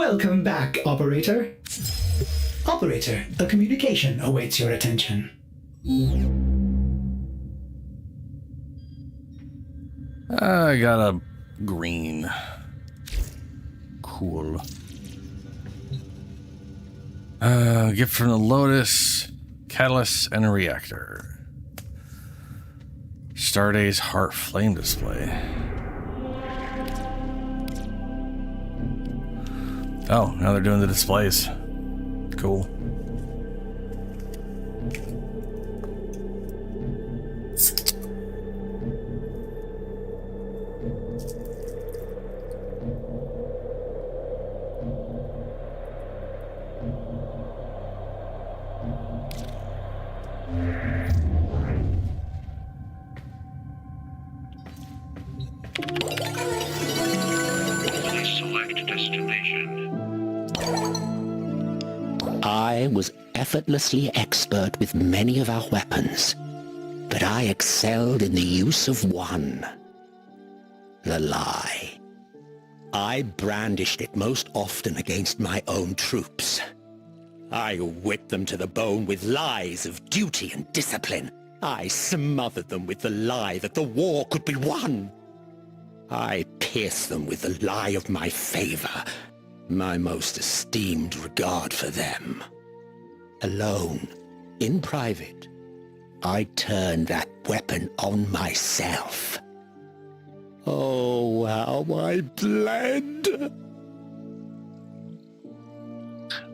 Welcome back, Operator. Operator, a communication awaits your attention. I got a green. Cool. Gift from the Lotus, catalyst, and a reactor. Starday's heart flame display. Oh, now they're doing the displays. Cool. Select destination. I was effortlessly expert with many of our weapons, but I excelled in the use of one. The lie. I brandished it most often against my own troops. I whipped them to the bone with lies of duty and discipline. I smothered them with the lie that the war could be won. I pierced them with the lie of my favor, my most esteemed regard for them. Alone, in private, I turned that weapon on myself. Oh, how I bled!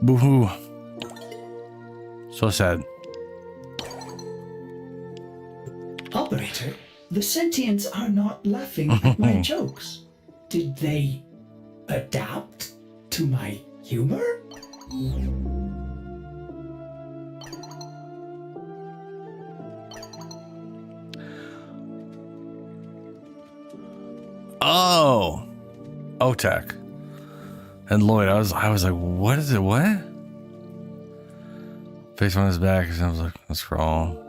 Boo-hoo. So sad. Operator, the sentients are not laughing at my jokes. Did they adapt to my humor? Oh, Otak and Lloyd. I was like, what is it? What? Face on his back. And I was like, let's roll.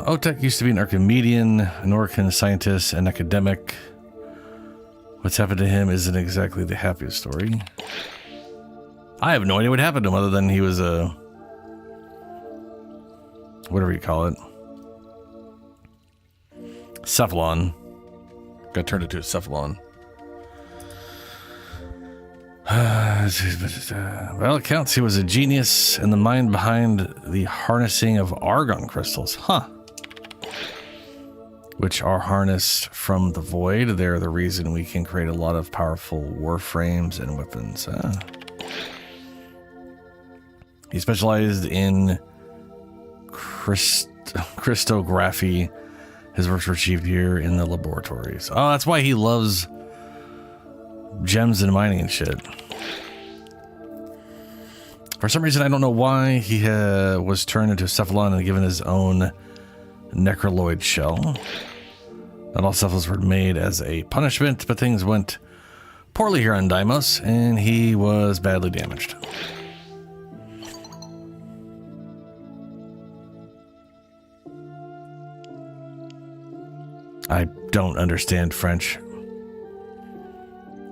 Otak used to be an Archimedean, an Orcan scientist, and academic. What's happened to him isn't exactly the happiest story. I have no idea what happened to him other than he was a... whatever you call it. Cephalon. Got turned into a cephalon. Well, it counts. He was a genius and the mind behind the harnessing of argon crystals. Huh. Which are harnessed from the void. They're the reason we can create a lot of powerful warframes and weapons. He specialized in crystallography. His works were achieved here in the laboratories. Oh, that's why he loves gems and mining and shit. For some reason, I don't know why he was turned into a cephalon and given his own necroloid shell. Not all cephals were made as a punishment, but things went poorly here on Deimos, and he was badly damaged. I don't understand French.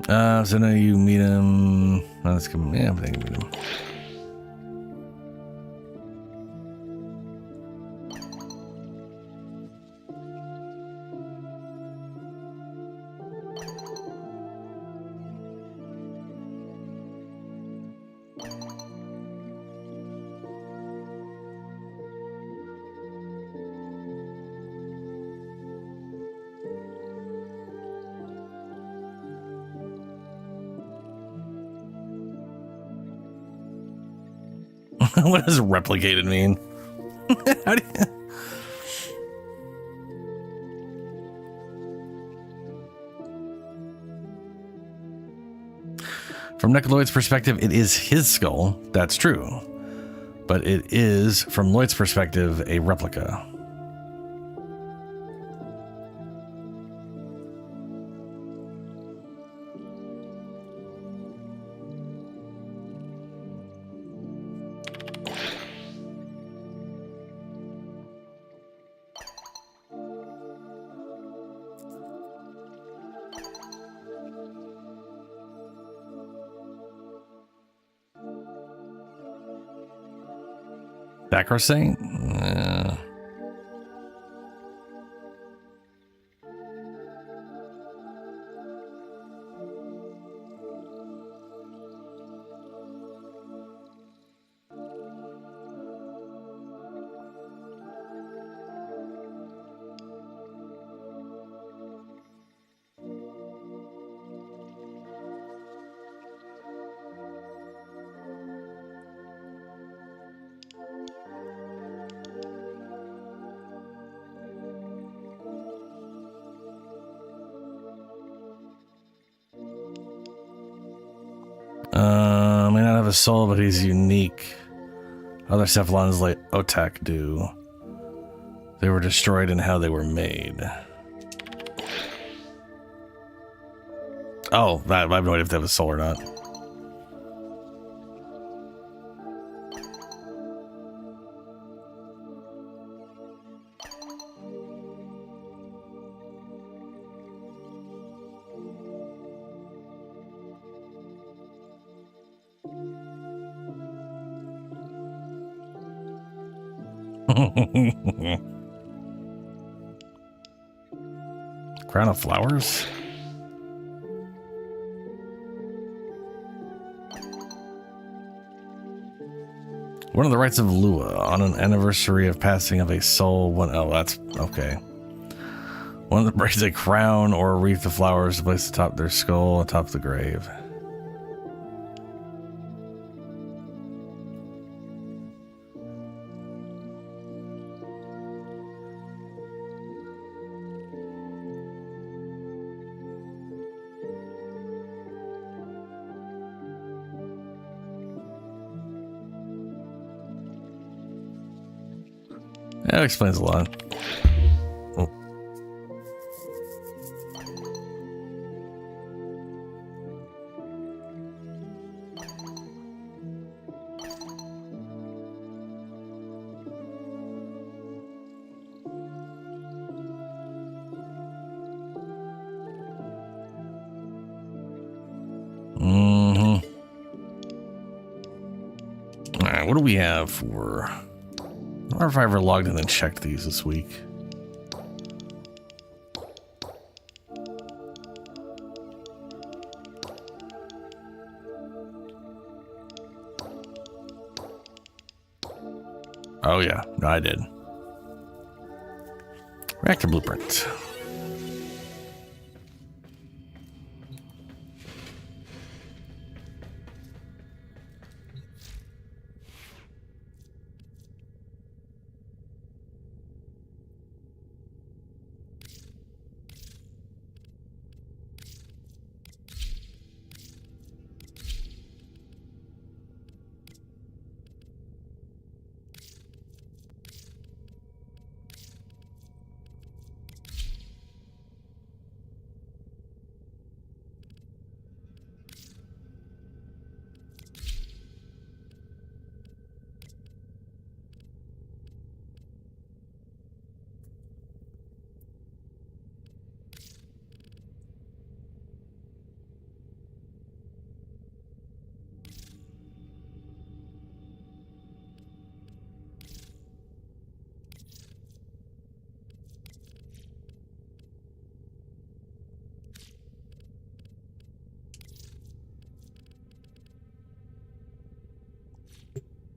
So now you meet him. Oh, let's come. Yeah, I think you meet him. What does replicated mean? How do you... From Necroloid's perspective, it is his skull. That's true. But it is, from Lloyd's perspective, a replica. Sacrosanct? May not have a soul, but he's unique. Other cephalons like Otak do. They were destroyed in how they were made. Oh, I have no idea if they have a soul or not. Crown of flowers? One of the rites of Lua on an anniversary of passing of a soul. Oh, that's okay. One of them brings a crown or a wreath of flowers to place atop their skull atop the grave. That explains a lot. Oh. All right, what do we have for... I wonder if I ever logged in and checked these this week. Oh yeah, no, I did. Reactor blueprint.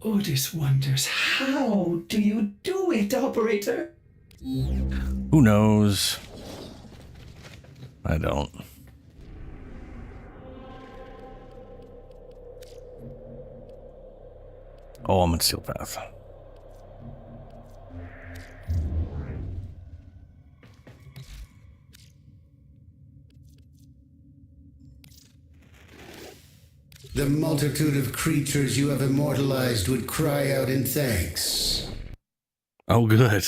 Otis wonders, how do you do it, operator? Who knows? I don't. Oh, I'm in Steel Path. The multitude of creatures you have immortalized would cry out in thanks. Oh, good.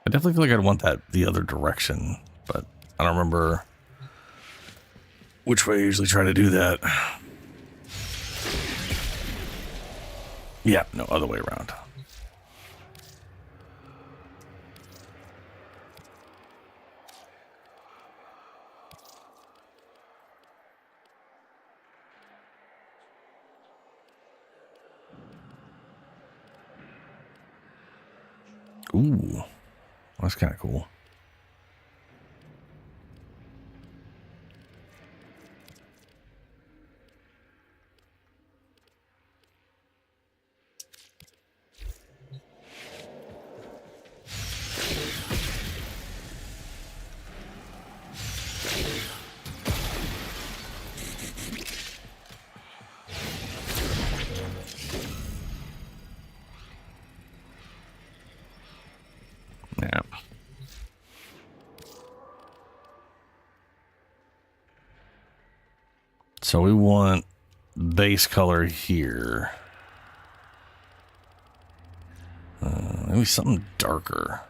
I definitely feel like I'd want that the other direction, but I don't remember which way I usually try to do that. Yeah, no, other way around. Ooh, that's kind of cool. Yeah. So we want base color here. Maybe something darker.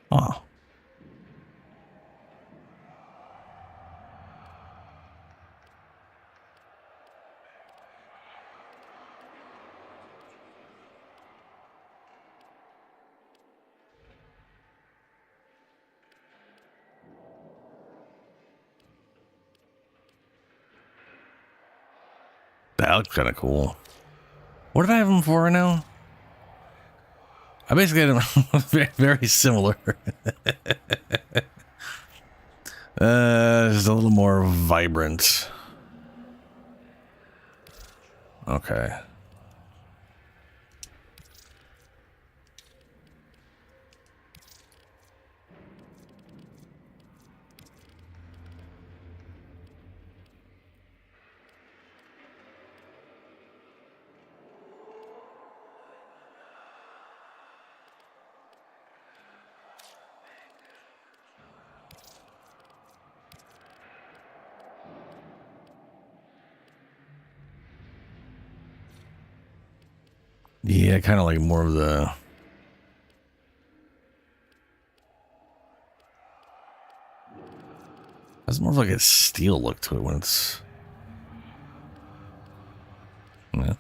Oh. That looks kind of cool. What did I have them for now? I basically had them very similar. Just a little more vibrant. Okay. Yeah, kind of like more of the... Has more of like a steel look to it when it's... Yeah.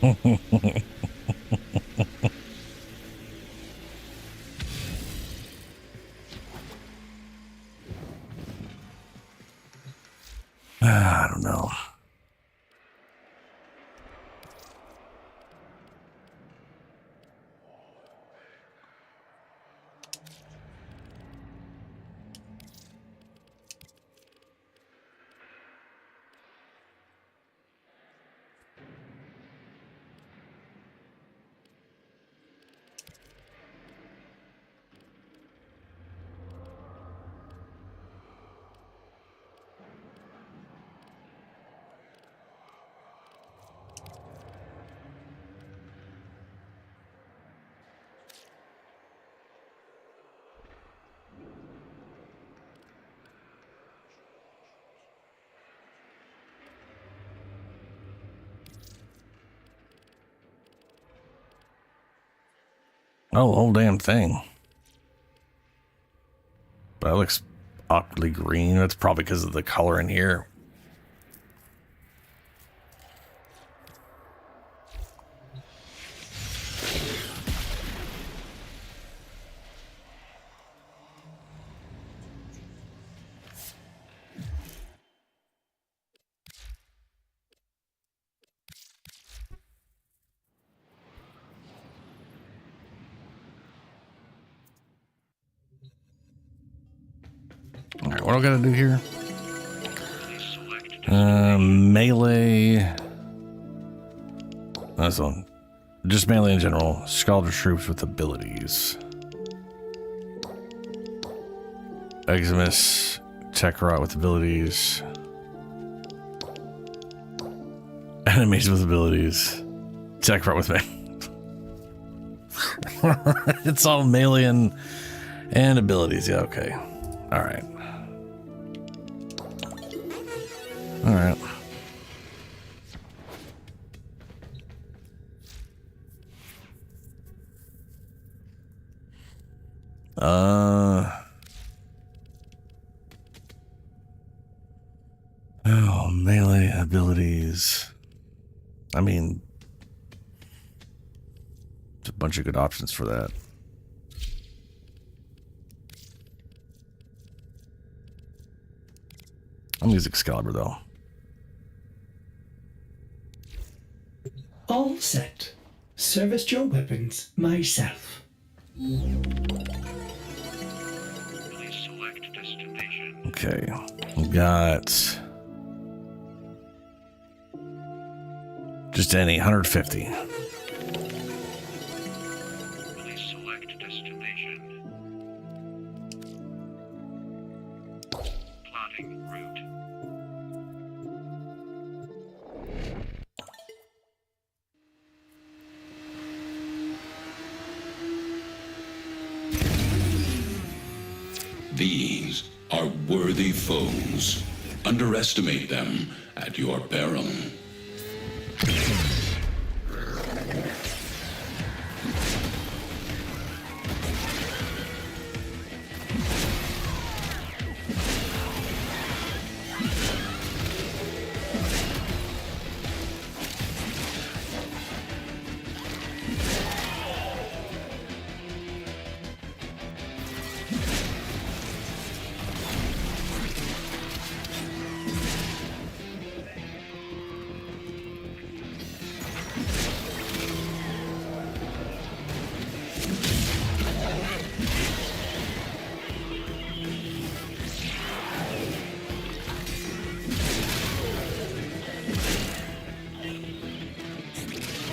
I don't know. Oh, whole damn thing. But that looks awkwardly green. That's probably because of the color in here. All right, what do I gotta do here? Melee. That's one. Just melee in general. Scalder troops with abilities. Eximus, Tekrot with abilities. Enemies with abilities. Tekrot with it's all melee and abilities. Yeah, okay. All right. All right. Oh, melee abilities. I mean, there's a bunch of good options for that. I'm gonna use Excalibur though. All set. Service your weapons myself. Okay, we got just any 150. Please select destination. Plotting route. These are worthy foes. Underestimate them at your peril.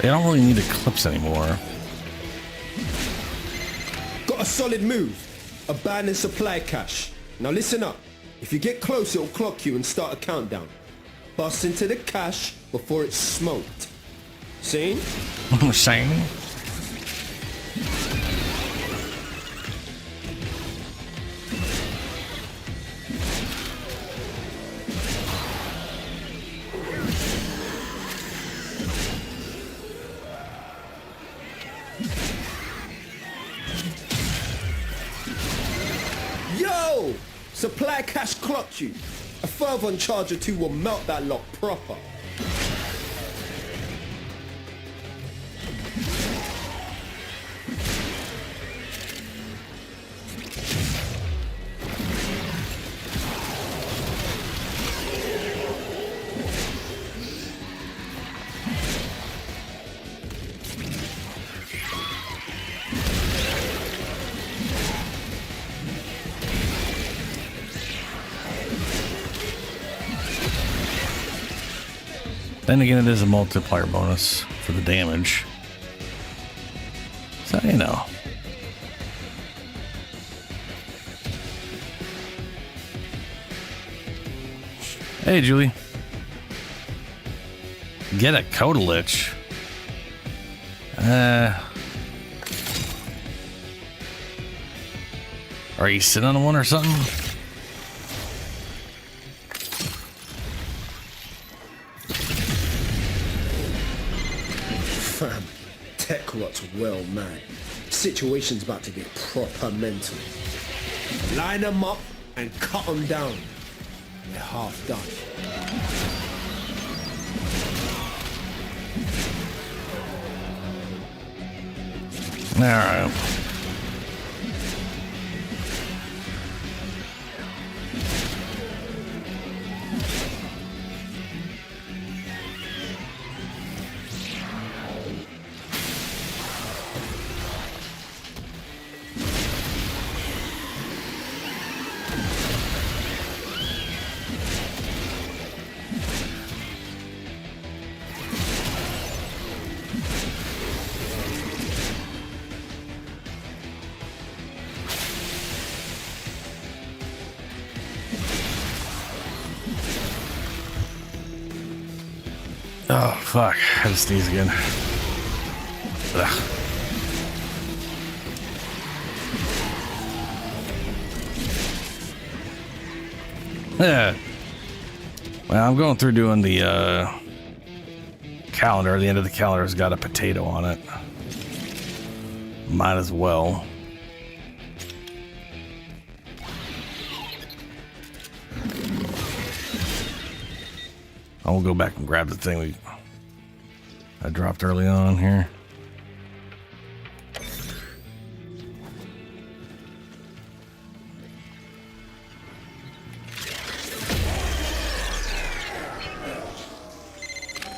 They don't really need Eclipse anymore. Got a solid move. Abandoned supply cache. Now listen up. If you get close, it'll clock you and start a countdown. Bust into the cache before it's smoked. Seen? Same. Yo! Supply cache clocked you. A further on charge or two will melt that lot proper. Then again, it is a multiplier bonus for the damage. So, you know. Hey, Julie. Get a Codalich. Are you sitting on one or something? Fam, tech rot's well mad. Situation's about to get proper mental. Line them up and cut them down. They're half done. All right. Oh, fuck. I had to sneeze again. Ugh. Yeah. Well, I'm going through doing the calendar. The end of the calendar has got a potato on it. Might as well. I will go back and grab the thing I dropped early on here.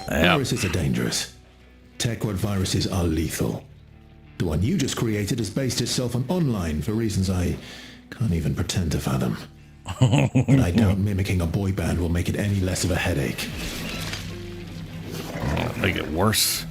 Viruses are dangerous. Techword viruses are lethal. The one you just created has based itself on online for reasons I can't even pretend to fathom. But I doubt mimicking a boy band will make it any less of a headache. Make it worse.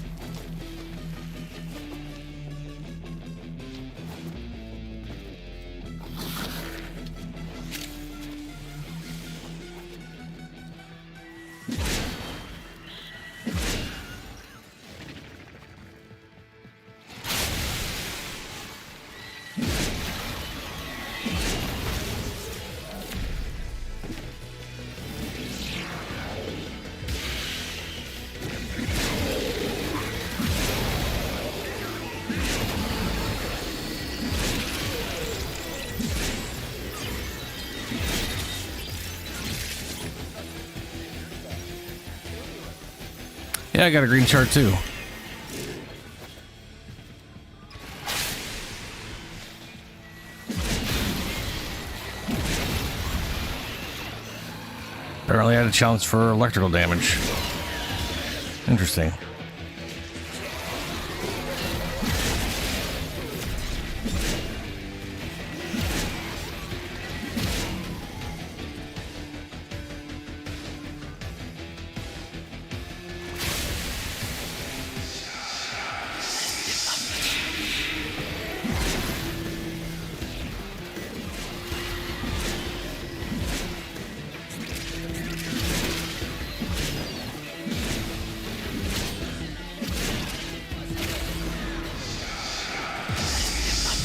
Yeah, I got a green chart too. Apparently I had a challenge for electrical damage. Interesting.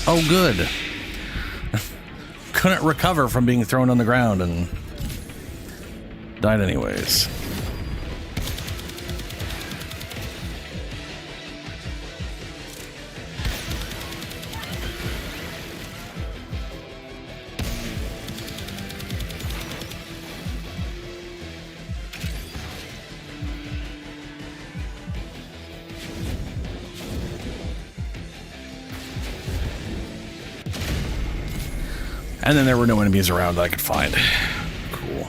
Oh, good. Couldn't recover from being thrown on the ground and died anyways. And then there were no enemies around that I could find. Cool.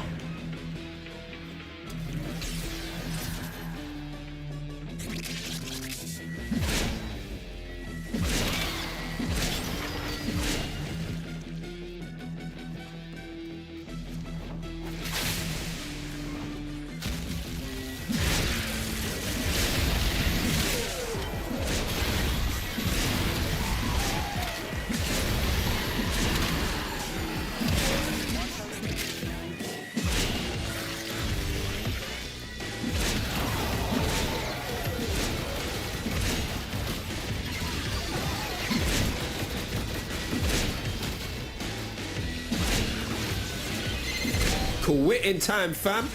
Quit in time, fam.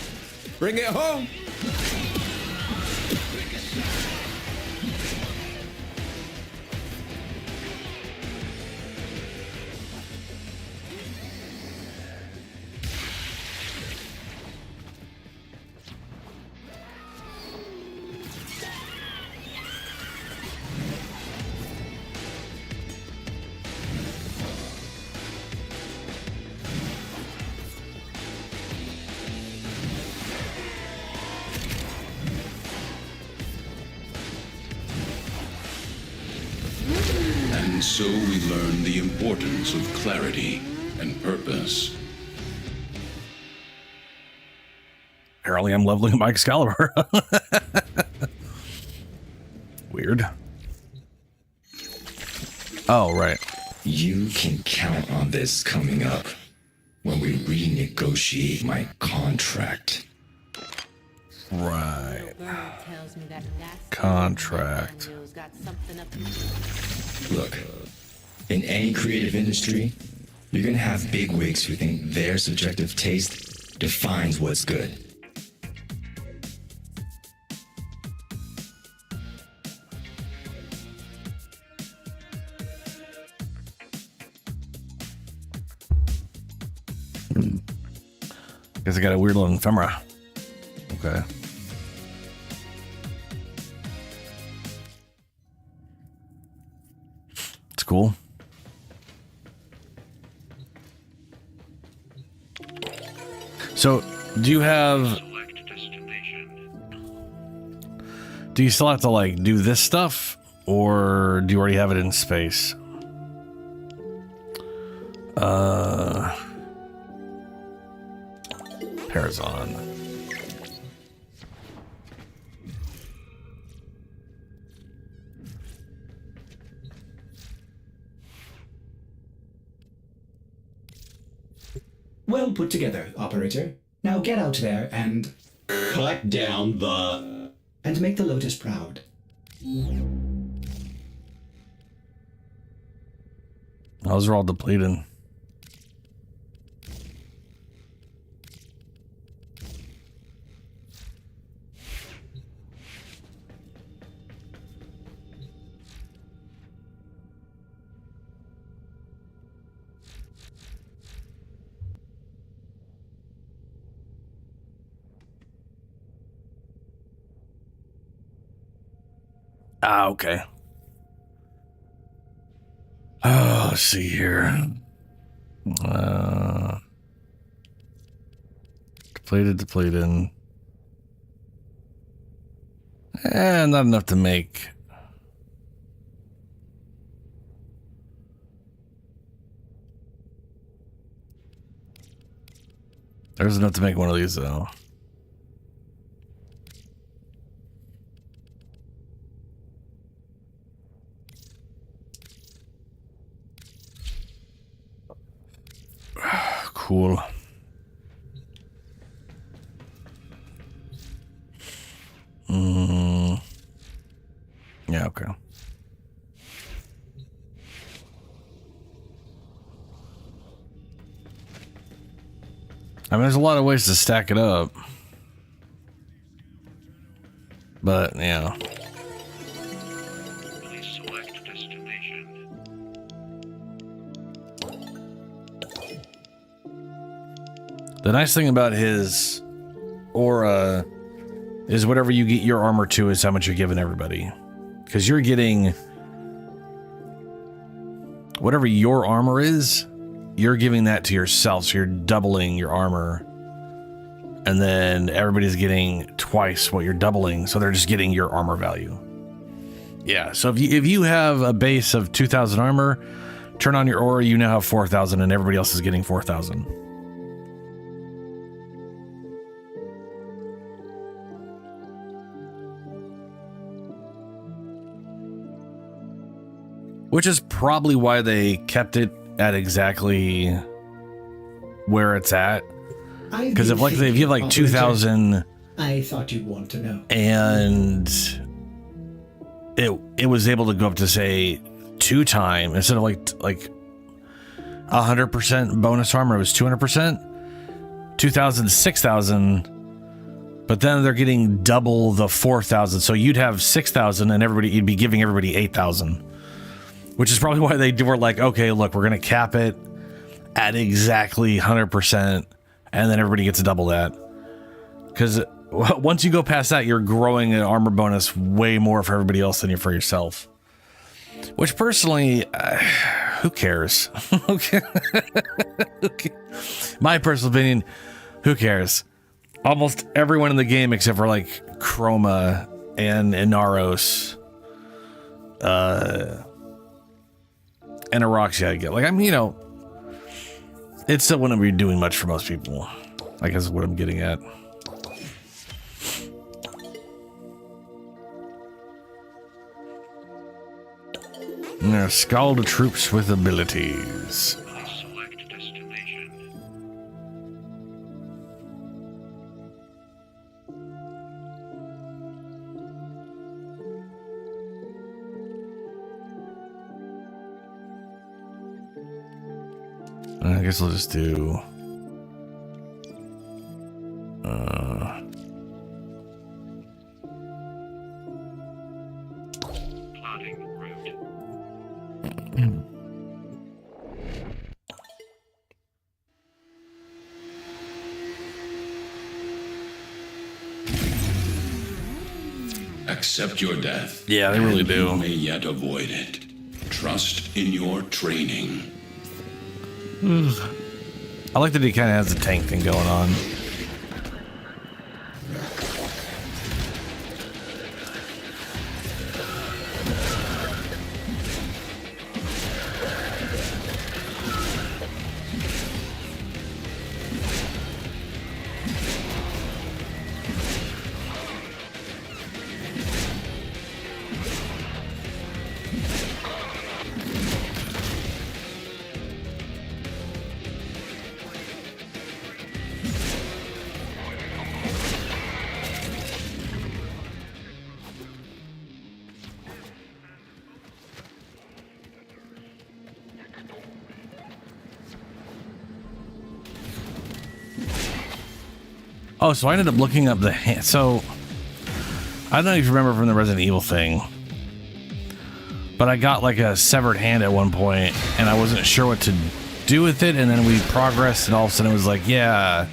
Bring it home. And so we learn the importance of clarity and purpose. Apparently I'm leveling my Excalibur. Weird. Oh, right. You can count on this coming up when we renegotiate my contract. Right. Tells me that Contract. got something up. Look, in any creative industry, you're gonna have bigwigs who think their subjective taste defines what's good. Guess I got a weird little ephemera. Okay. It's cool. So, do you have... Select destination. Do you still have to, like, do this stuff? Or do you already have it in space? Pairs on. Well put together, operator. Now get out there and Cut down the... and make the Lotus proud. Those are all depleted. Ah, okay. Oh, let's see here. Depleted. Not enough to make. There's enough to make one of these, though. Cool. Yeah, okay. I mean, there's a lot of ways to stack it up. But, yeah. Please select destination. The nice thing about his aura is whatever you get your armor to is how much you're giving everybody. Because you're getting... whatever your armor is, you're giving that to yourself, so you're doubling your armor. And then everybody's getting twice what you're doubling, so they're just getting your armor value. Yeah, so if you have a base of 2,000 armor, turn on your aura, you now have 4,000, and everybody else is getting 4,000. Which is probably why they kept it at exactly where it's at. Because if you have like 2,000, I thought you'd want to know. And it was able to go up to say 2 times instead of like 100% bonus armor, it was 200%. 2,000, 6,000, but then they're getting double the 4,000. So you'd have 6,000 and you'd be giving everybody 8,000, which is probably why they were like, okay, look, we're going to cap it at exactly 100%, and then everybody gets double that. Because once you go past that, you're growing an armor bonus way more for everybody else than you for yourself. Which personally, who cares? Okay. My personal opinion, who cares? Almost everyone in the game except for like Chroma and Inaros, and Aroxia I get. Like, I mean, you know, it still wouldn't be doing much for most people, I guess is what I'm getting at. Scald troops with abilities. Select destination. I guess I'll just do Plotting route. Accept your death. Yeah, they really do. You may yet avoid it. Trust in your training. I like that he kind of has the tank thing going on. Oh, so I ended up looking up the hand. So I don't know if you remember from the Resident Evil thing, but I got like a severed hand at one point and I wasn't sure what to do with it. And then we progressed and all of a sudden it was like, yeah,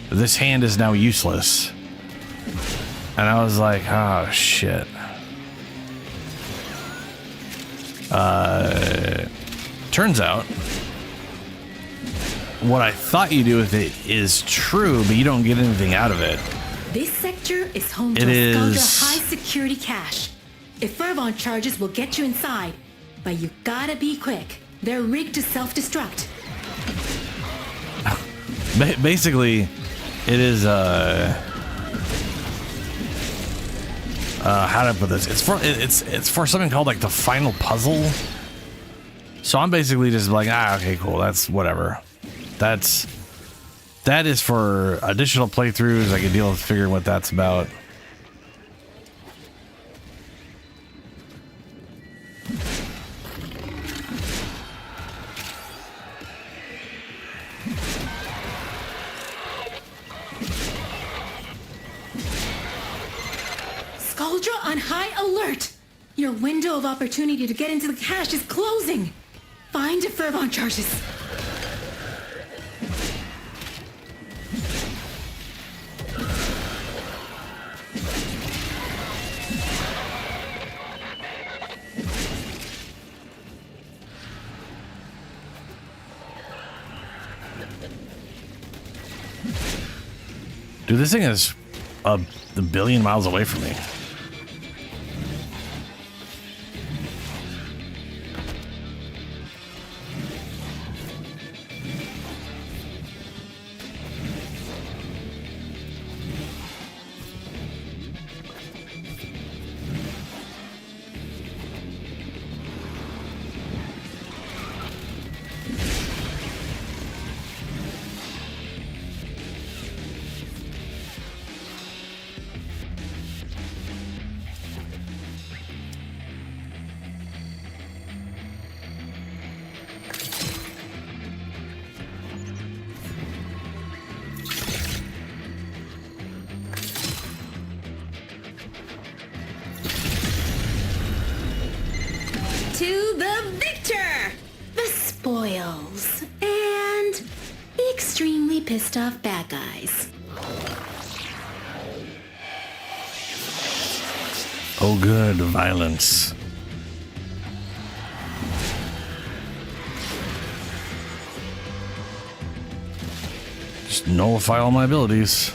this hand is now useless. And I was like, oh shit. Turns out what I thought you do with it is true, but you don't get anything out of it. This sector is home to It a Skuldra is- high security cache. If Fervon charges will get you inside, but you gotta be quick. They're rigged to self-destruct. Basically, it is how do I put this? It's for something called like the final puzzle. So I'm basically just like, okay, cool, that's whatever. That is for additional playthroughs. I can deal with figuring what that's about. Skuldra on high alert! Your window of opportunity to get into the cache is closing! Find a Fervon charges. Dude, this thing is a billion miles away from me. pissed off bad guys. Oh, good. Violence. Just nullify all my abilities.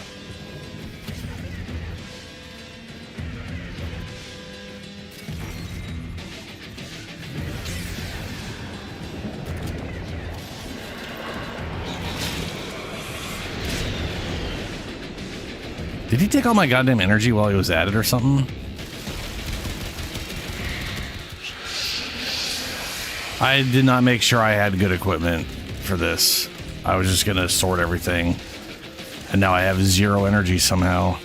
Did he take all my goddamn energy while he was at it or something? I did not make sure I had good equipment for this. I was just gonna sort everything. And now I have 0 energy somehow.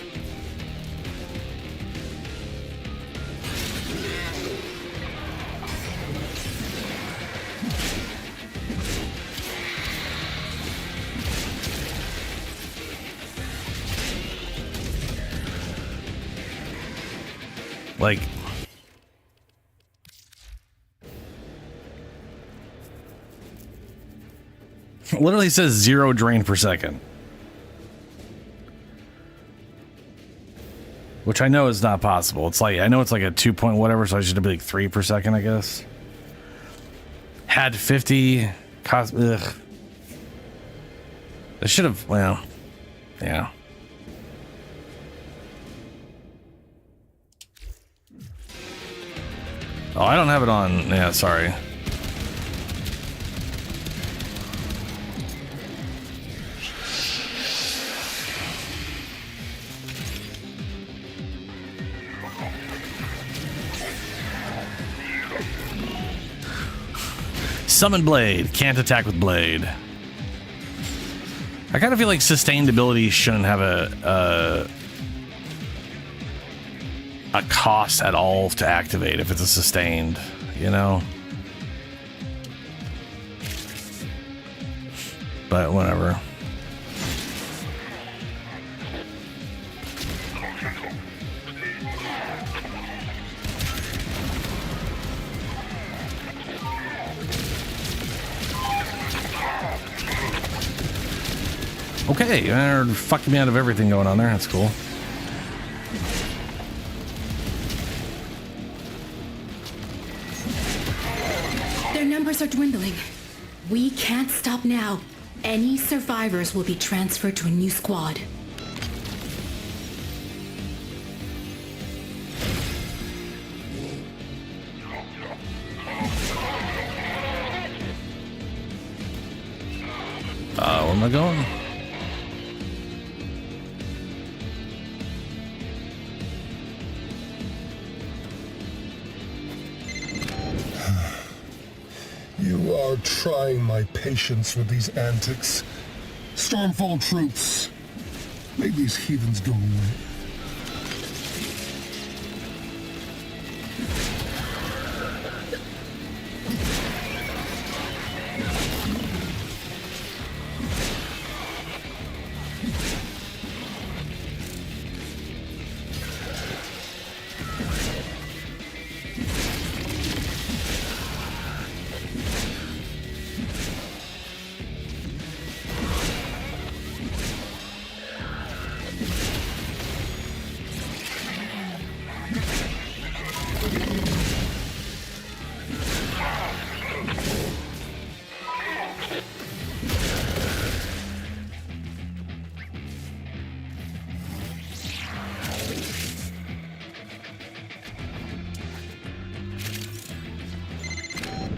Like, literally says 0 drain per second, which I know is not possible. It's like, I know it's like a 2 point whatever, so I should be like 3 per second, I guess. Had 50 cost. Ugh. I should have. Well, yeah. Oh, I don't have it on. Yeah, sorry. Summon Blade. Can't attack with Blade. I kind of feel like sustained abilities shouldn't have a cost at all to activate if it's a sustained, you know? But whatever. Okay, you're fucking me out of everything going on there. That's cool. Their numbers are dwindling. We can't stop now. Any survivors will be transferred to a new squad. Where am I going? You are trying my patience with these antics. Stormfall troops, make these heathens go away.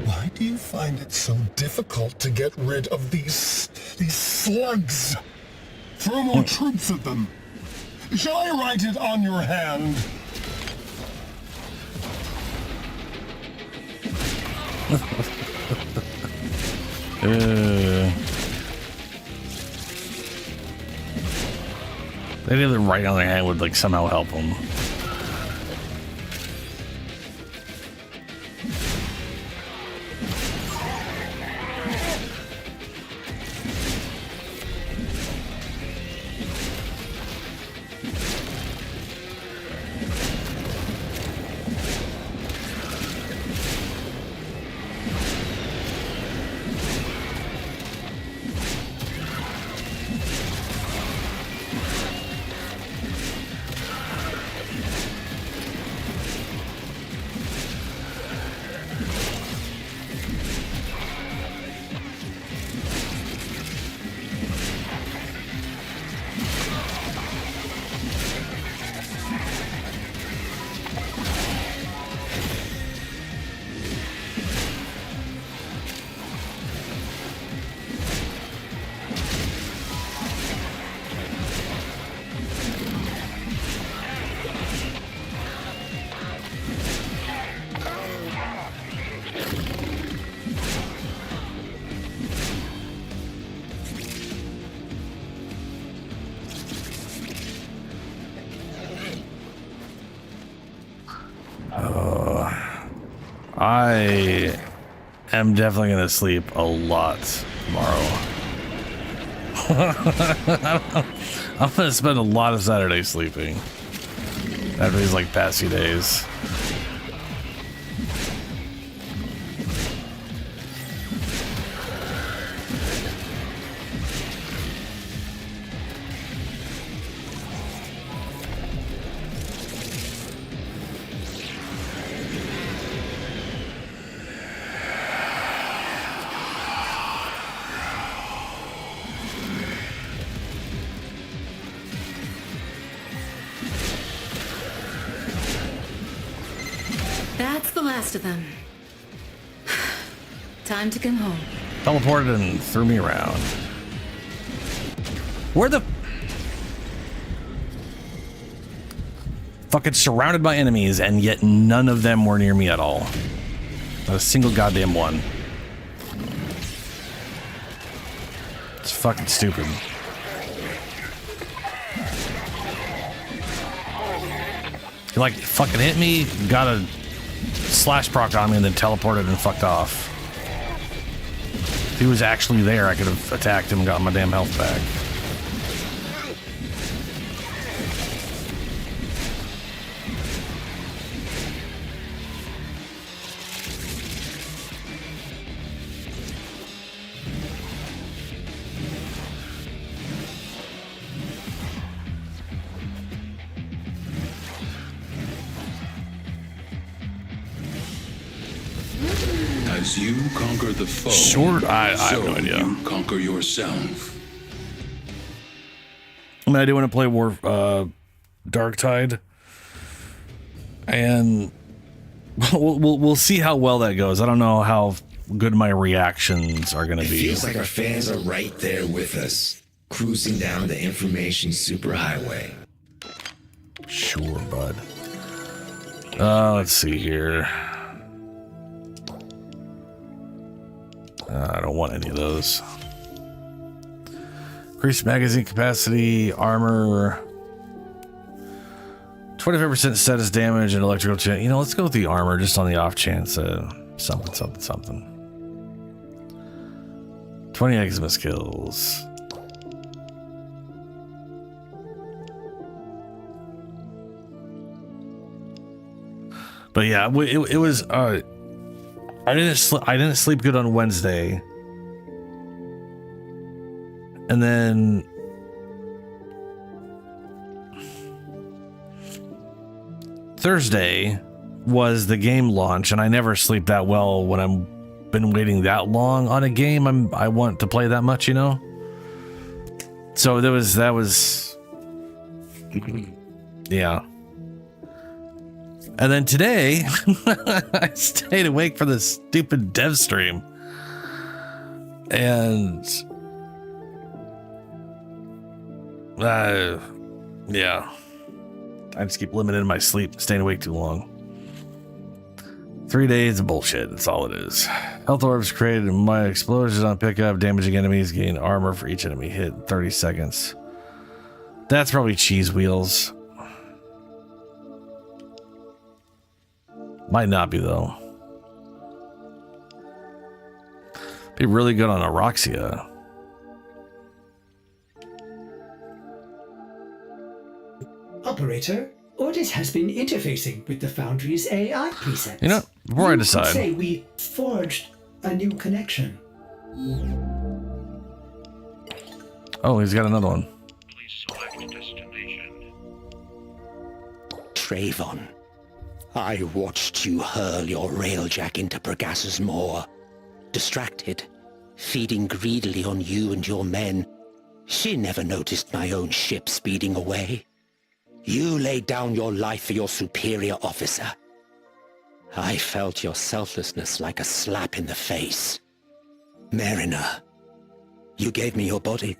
Why do you find it so difficult to get rid of these slugs? Throw more troops at them. Shall I write it on your hand? Maybe the right on their hand would like somehow help them. I am definitely going to sleep a lot tomorrow. I'm going to spend a lot of Saturday sleeping after these like past few days. That's the last of them. Time to come home. Teleported and threw me around. Where the... Fucking surrounded by enemies, and yet none of them were near me at all. Not a single goddamn one. It's fucking stupid. He like fucking hit me, got a slash proc on me, and then teleported and fucked off. If he was actually there, I could have attacked him and gotten my damn health back. As you conquer the foe, I have no idea. You conquer yourself. I mean, I do want to play Dark Tide, and we'll see how well that goes. I don't know how good my reactions are going to be. It feels like our fans are right there with us, cruising down the information superhighway. Sure, bud. Let's see here. I don't want any of those. Increased magazine capacity, armor. 25% status damage and electrical chance. You know, let's go with the armor just on the off chance. Something. 20 eczema skills. But yeah, it was. I didn't sleep good on Wednesday, and then Thursday was the game launch, and I never sleep that well when I'm been waiting that long on a game I want to play that much, you know. So that was yeah. And then today, I stayed awake for this stupid dev stream. And... yeah. I just keep limiting my sleep, staying awake too long. 3 days of bullshit, that's all it is. Health orbs created my explosions on pickup, damaging enemies, gain armor for each enemy hit, 30 seconds. That's probably cheese wheels. Might not be, though. Be really good on Aroxia. Operator, Ordis has been interfacing with the Foundry's AI precepts. You know, before I decide. Could say we forged a new connection. Oh, he's got another one. Please select destination. Trayvon, I watched you hurl your railjack into Bragas's Moor. Distracted, feeding greedily on you and your men. She never noticed my own ship speeding away. You laid down your life for your superior officer. I felt your selflessness like a slap in the face. Mariner, you gave me your body.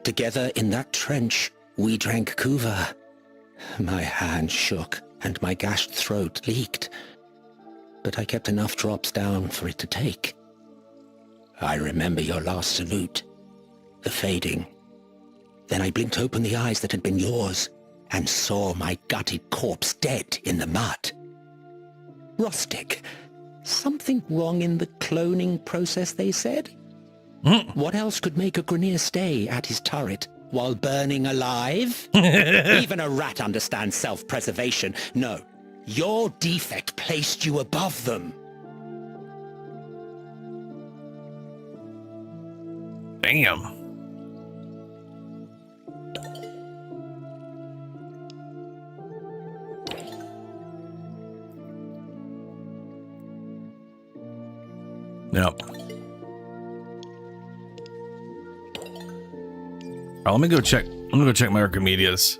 Together in that trench, we drank Kuva. My hand shook and my gashed throat leaked, but I kept enough drops down for it to take. I remember your last salute, the fading. Then I blinked open the eyes that had been yours and saw my gutted corpse dead in the mud. Rustic, Something wrong in the cloning process, they said? What else could make a Grineer stay at his turret while burning alive? Even a rat understands self-preservation. No, your defect placed you above them. Damn. Yep. All right, let me go check. I'm gonna go check my Archimedeas.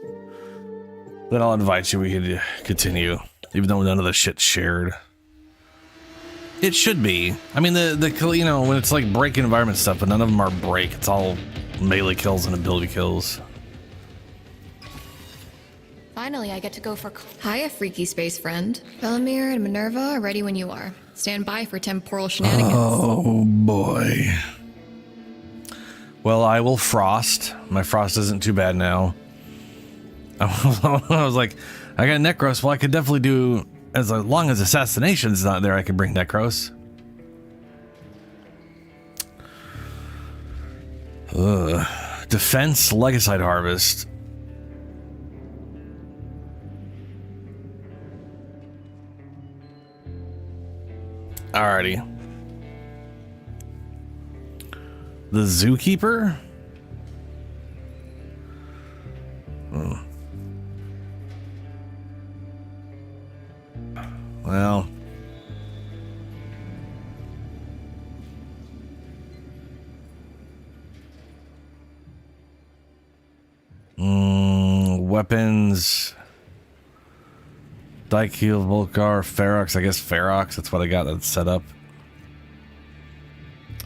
Then I'll invite you. We can continue, even though none of the shit's shared. It should be. I mean, the you know, when it's like break environment stuff, but none of them are break. It's all melee kills and ability kills. Finally, I get to go for... Hiya, freaky space friend. Bellamere and Minerva are ready when you are. Stand by for temporal shenanigans. Oh, boy. Well, I will frost. My frost isn't too bad now. I was like, I got Necros. Well, I could definitely do... As long as Assassination's not there, I can bring Necros. Defense, Legicide Harvest. Alrighty. The Zookeeper? Well. Weapons. Dykeel, Volcar, Ferox. I guess Ferox. That's what I got that's set up.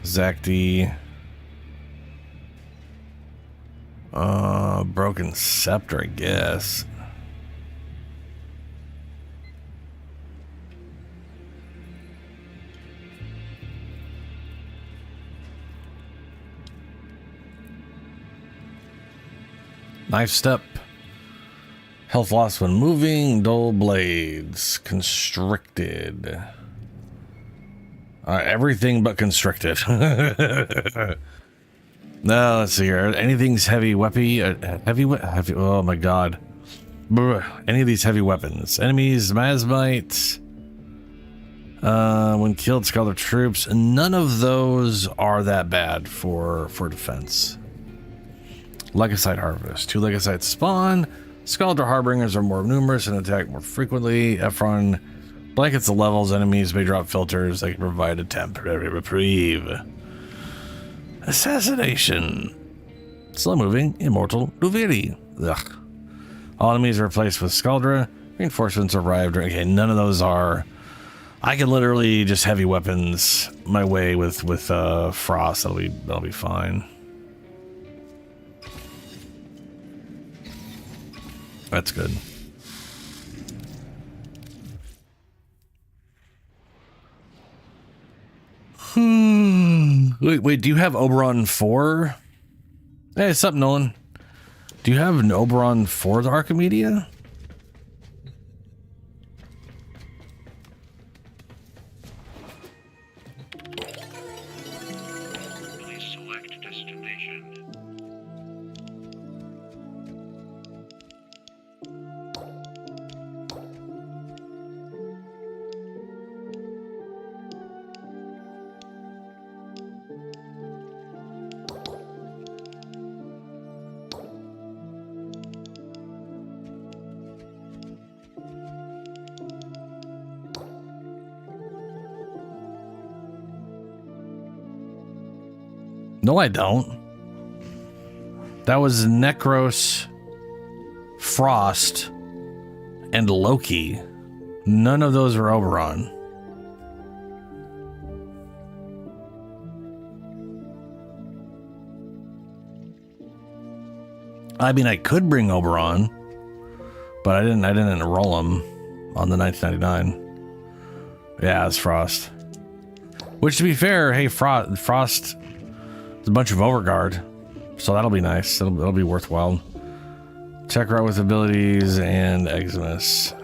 Zakti. Broken Scepter, I guess. Knife Step. Health loss when moving. Dull Blades. Constricted. Everything but constricted. No, let's see here. Anything's heavy weapy. Heavy. Oh my god. Any of these heavy weapons. Enemies, Masmite. When killed, Scholar troops. None of those are that bad for defense. Legicide Harvest. 2 Legicide spawn. Scaldra Harbingers are more numerous and attack more frequently. Ephron blankets the levels. Enemies may drop filters that can provide a temporary reprieve. Assassination. Slow moving. Immortal Duviri. Ugh. All enemies are replaced with Scaldra. Reinforcements arrived. Okay, none of those are. I can literally just heavy weapons my way with Frost. That'll be fine. That's good. Wait, do you have Oberon 4? Hey, what's up, Nolan? Do you have an Oberon 4 the Archimedea? Please select destination. No, I don't. That was Necros, Frost, and Loki. None of those are Oberon. I mean, I could bring Oberon, but I didn't enroll him on the 1999. Yeah, it's Frost. Which, to be fair, hey, Frost. There's a bunch of Overguard, so that'll be nice. That'll be worthwhile. Check out with abilities and Eximus.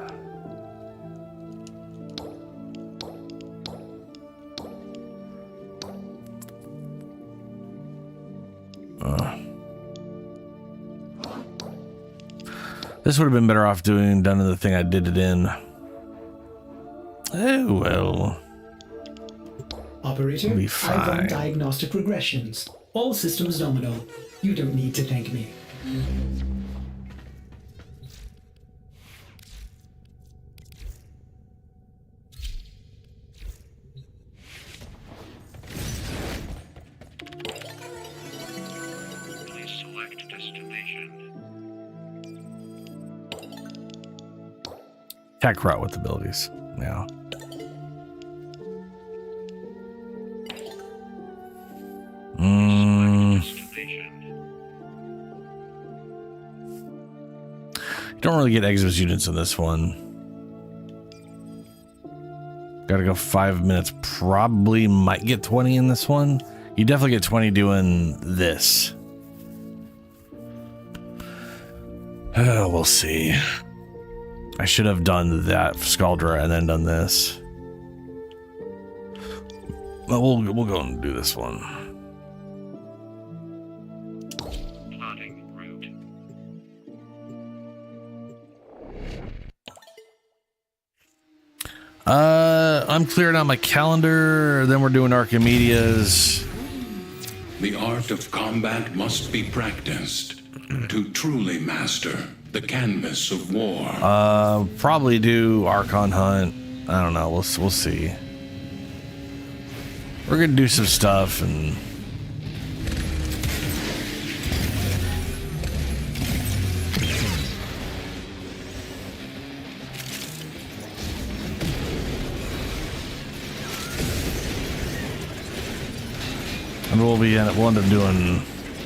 This would have been better off done in the thing I did it in. Oh, well. Operator, Be I've fine. run diagnostic regressions. All systems nominal. You don't need to thank me. Please select destination. Tech route with abilities. Yeah. You don't really get exos units in this one. Gotta go 5 minutes. Probably might get 20 in this one. You definitely get 20 doing this. We'll see. I should have done that Scaldra and then done this. But we'll go and do this one. Plotting route. I'm clearing out my calendar. Then we're doing Archimedeas. The art of combat must be practiced to truly master the canvas of war. Probably do Archon Hunt. I don't know. We'll see. We're gonna do some stuff and. And we'll end up doing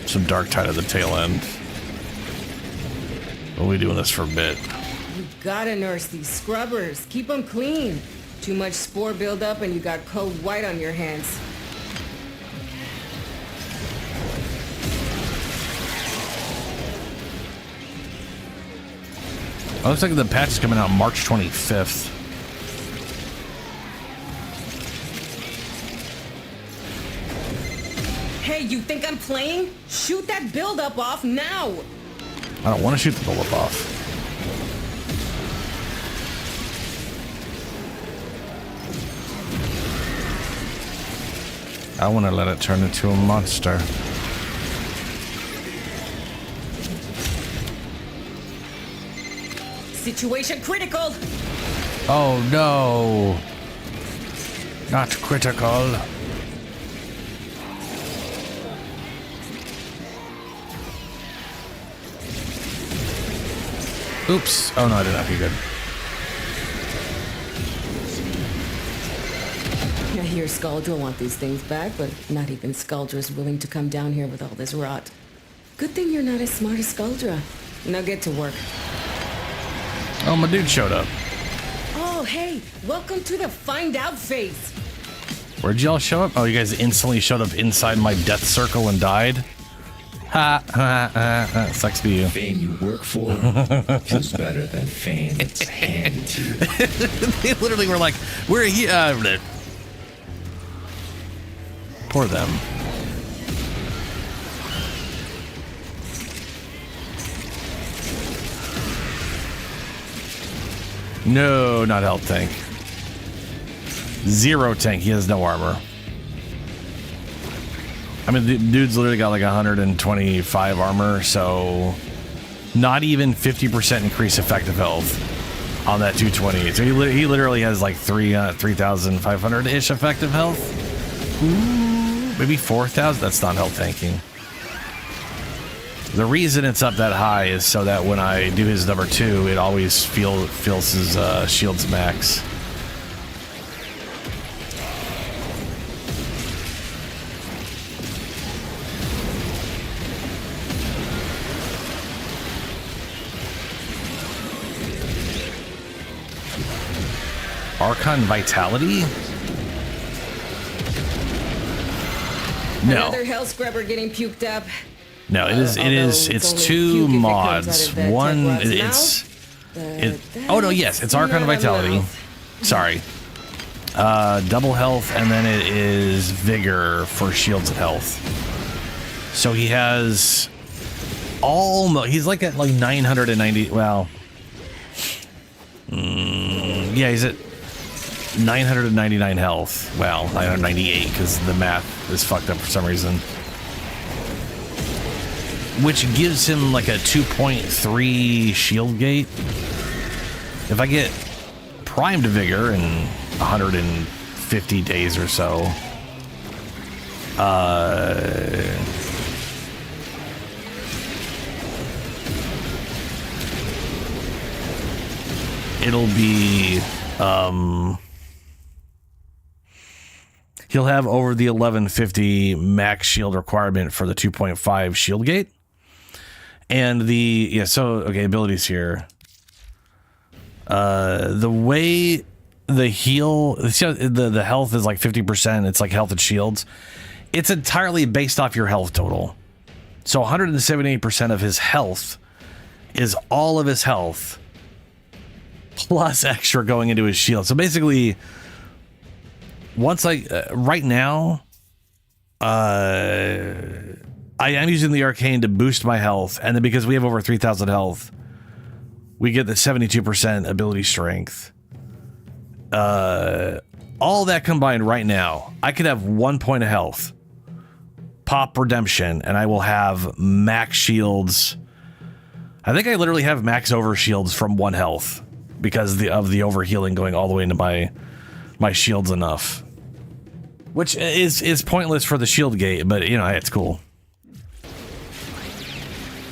some Dark Tide at the tail end. We'll be doing this for a bit. You gotta nurse these scrubbers. Keep them clean. Too much spore buildup and you got code white on your hands. Oh, looks like the patch is coming out March 25th. Hey, you think I'm playing? Shoot that buildup off now! I don't want to shoot the bullet off. I want to let it turn into a monster. Situation critical! Oh no! Not critical. Oops. Oh no, I did not. Be good. I hear Scaldra want these things back, but not even Scaldra's willing to come down here with all this rot. Good thing you're not as smart as Scaldra. Now get to work. Oh, my dude showed up. Oh, hey, welcome to the find out phase. Where'd y'all show up? Oh, you guys instantly showed up inside my death circle and died? Ha, ha, ha, ha. Sucks to be you. Fame you work for feels better than fame that's handed to you. They literally were like, we're here. Poor them. No, not health tank. Zero tank. He has no armor. I mean, the dude's literally got like 125 armor, so not even 50% increased effective health on that 220. So he literally has like 3,500-ish effective health. Ooh, maybe 4,000. That's not health tanking. The reason it's up that high is so that when I do his number 2, it always fills his shields max. Archon Vitality? No. Another hell scrubber getting puked up. No, it's two mods. One, oh no, yes, it's Archon Vitality. Sorry. Double health, and then it is Vigor for shields and health. So he has almost, he's like at like 990. Well, yeah, he's at 999 health. Well, 998 because the math is fucked up for some reason. Which gives him like a 2.3 shield gate. If I get primed vigor in 150 days or so, it'll be, he'll have over the 1150 max shield requirement for the 2.5 shield gate. And the, yeah, so, okay, abilities here. The way the heal, the health is like 50%, it's like health and shields. It's entirely based off your health total. So 178% of his health is all of his health plus extra going into his shield. So basically, once right now, I am using the arcane to boost my health, and then because we have over 3,000 health, we get the 72% ability strength. All that combined right now, I could have 1 point of health, pop redemption, and I will have max shields. I think I literally have max over shields from 1 health because of the overhealing going all the way into my shields enough, which is pointless for the shield gate, but you know, it's cool.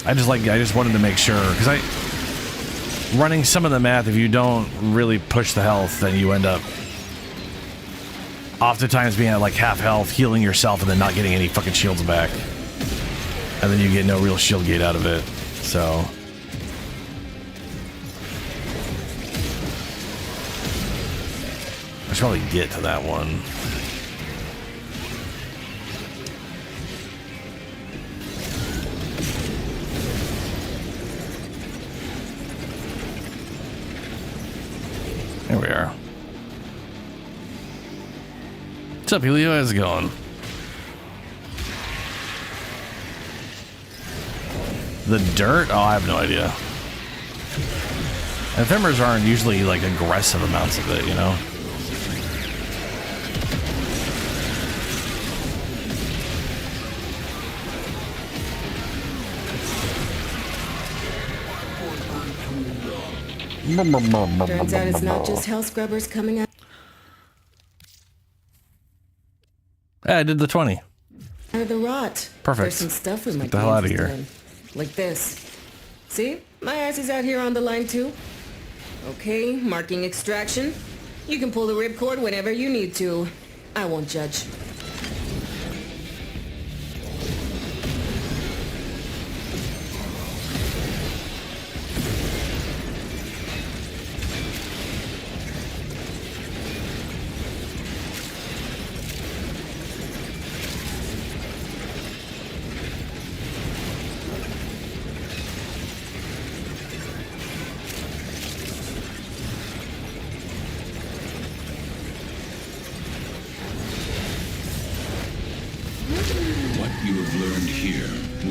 I just wanted to make sure, because running some of the math, if you don't really push the health, then you end up oftentimes being at like half health, healing yourself, and then not getting any fucking shields back. And then you get no real shield gate out of it. So I should probably get to that one. There we are. What's up, Helio? How's it going? The dirt? Oh, I have no idea. Ephemeras aren't usually like aggressive amounts of it, you know? Turns out it's not just hell scrubbers coming out. Yeah, I did the 20. Out of the rot. Perfect. There's some stuff we might Get the hell out of here. Like this. See? My ass is out here on the line too. Okay, marking extraction. You can pull the ripcord whenever you need to. I won't judge.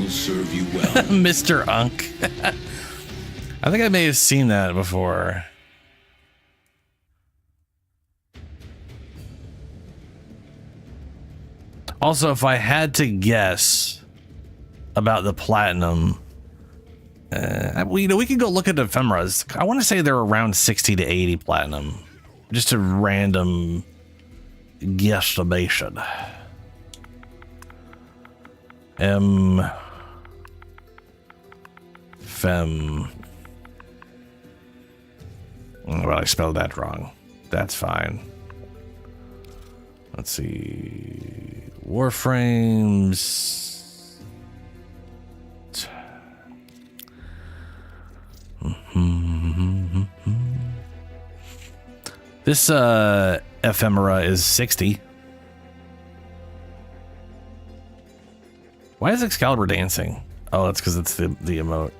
Serve you well. Mr. Unk. I think I may have seen that before. Also, if I had to guess about the platinum, we could go look at ephemeras. I want to say they're around 60 to 80 platinum. Just a random guesstimation. Well, I spelled that wrong. That's fine. Let's see. Warframes. This ephemera is 60. Why is Excalibur dancing? Oh, that's because it's the emote.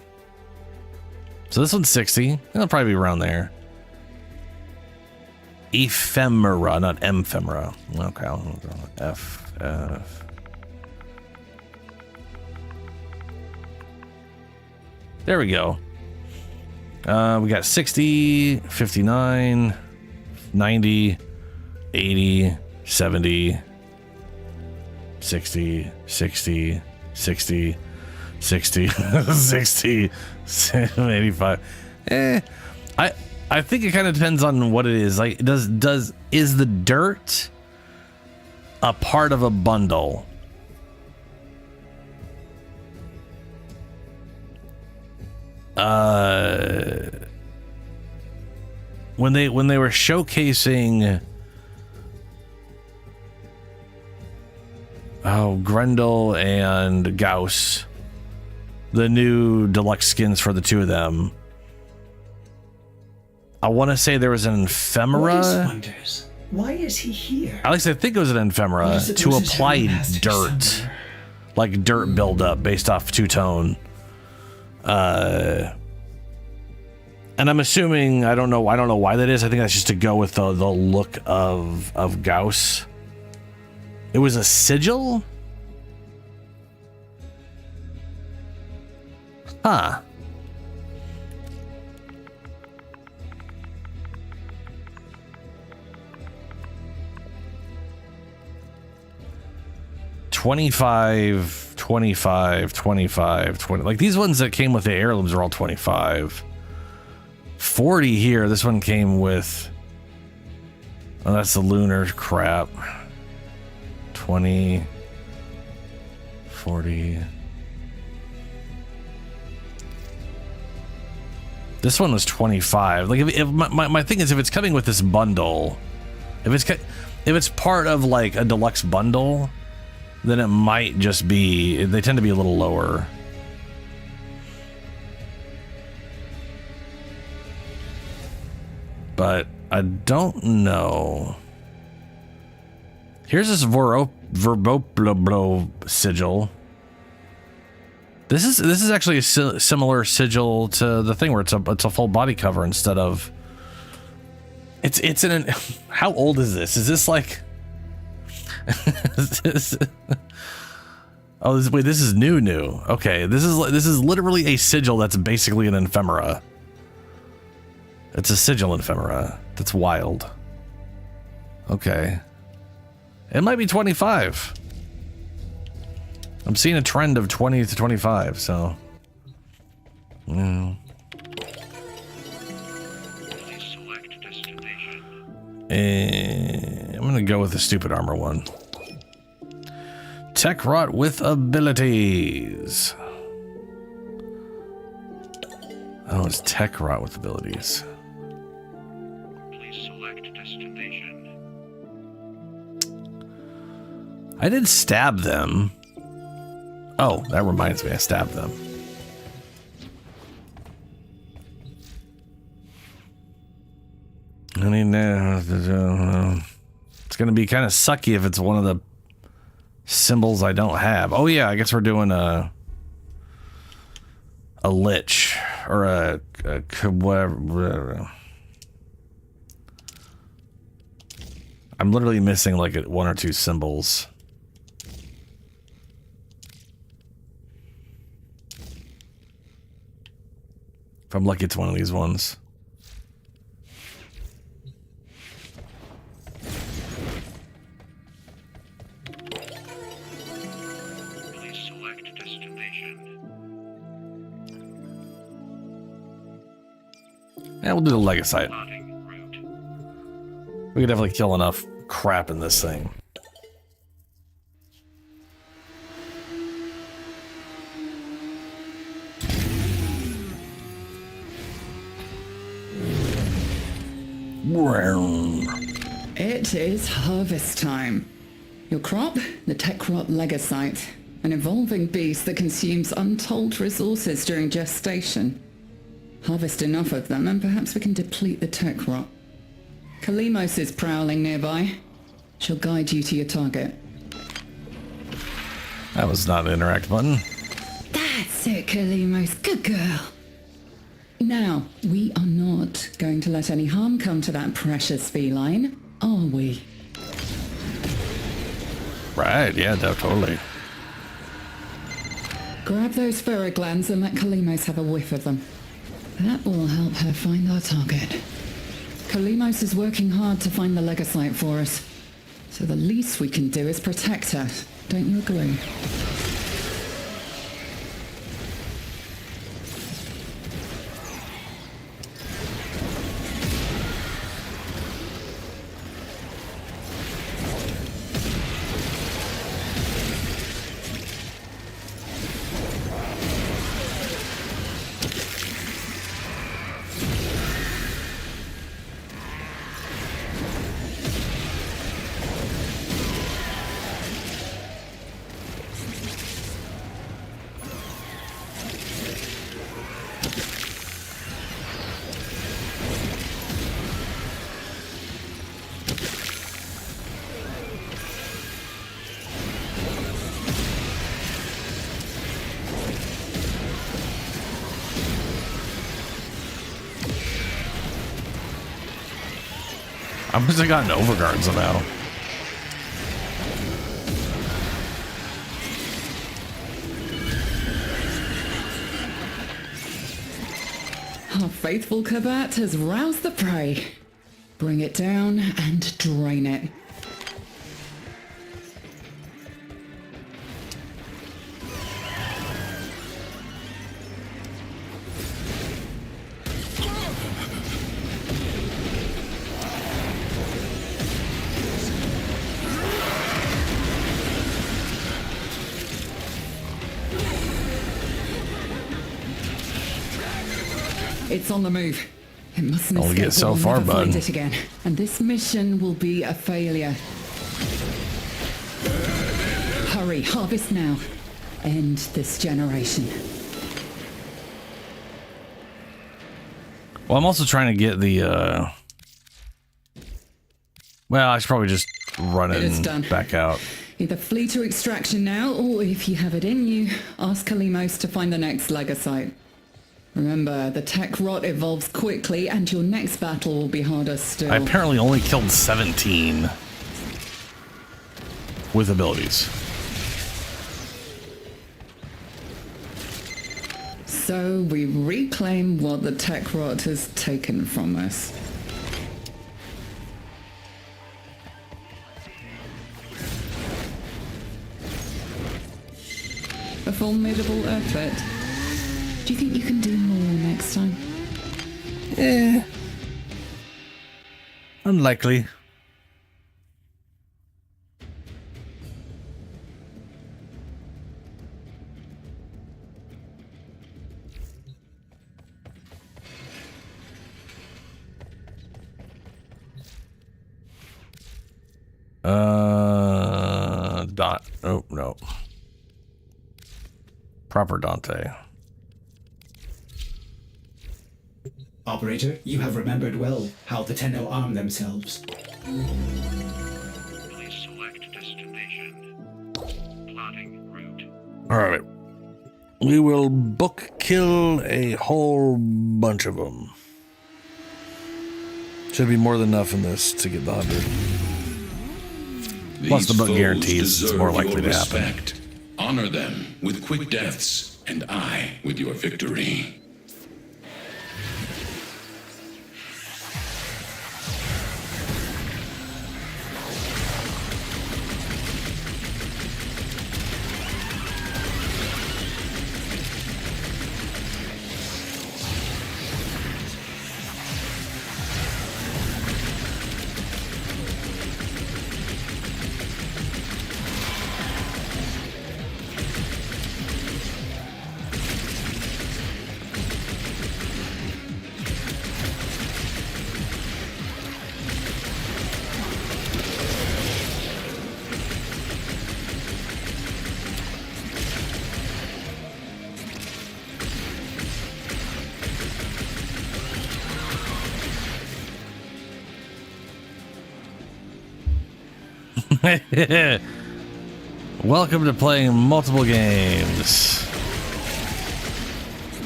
So this one's 60. It'll probably be around there. Ephemera, not emphemera. Okay, I'll go F. There we go. We got 60, 59, 90, 80, 70, 60, 60, 60, 60, 60, 85. I think it kind of depends on what it is. Like, is the dirt a part of a bundle? When they were showcasing Grendel and Gauss, the new deluxe skins for the two of them, I want to say there was an ephemera. Why is he here? At least I think it was an ephemera to apply dirt, like dirt buildup based off two-tone. And I'm assuming, I don't know why that is. I think that's just to go with the look of Gauss. It was a sigil? Huh. $25, $25, $25, $20. Like these ones that came with the heirlooms are all $25. $40 here. This one came with. Oh, that's the lunar crap. 20, 40. This one was 25. Like if my thing is, if it's coming with this bundle, if it's part of like a deluxe bundle, then it might just be, they tend to be a little lower. But I don't know. Here's this Verboplo sigil. This is actually a similar sigil to the thing where it's a full body cover instead of. It's in an. How old is this? Is this like? Wait, this is new. Okay, this is literally a sigil that's basically an ephemera. It's a sigil ephemera. That's wild. Okay. It might be 25. I'm seeing a trend of 20 to 25, so. I'm gonna go with the stupid armor one. Tech rot with abilities. Oh, it's tech rot with abilities. Please select destination. I did stab them. Oh, that reminds me, I stabbed them. I mean, it's gonna be kind of sucky if it's one of the symbols I don't have. Oh yeah, I guess we're doing a lich or a whatever. I'm literally missing like one or two symbols. If I'm lucky, it's one of these ones. Please select destination. Yeah, we'll do the Legasite. We could definitely kill enough crap in this thing. It is harvest time. Your crop, the Techrot Legasite, an evolving beast that consumes untold resources during gestation. Harvest enough of them and perhaps we can deplete the Techrot. Kalimos is prowling nearby. She'll guide you to your target. That was not an interact button. That's it, Kalimos. Good girl. Now, we are not going to let any harm come to that precious feline, are we? Right, yeah, no, totally. Grab those ferroglands and let Kalimos have a whiff of them. That will help her find our target. Kalimos is working hard to find the Legasite for us, so the least we can do is protect her. Don't you agree? I must have gotten overguard somehow. Our faithful Kabat has roused the prey. Bring it down and drain it. It's on the move. It mustn't Only escape get so or we'll far, never find bud. it again. And this mission will be a failure. Hurry, harvest now. End this generation. Well, I'm also trying to get the, well, I should probably just run It is it done. back out. Either flee to extraction now, or if you have it in you, ask Kalimos to find the next Legasite. Remember, the tech rot evolves quickly, and your next battle will be harder still. I apparently only killed 17 with abilities. So we reclaim what the tech rot has taken from us. A formidable effort. Do you think you can do more next time? Unlikely. Oh, no. Proper Dante. Operator, you have remembered well how the Tenno arm themselves. Please select destination. Plotting route. Alright. We will book kill a whole bunch of them. Should be more than enough in this to get the 100. Plus the book foes guarantees it's more deserve likely your to happen. respect. Honor them with quick deaths, and I with your victory. Welcome to playing multiple games.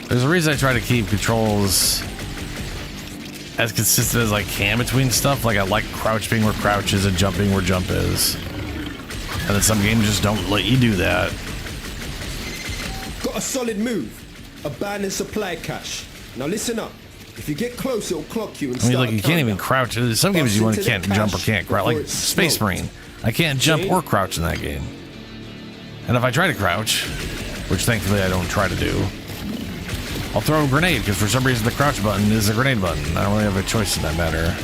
There's a reason I try to keep controls as consistent as I can between stuff. Like I like crouch being where crouch is and jumping where jump is. And then some games just don't let you do that. Got a solid move. Abandoned supply cache. Now listen up. If you get close, it'll clock you and I mean, start like, you can't even crouch. Some games you can't jump or can't crouch. Like Space Marine. I can't jump or crouch in that game. And if I try to crouch, which thankfully I don't try to do, I'll throw a grenade, because for some reason the crouch button is a grenade button. I don't really have a choice in that matter.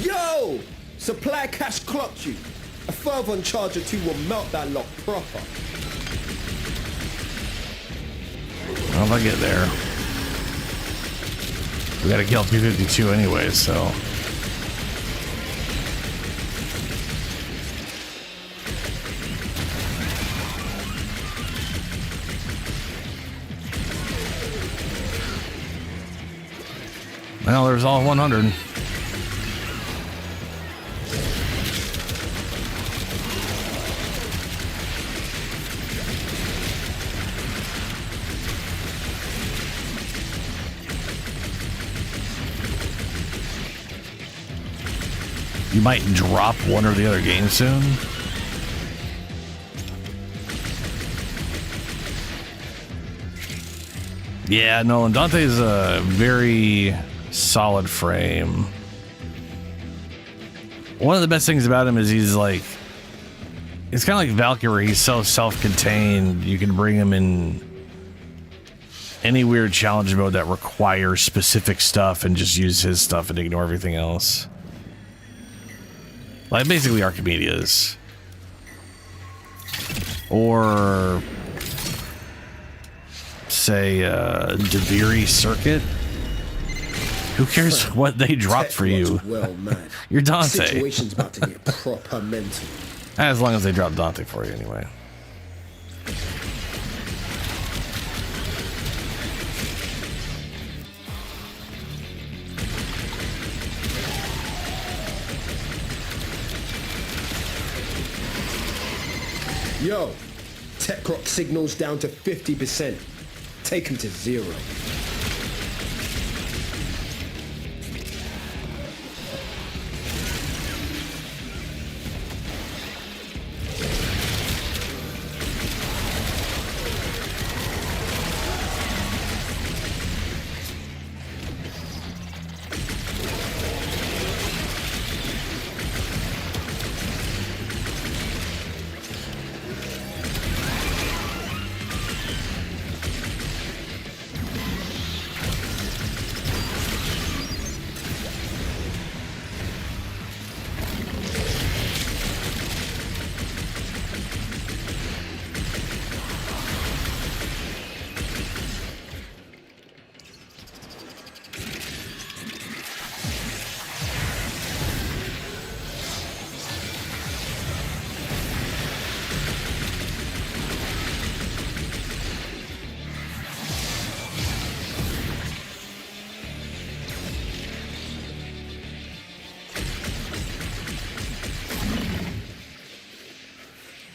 Yo! Supply cache clocked you. A fervent charge or two will melt that lock proper. Well, if I get there. We gotta kill 252 anyway, so. Well, there's all 100. You might drop one or the other game soon. Yeah, no, and Dante's a very solid frame. One of the best things about him is he's like, it's kind of like Valkyrie. He's so self-contained. You can bring him in any weird challenge mode that requires specific stuff and just use his stuff and ignore everything else. Like basically Archimedeas. Or say Deviri Circuit. Who cares what they dropped for you? Well, man. You're Dante. Situation's about to get proper mental. As long as they drop Dante for you anyway. Yo, tech rock signals down to 50%. Take him to 0.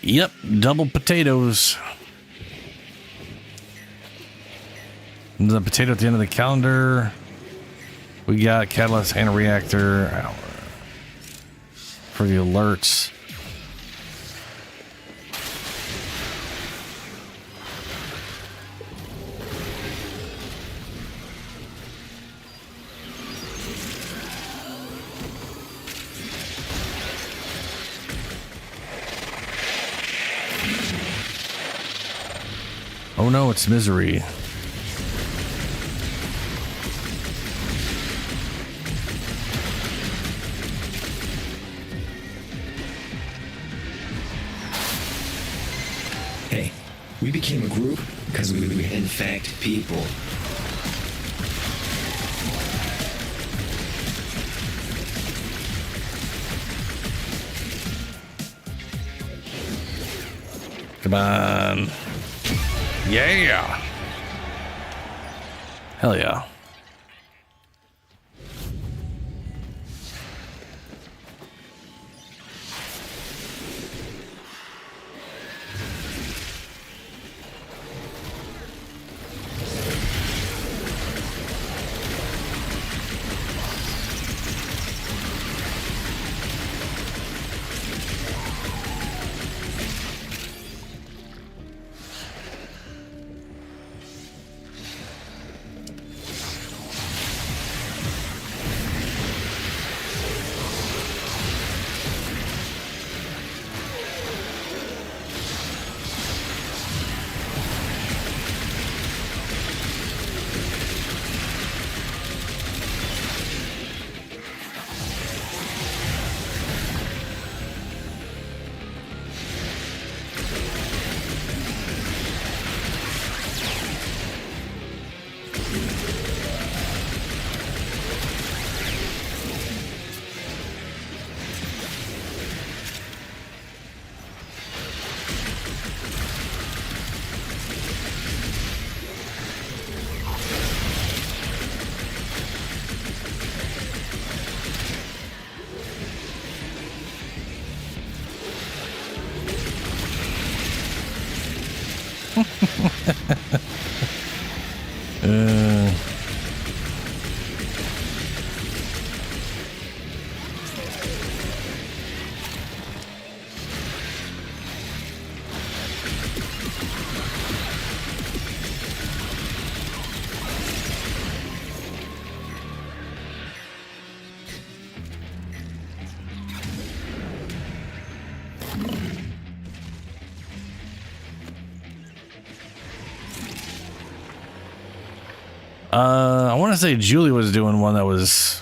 Yep, double potatoes. The potato at the end of the calendar. We got catalyst and a reactor for the alerts. Oh no, it's misery. Hey, we became a group because we infect people. Come on. Yeah. Hell yeah. I want to say Julie was doing one that was...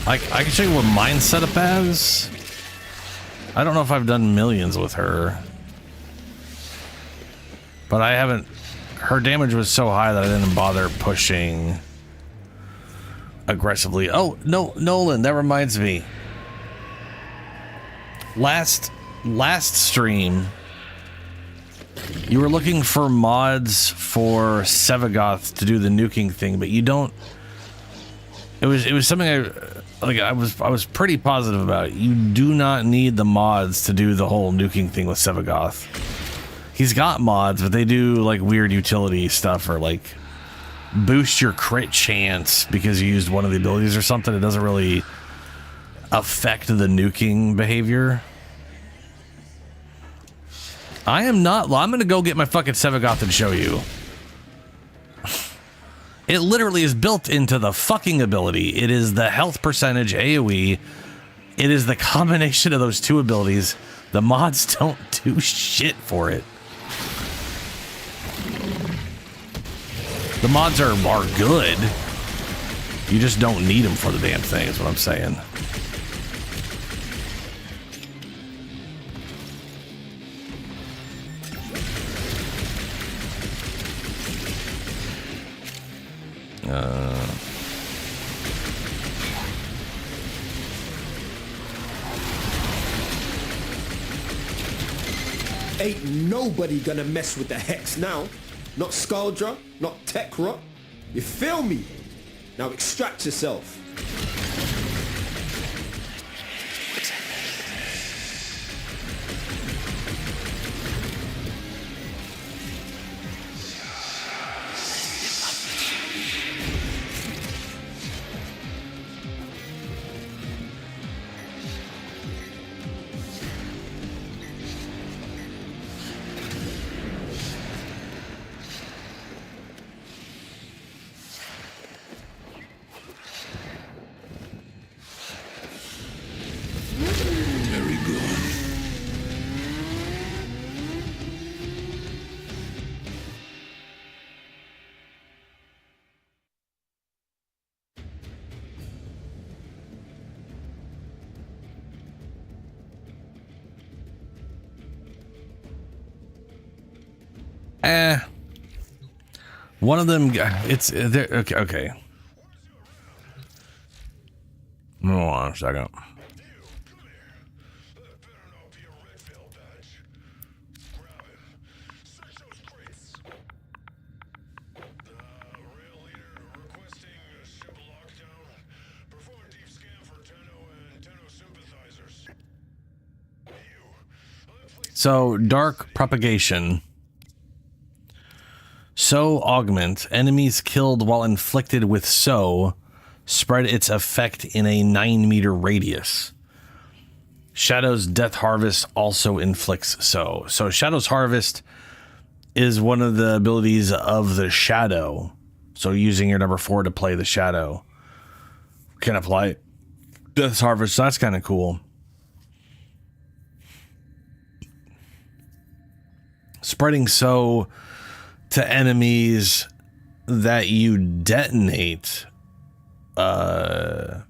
I can show you what mine's set up as. I don't know if I've done millions with her. But I haven't... Her damage was so high that I didn't bother pushing aggressively. Oh, no, Nolan, that reminds me. Last stream... You were looking for mods for Sevagoth to do the nuking thing, but you don't. It was something I was pretty positive about. You do not need the mods to do the whole nuking thing with Sevagoth. He's got mods, but they do like weird utility stuff or like boost your crit chance because you used one of the abilities or something. It doesn't really affect the nuking behavior. I'm going to go get my fucking Sevagoth and show you. It literally is built into the fucking ability. It is the health percentage AoE. It is the combination of those two abilities. The mods don't do shit for it. The mods are good. You just don't need them for the damn thing, is what I'm saying. Ain't nobody gonna mess with the Hex now. Not Scaldra, not Tekrot. You feel me? Now extract yourself. One of them, it's there. Okay. Hold on a second. So, dark propagation. So augment. Enemies killed while inflicted with so spread its effect in a 9-meter radius. Shadow's Death Harvest also inflicts so. So Shadow's Harvest is one of the abilities of the Shadow. So using your number 4 to play the Shadow can apply Death's Harvest. So that's kind of cool. Spreading so to enemies that you detonate. Oh,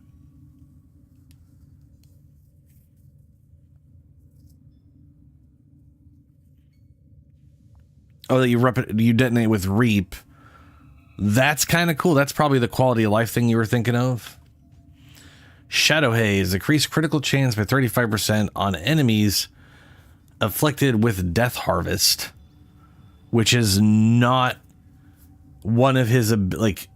that you detonate with Reap. That's kind of cool. That's probably the quality of life thing you were thinking of. Shadow Haze. Increase critical chance by 35% on enemies afflicted with Death Harvest, which is not one of his, like,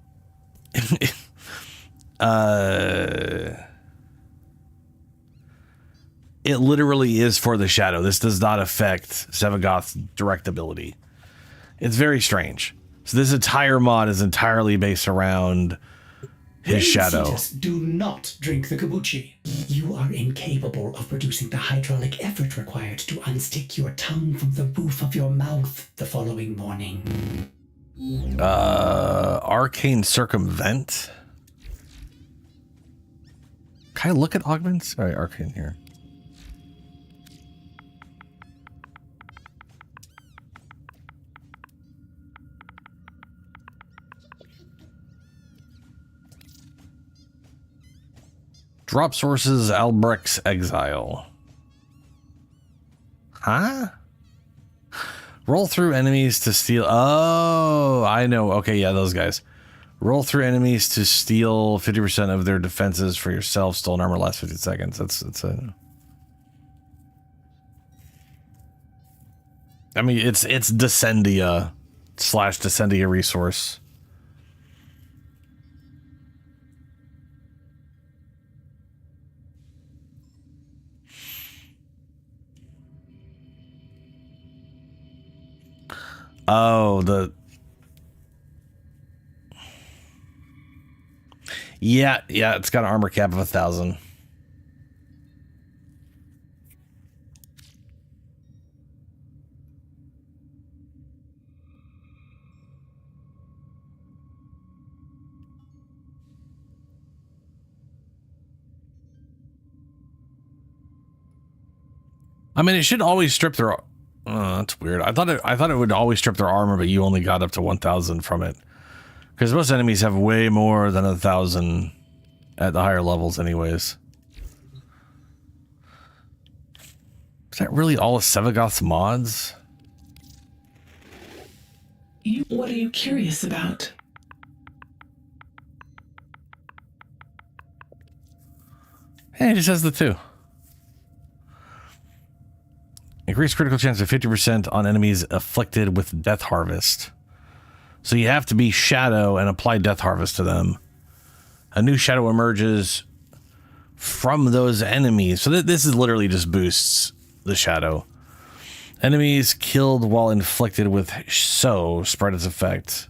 it literally is for the shadow. This does not affect Sevagoth's direct ability. It's very strange. So this entire mod is entirely based around his shadow. Cetus, do not drink the kombucha. You are incapable of producing the hydraulic effort required to unstick your tongue from the roof of your mouth the following morning. Arcane Circumvent. Can I look at augments? All right, Arcane here. Drop sources, Albrecht's Exile. Huh? Roll through enemies to steal. Oh, I know. Okay, yeah, those guys. Roll through enemies to steal 50% of their defenses for yourself. Stolen armor lasts 15 seconds. That's a... I mean, it's Descendia / Descendia resource. Oh, yeah, it's got an armor cap of 1,000. I mean, it should always strip their... that's weird. I thought it would always strip their armor, but you only got up to 1,000 from it. Because most enemies have way more than 1,000 at the higher levels anyways. Is that really all of Sevagoth's mods? What are you curious about? Hey, it just has the 2. Increased critical chance of 50% on enemies afflicted with Death Harvest. So you have to be Shadow and apply Death Harvest to them. A new Shadow emerges from those enemies. So this is literally just boosts the Shadow. Enemies killed while inflicted with spread its effect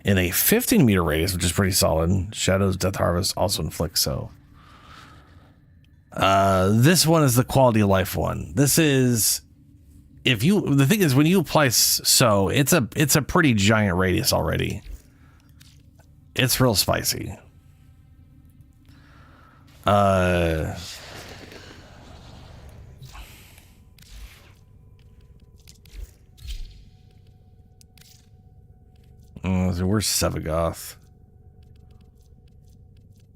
in a 15-meter radius, which is pretty solid. Shadow's Death Harvest also inflicts so. This one is the quality of life one. This is, the thing is, when you apply it's a pretty giant radius already. It's real spicy. So where's Sevagoth?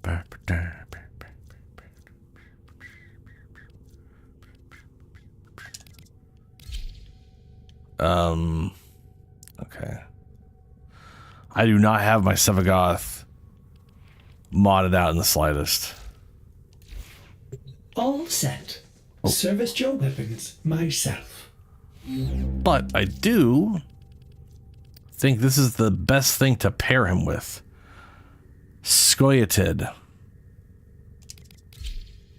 Okay. I do not have my Sevagoth modded out in the slightest. All set. Service your weapons myself. But I do think this is the best thing to pair him with. Scoia'tael.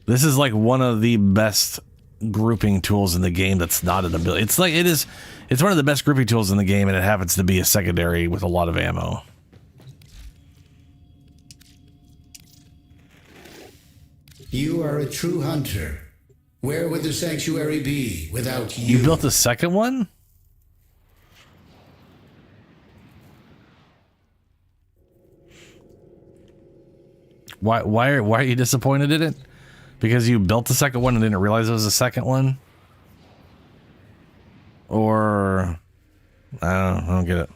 This is like one of the best grouping tools in the game that's not an ability. It's one of the best grouping tools in the game, and it happens to be a secondary with a lot of ammo. You are a true hunter. Where would the sanctuary be without you? You built a second one? Why are you disappointed in it? Because you built the second one and didn't realize it was a second one? Or I don't get it.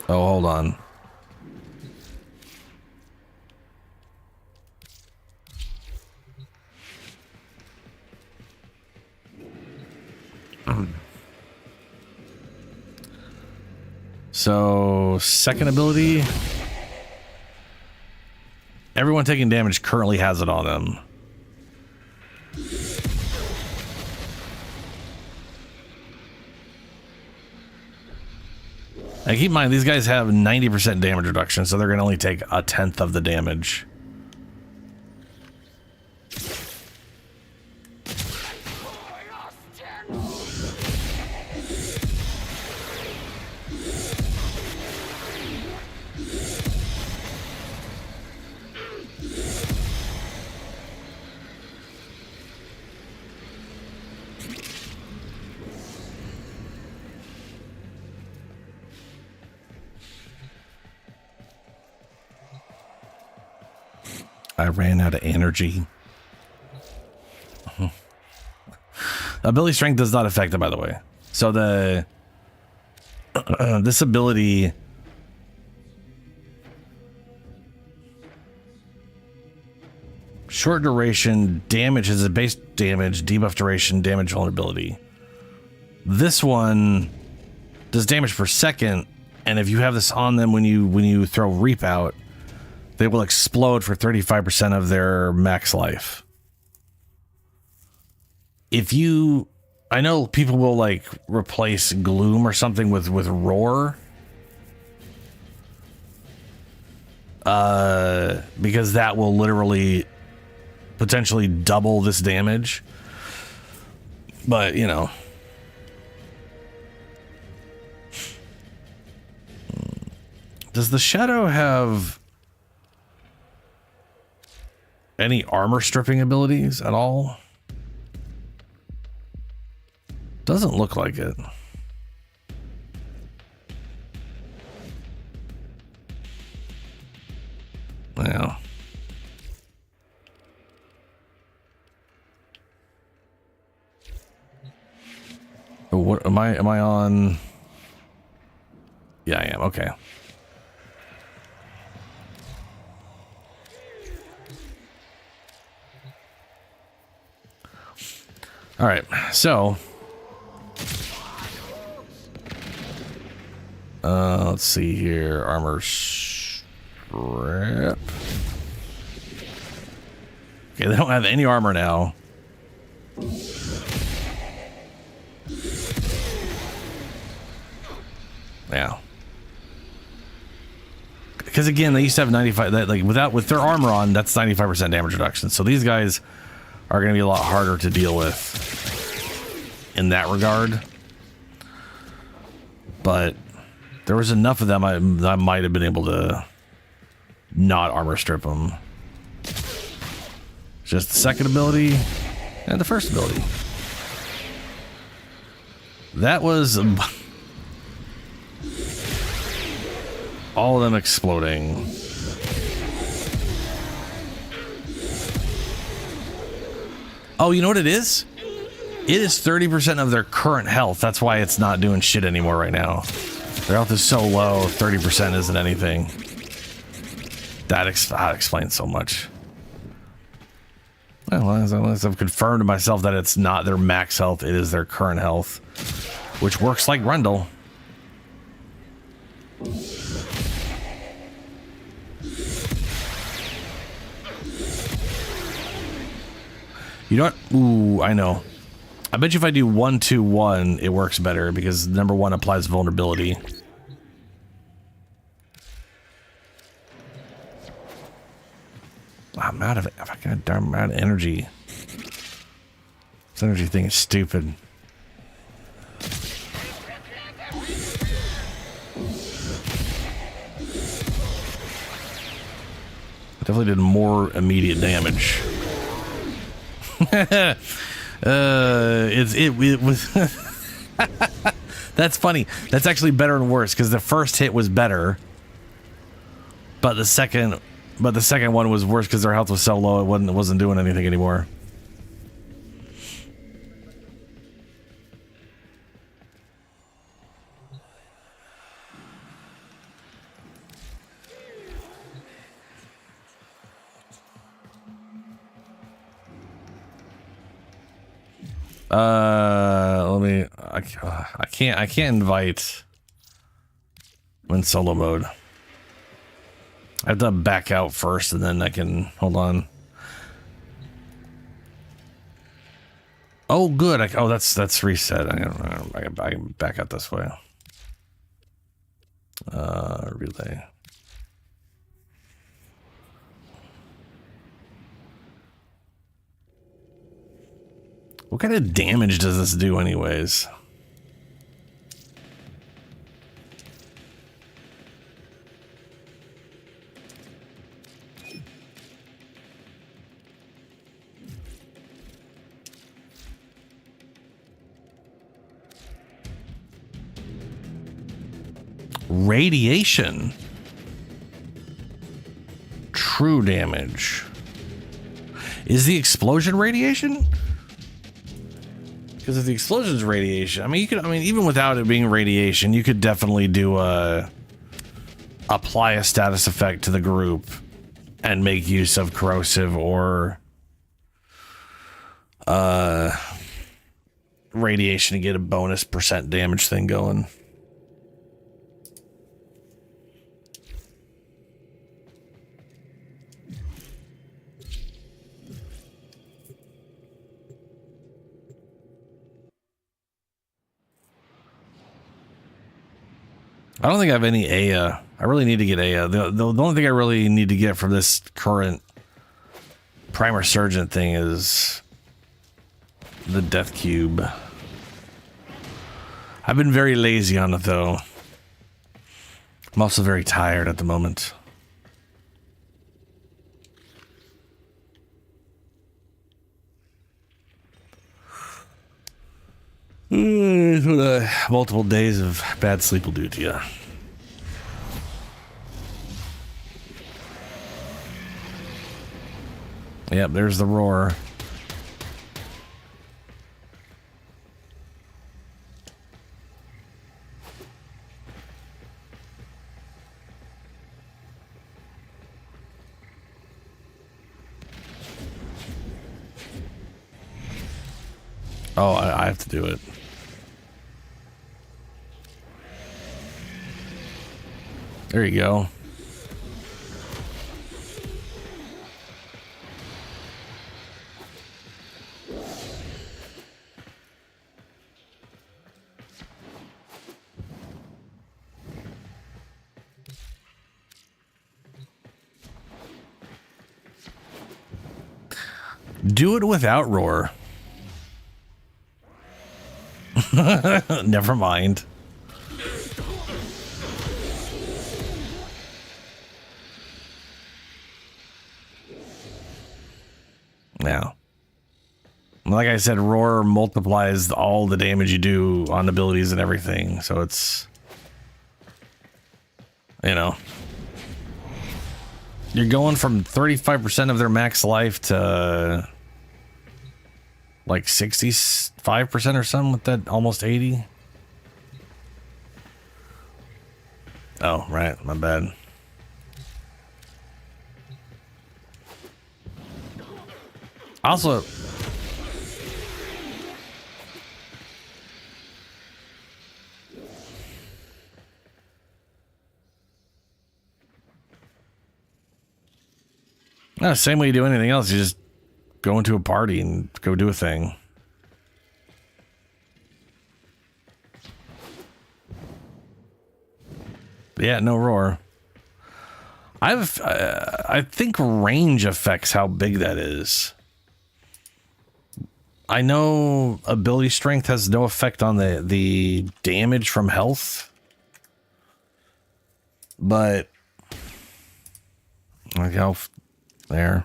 Oh, hold on. So, second ability. Everyone taking damage currently has it on them. And keep in mind, these guys have 90% damage reduction, so they're going to only take 1/10 of the damage. I ran out of energy. Ability strength does not affect it, by the way. So the this ability short duration damage is a base damage, debuff duration, damage vulnerability. This one does damage per second, and if you have this on them when you throw Reap out, they will explode for 35% of their max life. If you, I know people will like replace Gloom or something with Roar. Because that will literally potentially double this damage. But, you know. Does the Shadow have any armor stripping abilities at all? Doesn't look like it. Yeah. Oh, what am I on? Yeah, I am. Okay. All right, so let's see here. Armor strip. Okay, they don't have any armor now. Yeah. Because again, they used to have 95. That like with their armor on, that's 95% damage reduction. So these guys are going to be a lot harder to deal with in that regard. But there was enough of them I might have been able to not armor strip them. Just the second ability and the first ability. That was all of them exploding. Oh, you know what it is? It is 30% of their current health. That's why it's not doing shit anymore right now. Their health is so low, 30% isn't anything. That explains so much. Well, as I've confirmed to myself that it's not their max health, it is their current health, which works like Rendell. You know what? Ooh, I know. I bet you if I do 1-2-1, it works better because number 1 applies vulnerability. I'm out of it. I'm out of energy. This energy thing is stupid. Definitely did more immediate damage. It was that's funny. That's actually better and worse because the first hit was better, but the second one was worse because their health was so low it wasn't doing anything anymore. I can't invite in solo mode. I have to back out first and then I can hold on. Oh, good. Oh, that's reset. I can back out this way. Relay. What kind of damage does this do anyways? Radiation. True damage. Is the explosion radiation? Because if the explosion's radiation, I mean, you could, I mean, even without it being radiation, you could definitely do apply a status effect to the group and make use of corrosive or radiation to get a bonus % damage thing going. I don't think I have any Aya. I really need to get Aya. The only thing I really need to get from this current Primer Surgeon thing is the Death Cube. I've been very lazy on it, though. I'm also very tired at the moment. Multiple days of bad sleep will do to you. Yep, there's the roar. Oh, I have to do it. There you go. Do it without roar. Never mind. Now, like I said, roar multiplies all the damage you do on abilities and everything. So it's, you know, you're going from 35% of their max life to like 65% or something with that, almost 80. Oh, right. My bad. Also, no, same way you do anything else. You just go into a party and go do a thing. Yeah, no roar. I think range affects how big that is. I know ability strength has no effect on the damage from health, but like health there.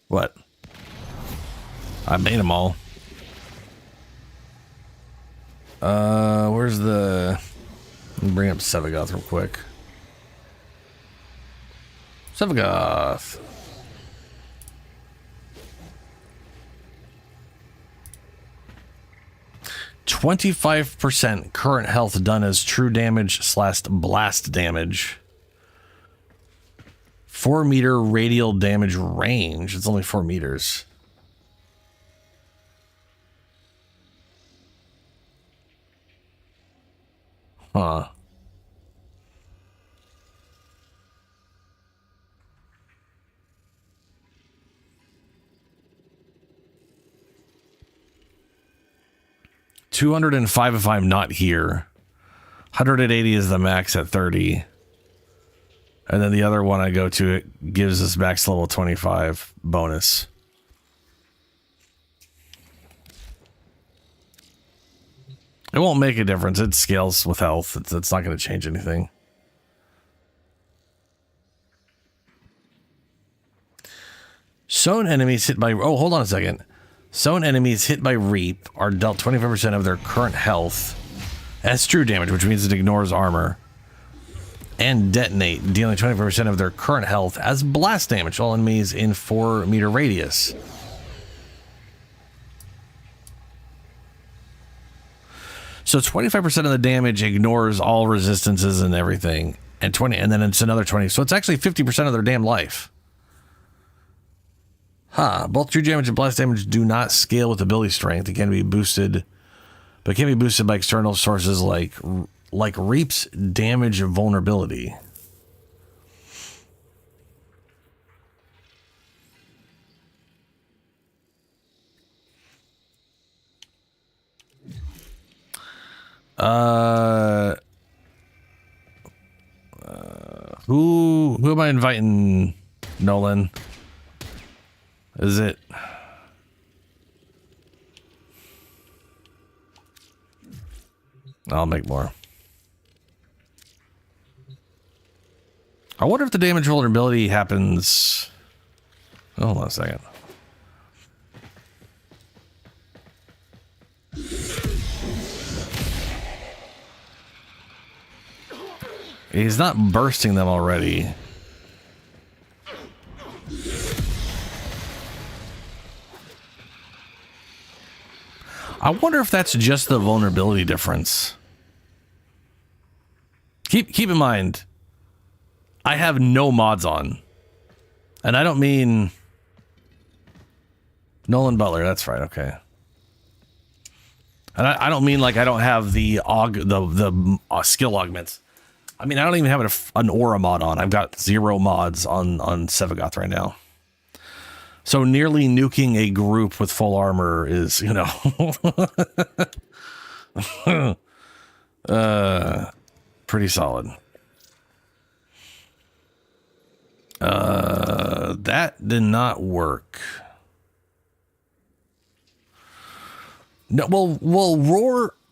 What? I made them all. Where's the... Let me bring up Sevagoth real quick. Sevagoth. %25% current health done as true damage / blast damage. 4 meter radial damage range. It's only 4 meters. Huh. 205 if I'm not here. 180 is the max at 30. And then the other one I go to, it gives us max level 25 bonus. It won't make a difference. It scales with health. It's not going to change anything. Sown enemies hit by... Oh, hold on a second. Sown enemies hit by Reap are dealt 25% of their current health as true damage, which means it ignores armor. And detonate, dealing 25% of their current health as blast damage to all enemies in 4-meter radius. So 25% of the damage ignores all resistances and everything, and then it's another 20. So it's actually 50% of their damn life. Both true damage and blast damage do not scale with ability strength. It can be boosted, but can be boosted by external sources like Reap's damage and vulnerability. Who am I inviting, Nolan? Is it? I'll make more. I wonder if the damage vulnerability happens. Hold on a second. He's not bursting them already. I wonder if that's just the vulnerability difference. Keep in mind, I have no mods on. And I don't mean Nolan Butler, that's right, okay. And I don't mean like I don't have the skill augments. I mean, I don't even have an aura mod on. I've got 0 mods on Sevagoth right now. So nearly nuking a group with full armor is, you know, pretty solid. That did not work. No, well,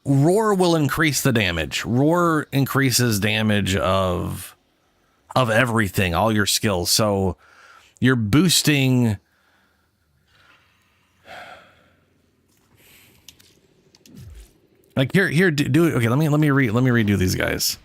roar will increase the damage. Roar increases damage of everything, all your skills. So you're boosting. Like here, do it. Okay, let me redo these guys.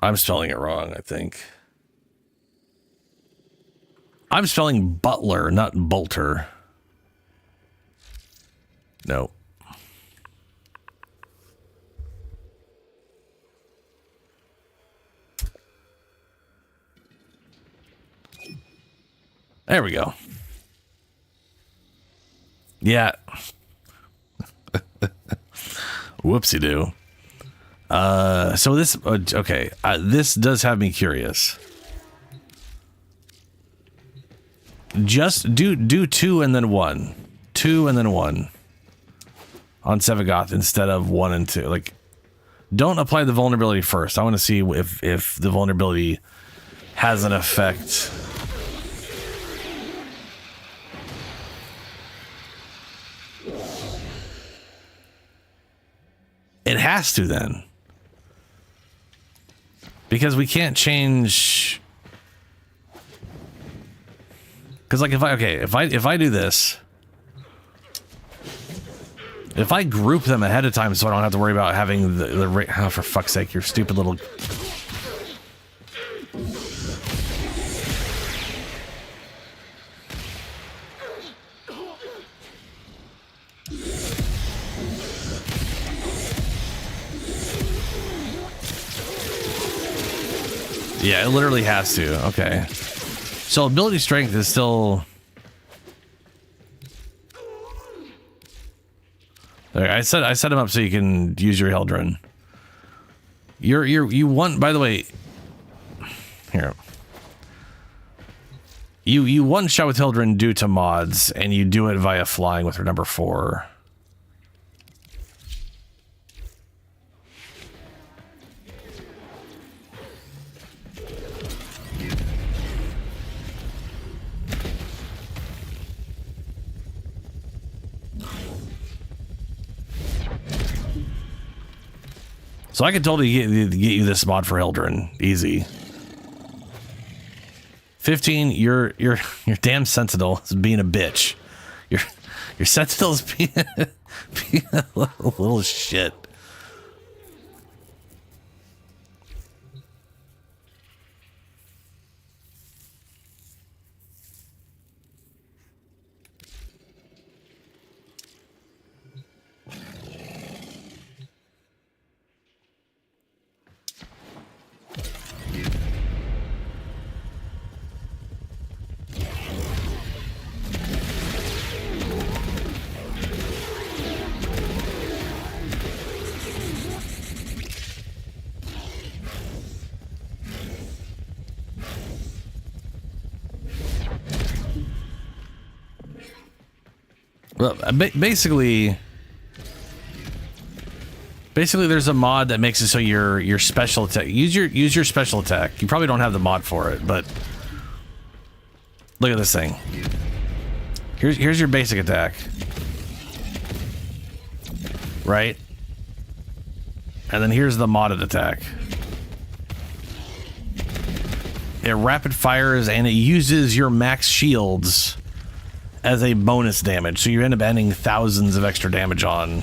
I'm spelling it wrong, I think. I'm spelling Butler, not Bolter. No. There we go. Yeah. Whoopsie-doo. So this, okay, this does have me curious. Just do 2 and then 1. 2 and then 1 on Sevagoth instead of 1 and 2. Like, don't apply the vulnerability first. I want to see if the vulnerability has an effect. It has to then. Because we can't change. Because like if I do this, if I group them ahead of time so I don't have to worry about having the oh, for fuck's sake, your stupid little. Yeah, it literally has to. Okay. So ability strength is still. There, I set him up so you can use your Heldren. You want, by the way. Here. You one shot with Heldren due to mods, and you do it via flying with her number 4. So I could totally get you this mod for Heldren, easy. 15, your damn Sentinel is being a bitch. Your Sentinel is being a little shit. Well, basically, there's a mod that makes it so your special attack. Use your special attack. You probably don't have the mod for it, but look at this thing. Here's your basic attack, right? And then here's the modded attack. It rapid fires and it uses your max shields as a bonus damage, so you end up adding thousands of extra damage on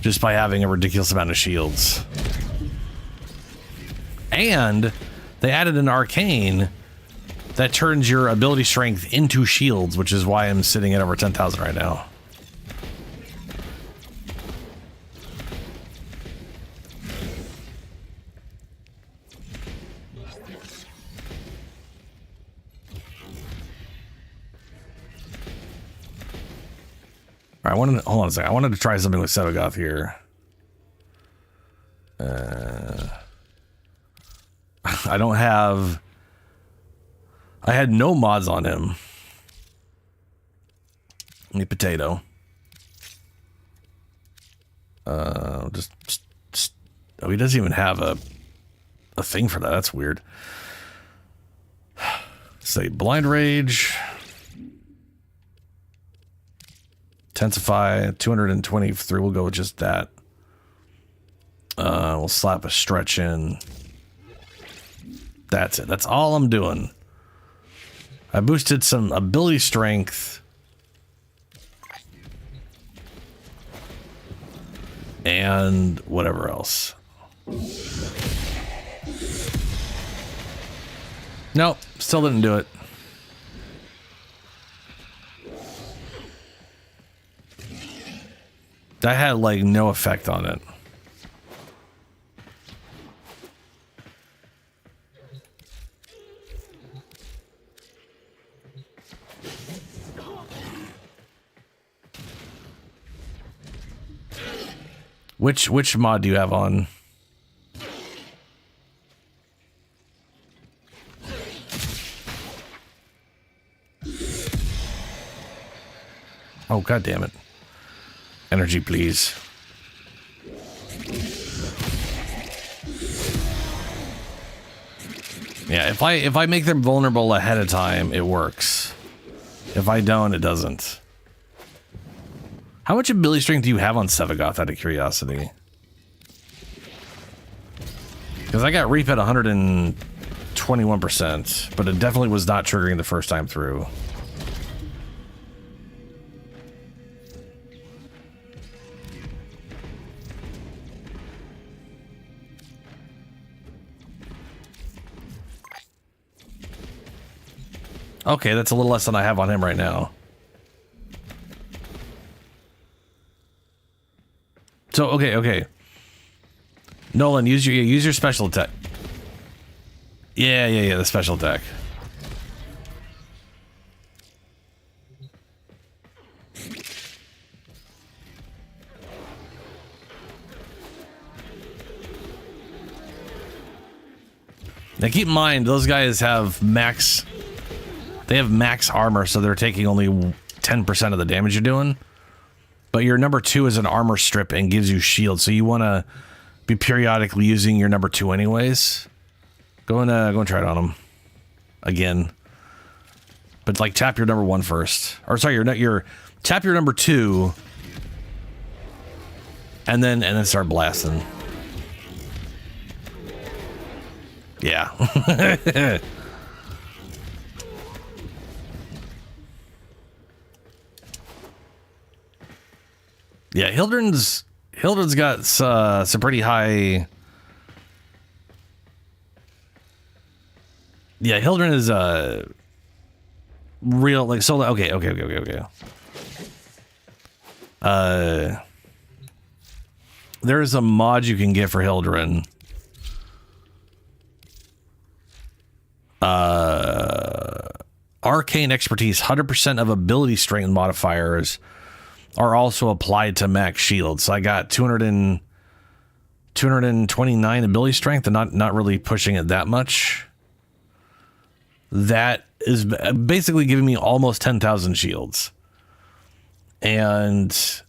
just by having a ridiculous amount of shields. And they added an arcane that turns your ability strength into shields, which is why I'm sitting at over 10,000 right now. I wanted to, hold on a second. I wanted to try something with Sevagoth here. I don't have. I had no mods on him. Any potato. Just oh, he doesn't even have a thing for that. That's weird. Say blind rage. Intensify 223. We'll go with just that. We'll slap a stretch in. That's it. That's all I'm doing. I boosted some ability strength. And whatever else. Nope. Still didn't do it. That had like no effect on it. Which mod do you have on? Oh, god damn it. Energy, please. Yeah, if I make them vulnerable ahead of time, it works. If I don't, it doesn't. How much ability strength do you have on Sevagoth, out of curiosity? Because I got Reap at 121%, but it definitely was not triggering the first time through. Okay, that's a little less than I have on him right now. So, okay. Nolan, use your special attack. Yeah, the special attack. Now keep in mind, those guys have max... They have max armor, so they're taking only 10% of the damage you're doing. But your number 2 is an armor strip and gives you shield, so you want to be periodically using your number 2 anyways. Go and try it on them. Again. But like tap your number 1 first. Or sorry, your tap your number 2 and then start blasting. Yeah. Yeah, Hildren's got some pretty high. Yeah, Hildren is real like so. Okay. There's a mod you can get for Hildren. Arcane expertise, 100% of ability strength modifiers are also applied to max shield. So I got 229 ability strength and not really pushing it that much. That is basically giving me almost 10,000 shields. And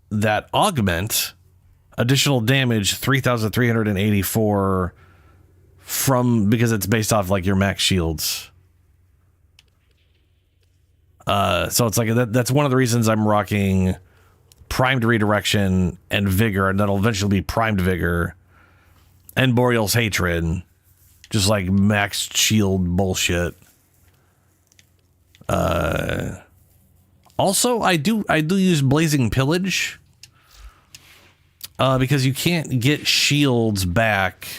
that augment additional damage 3,384 from because it's based off like your max shields. So it's like that's one of the reasons I'm rocking primed redirection and vigor, and that'll eventually be primed vigor and Boreal's hatred, just like max shield bullshit. Also, I do use blazing pillage because you can't get shields back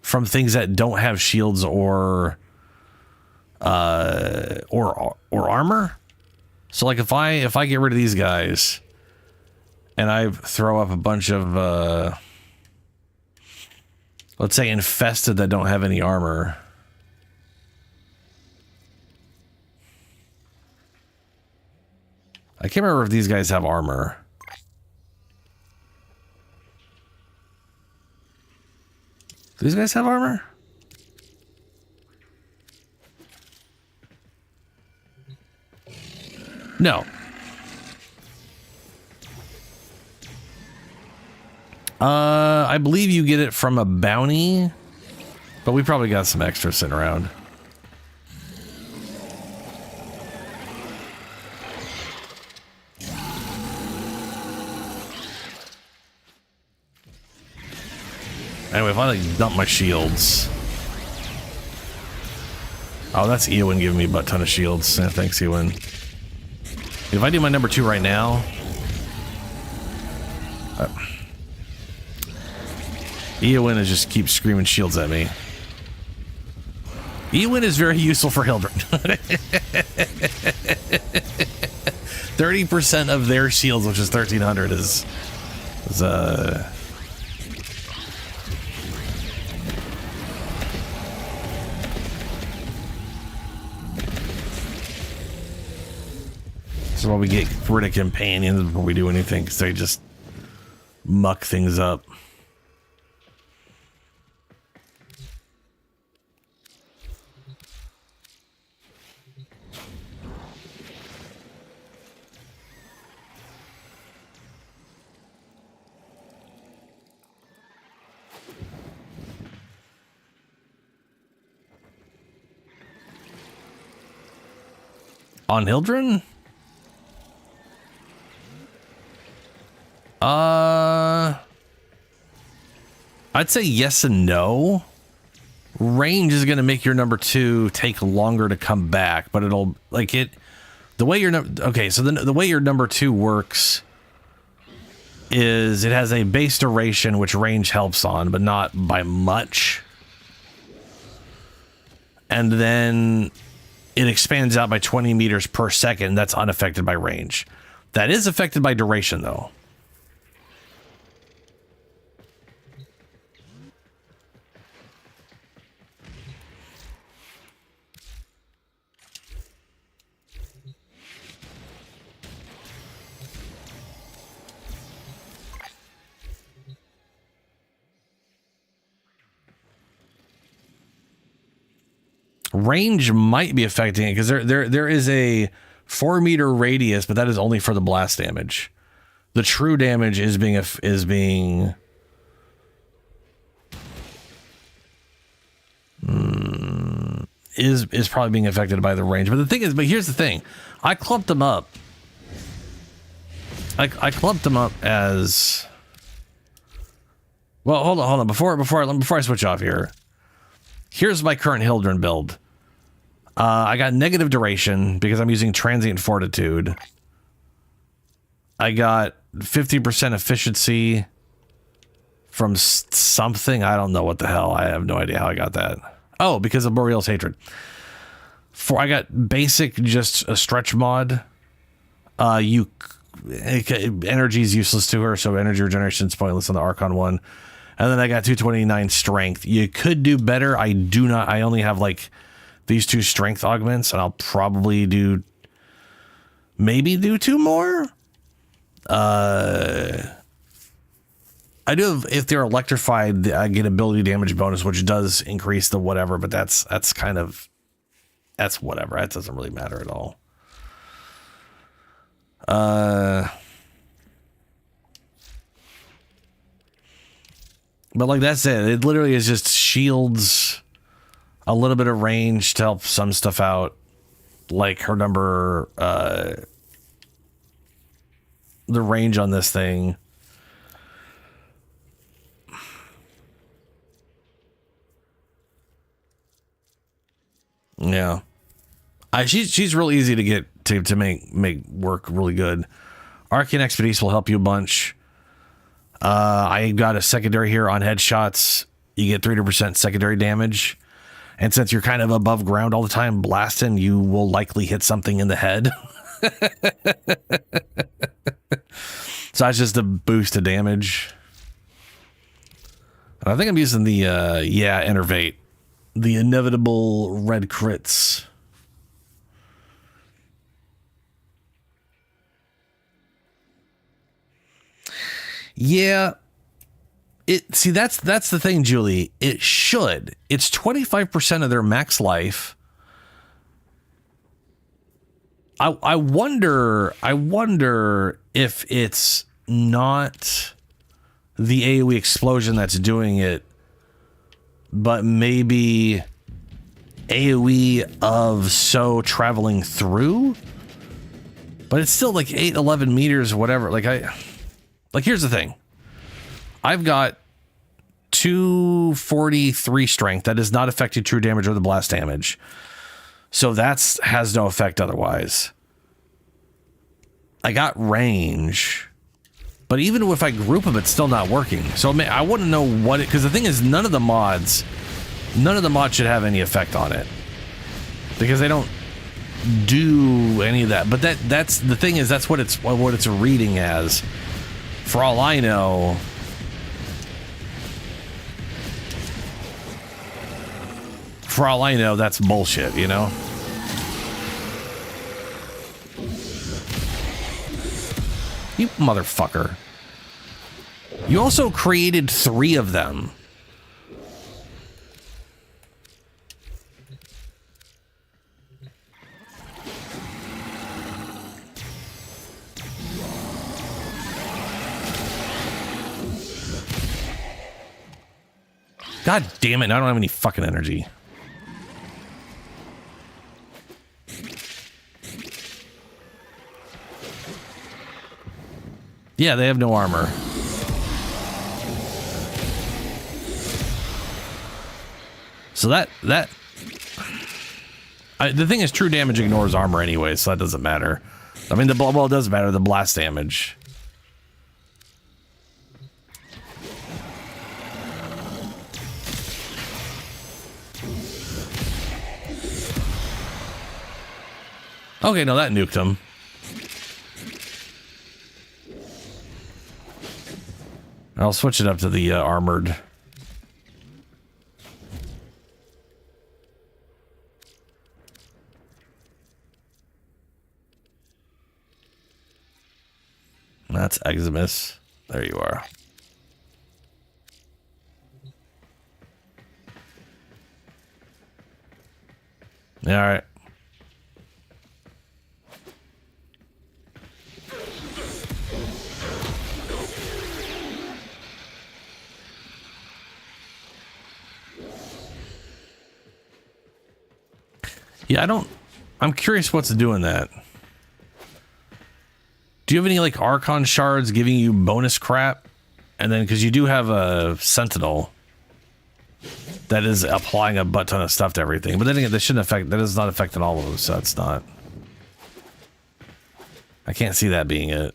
from things that don't have shields or armor. So like if I get rid of these guys and I throw up a bunch of let's say infested that don't have any armor. I can't remember if these guys have armor. Do these guys have armor? No. I believe you get it from a bounty, but we probably got some extra sitting around. Anyway, if I like dump my shields. Oh, that's Eowyn giving me a butt ton of shields. Yeah, thanks, Eowyn. If I do my number 2 right now, Eowyn is just keeps screaming shields at me. Eowyn is very useful for Hildren. 30% of their shields, which is 1,300, is So we get rid of companions before we do anything, because they just muck things up. On Hildren? I'd say yes and no. Range is going to make your number 2 take longer to come back, but it'll like it. The way your okay, so the way your number 2 works is it has a base duration which range helps on, but not by much. And then it expands out by 20 meters per second. That's unaffected by range. That is affected by duration, though. Range might be affecting it because there is a 4-meter radius, but that is only for the blast damage. The true damage is being probably being affected by the range. But here's the thing. I clumped them up. I clumped them up as well. Hold on. Before I switch off here, here's my current Hildren build. I got negative duration because I'm using transient fortitude. I got 50% efficiency from something. I don't know what the hell. I have no idea how I got that. Oh, because of Boreal's hatred. I got basic, just a stretch mod. Energy is useless to her, so energy regeneration is pointless on the Archon one. And then I got 229 strength. You could do better. I do not. I only have like these 2 strength augments, and I'll probably maybe do 2 more. I do have, if they're electrified, I get ability damage bonus, which does increase the whatever, but that's whatever. That doesn't really matter at all. But like that's it. It literally is just shields, a little bit of range to help some stuff out, like her number, the range on this thing. Yeah, she's real easy to get to make work really good. Archimedeas will help you a bunch. I got a secondary here on headshots. You get 300% secondary damage, and since you're kind of above ground all the time blasting, you will likely hit something in the head. So that's just a boost of damage. And I think I'm using the Enervate, the inevitable red crits. Yeah. That's the thing, Julie. It should. It's 25% of their max life. I wonder if it's not the AoE explosion that's doing it, but maybe AoE of so traveling through. But it's still like 11 meters or whatever. Like here's the thing. I've got 243 strength. That does not affect your true damage or the blast damage. So that has no effect otherwise. I got range. But even if I group them, it's still not working. So I wouldn't know what it... Because the thing is, none of the mods should have any effect on it. Because they don't do any of that. But that's the thing is, that's what it's reading as. For all I know... For all I know, that's bullshit, you know? You motherfucker. You also created 3 of them. God damn it, I don't have any fucking energy. Yeah, they have no armor. So the thing is, true damage ignores armor anyway, so that doesn't matter. I mean, it does matter, the blast damage. Okay, no, that nuked him. I'll switch it up to the armored. That's Eximus. There you are. All right. Yeah, I'm curious what's doing that. Do you have any like Archon shards giving you bonus crap? And then, because you do have a Sentinel that is applying a butt ton of stuff to everything. But then again, that is not affecting all of them, so it's not. I can't see that being it.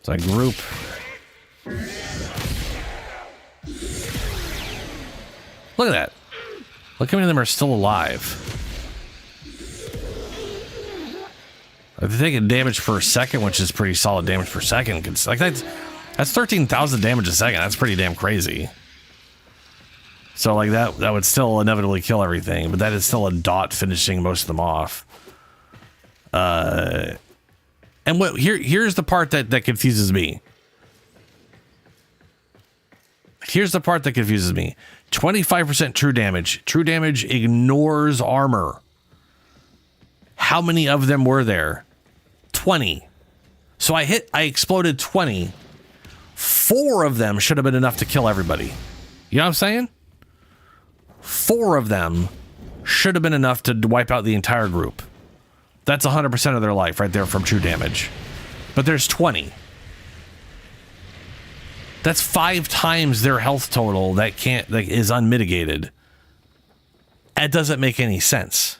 So I group. Look at that. Look how many of them are still alive. They're taking damage per second, which is pretty solid damage per second. Like that's 13,000 damage a second. That's pretty damn crazy. So like that would still inevitably kill everything, but that is still a dot finishing most of them off. And here's the part that confuses me. Here's the part that confuses me. 25% true damage. True damage ignores armor. How many of them were there? 20. So I exploded 20. 4 of them should have been enough to kill everybody. You know what I'm saying? 4 of them should have been enough to wipe out the entire group. That's 100% of their life right there from true damage. But there's 20. That's 5 times their health total that is unmitigated. That doesn't make any sense.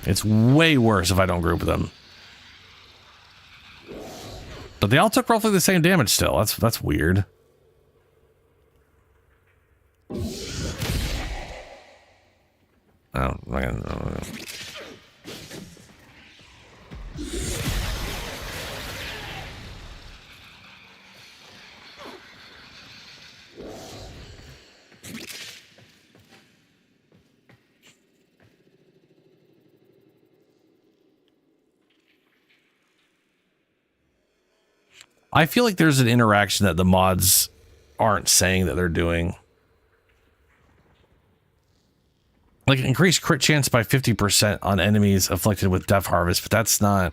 It's way worse if I don't group them. But they all took roughly the same damage still. That's weird. Oh, I feel like there's an interaction that the mods aren't saying that they're doing. Like increase crit chance by 50% on enemies afflicted with Death Harvest, but that's not.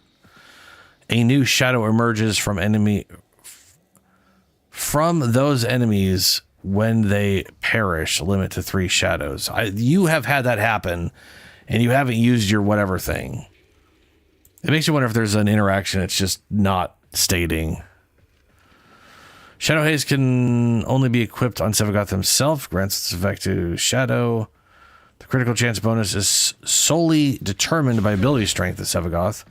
A new shadow emerges from those enemies when they perish. Limit to 3 shadows. You have had that happen, and you haven't used your whatever thing. It makes you wonder if there's an interaction it's just not stating. Shadow Haze can only be equipped on Sevagoth himself. Grants its effect to Shadow. The critical chance bonus is solely determined by ability strength of Sevagoth.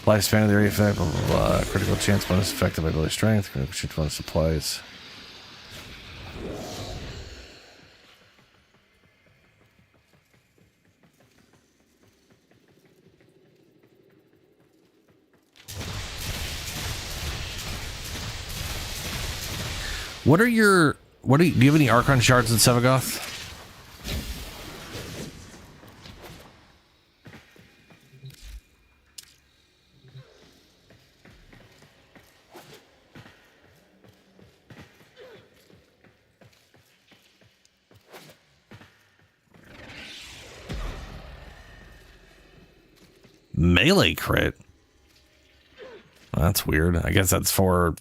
Lifespan of the area effect, blah, blah, blah. Critical chance bonus affected by ability strength. Critical chance bonus applies. Do you have any Archon shards in Sevagoth? Melee crit? That's weird. I guess that's for...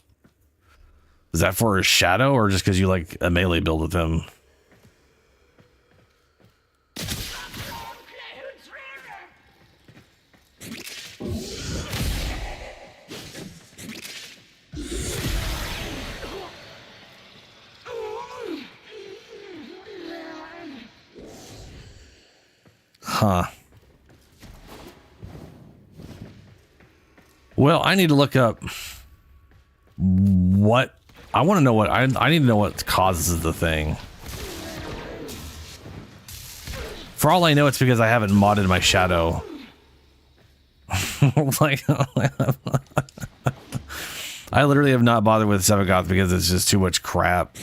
Is that for a shadow or just because you like a melee build with him? Huh. Well, I need to look up what... I want to know what... I need to know what causes the thing. For all I know, it's because I haven't modded my shadow. Like... I literally have not bothered with Sevagoth because it's just too much crap.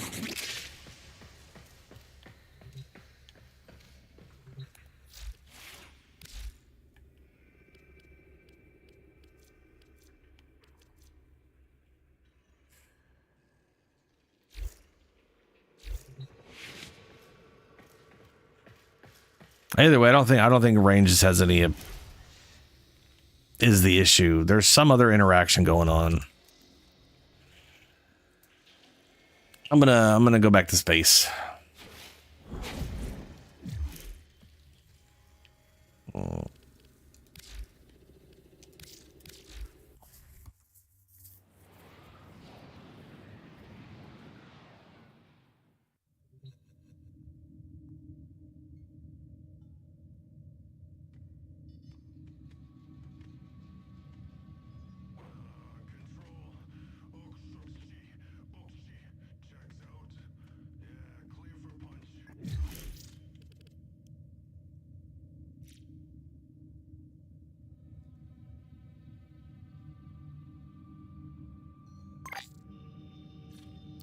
Either way, I don't think range has any is the issue. There's some other interaction going on. I'm gonna go back to space.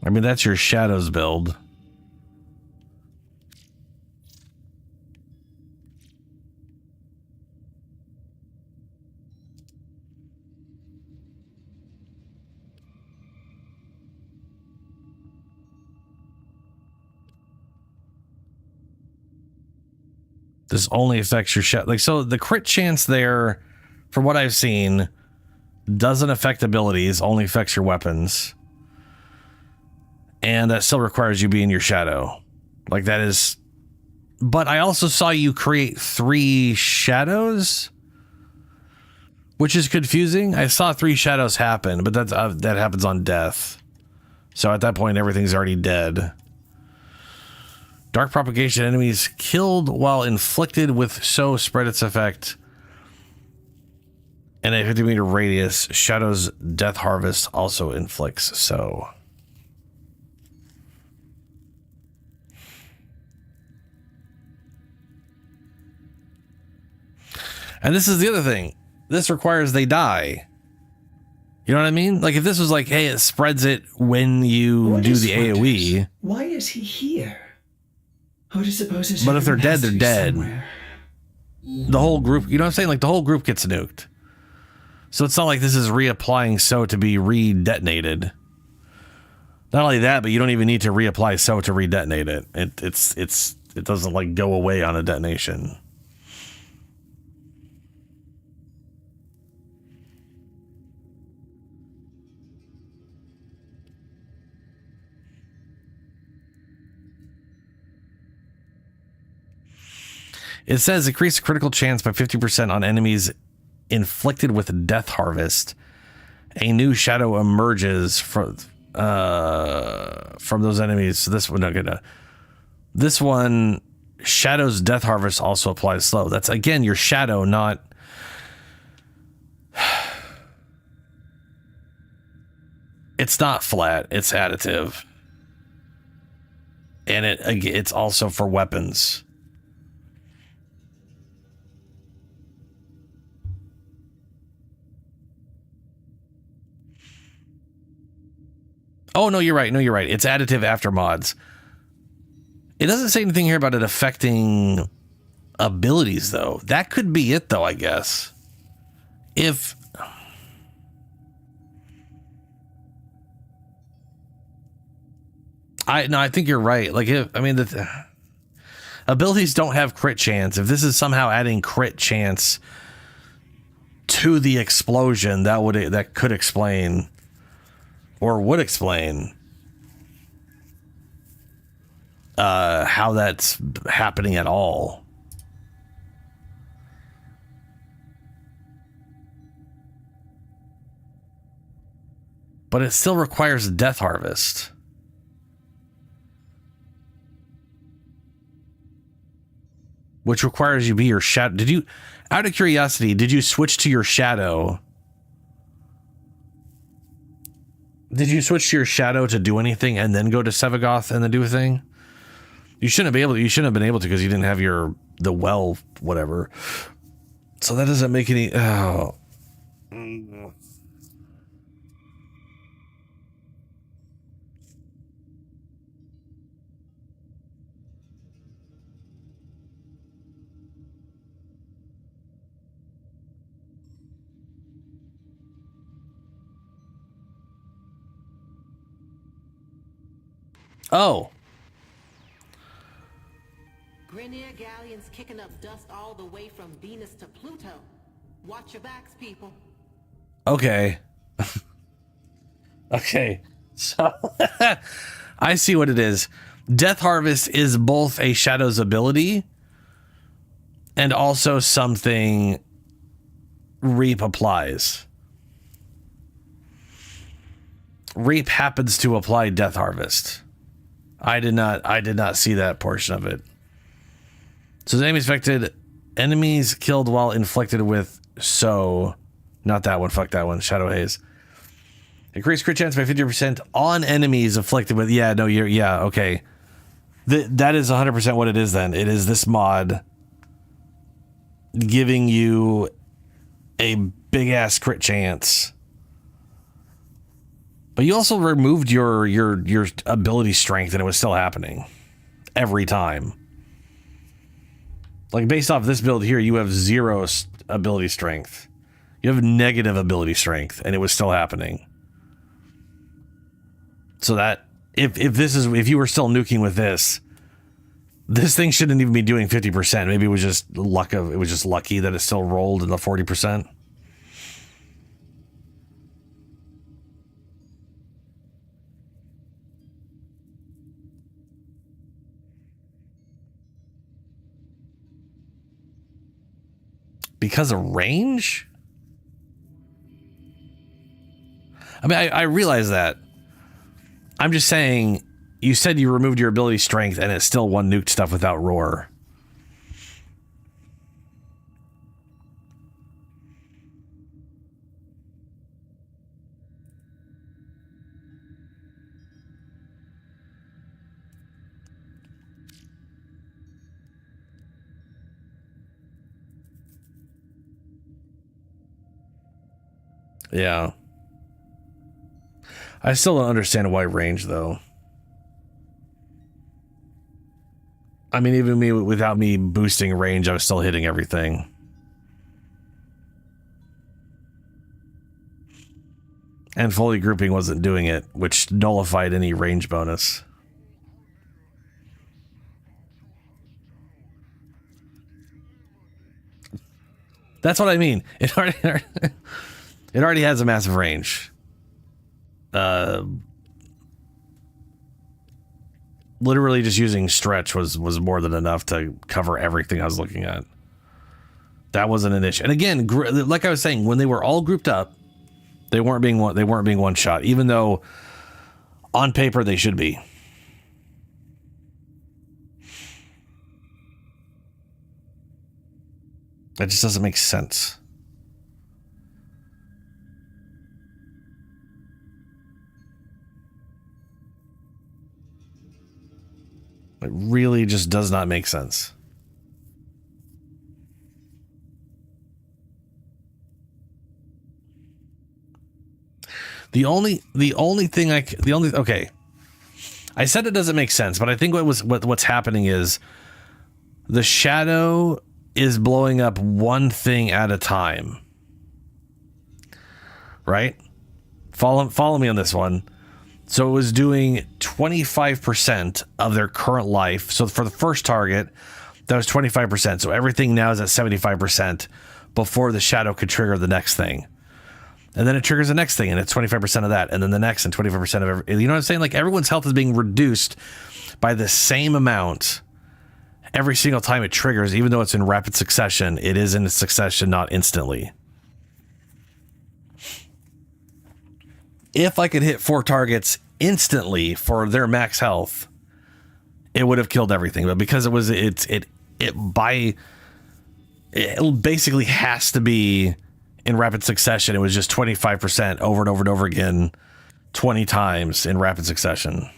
I mean, that's your shadows build. This only affects your shadow. Like, so the crit chance there, from what I've seen, doesn't affect abilities, only affects your weapons. And that still requires you be in your shadow. Like, that is... But I also saw you create 3 shadows, which is confusing. I saw 3 shadows happen, but that happens on death. So at that point, everything's already dead. Dark propagation, enemies killed while inflicted with so spread its effect. And a 50-meter radius, Shadow's Death Harvest also inflicts so. And this is the other thing. This requires they die. You know what I mean? Like, if this was like, hey, it spreads it when you do the AoE. Why is he here? Who do you suppose is? But if they're dead, they're dead. Somewhere? The whole group, you know what I'm saying? Like, the whole group gets nuked. So it's not like this is reapplying so to be re-detonated. Not only that, but you don't even need to reapply so to re-detonate it. It doesn't like go away on a detonation. It says increase the critical chance by 50% on enemies inflicted with Death Harvest. A new shadow emerges from those enemies. So this one, Shadow's Death Harvest also applies slow. That's again your shadow, not. It's not flat. It's additive, and it's also for weapons. Oh, no, you're right. No, you're right. It's additive after mods. It doesn't say anything here about it affecting abilities, though. That could be it, though, I guess. If... I think you're right. Like, the abilities don't have crit chance. If this is somehow adding crit chance to the explosion, that could explain... or would explain how that's happening at all. But it still requires Death Harvest. Which requires you be your shadow. Out of curiosity, did you switch to your shadow? Did you switch to your shadow to do anything and then go to Sevagoth and then do a thing? You shouldn't have been able to because you didn't have the well, whatever. So that doesn't make any... Oh. Oh. Grenier galleons kicking up dust all the way from Venus to Pluto. Watch your backs, people. Okay. Okay. So I see what it is. Death Harvest is both a Shadow's ability and also something Reap applies. Reap happens to apply Death Harvest. I did not see that portion of it. So the enemies affected, enemies killed while inflicted with not that one, fuck that one, Shadow Haze. Increase crit chance by 50% on enemies afflicted with, okay. That is 100% what it is then. It is this mod giving you a big ass crit chance. But you also removed your ability strength and it was still happening every time. Like based off this build here, you have 0 ability strength. You have negative ability strength and it was still happening. So that if you were still nuking with this thing shouldn't even be doing 50%. Maybe it was just lucky that it still rolled in the 40%. Because of range? I mean, I realize that. I'm just saying, you said you removed your ability strength and it still one nuked stuff without roar. Yeah. I still don't understand why range, though. I mean, even me, without me boosting range, I was still hitting everything. And fully grouping wasn't doing it, which nullified any range bonus. That's what I mean. It already has a massive range. Literally just using stretch was more than enough to cover everything I was looking at. That wasn't an issue. And again, like I was saying, when they were all grouped up, they weren't being one shot, even though on paper they should be. That just doesn't make sense. It really just does not make sense. Okay. I said it doesn't make sense, but I think what's happening is the shadow is blowing up one thing at a time. Right? Follow me on this one. So it was doing 25% of their current life. So for the first target, that was 25%. So everything now is at 75% before the shadow could trigger the next thing. And then it triggers the next thing and it's 25% of that. And then the next and 25% of every, you know what I'm saying? Like everyone's health is being reduced by the same amount every single time it triggers, even though it's in rapid succession. It is in succession, not instantly. If I could hit 4 targets instantly for their max health, it would have killed everything. But because it basically has to be in rapid succession. It was just 25% over and over and over again, 20 times in rapid succession.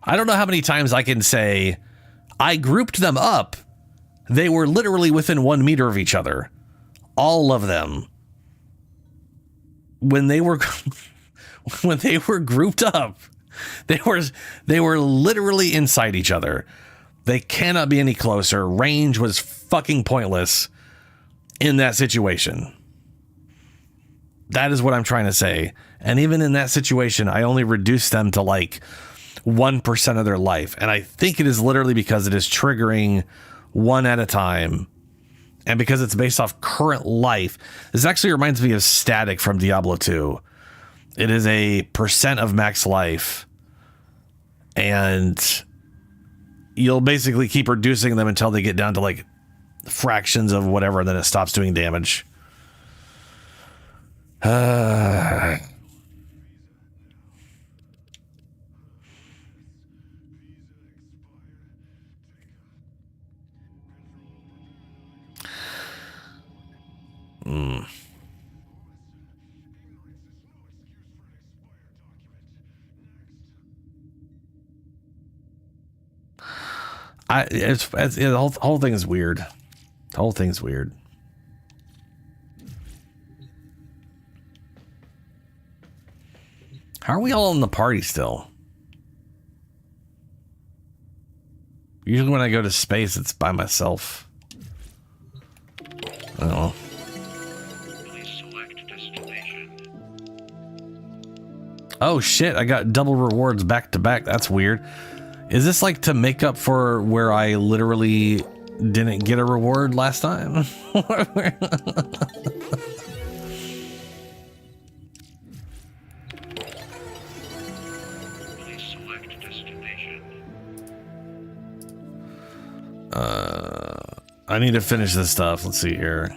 I don't know how many times I can say I grouped them up. They were literally within 1 meter of each other. All of them. When they were grouped up, they were literally inside each other. They cannot be any closer. Range was fucking pointless in that situation. That is what I'm trying to say. And even in that situation, I only reduced them to like 1% of their life. And I think it is literally because it is triggering one at a time. And because it's based off current life, this actually reminds me of static from Diablo 2. It is a percent of max life. And you'll basically keep reducing them until they get down to like fractions of whatever, and then it stops doing damage. The whole thing is weird. The whole thing's weird. How are we all in the party still? Usually when I go to space, it's by myself. I don't know. Please select destination. Oh shit, I got double rewards back to back. That's weird. Is this like to make up for where I literally didn't get a reward last time? Please select destination. I need to finish this stuff. Let's see here.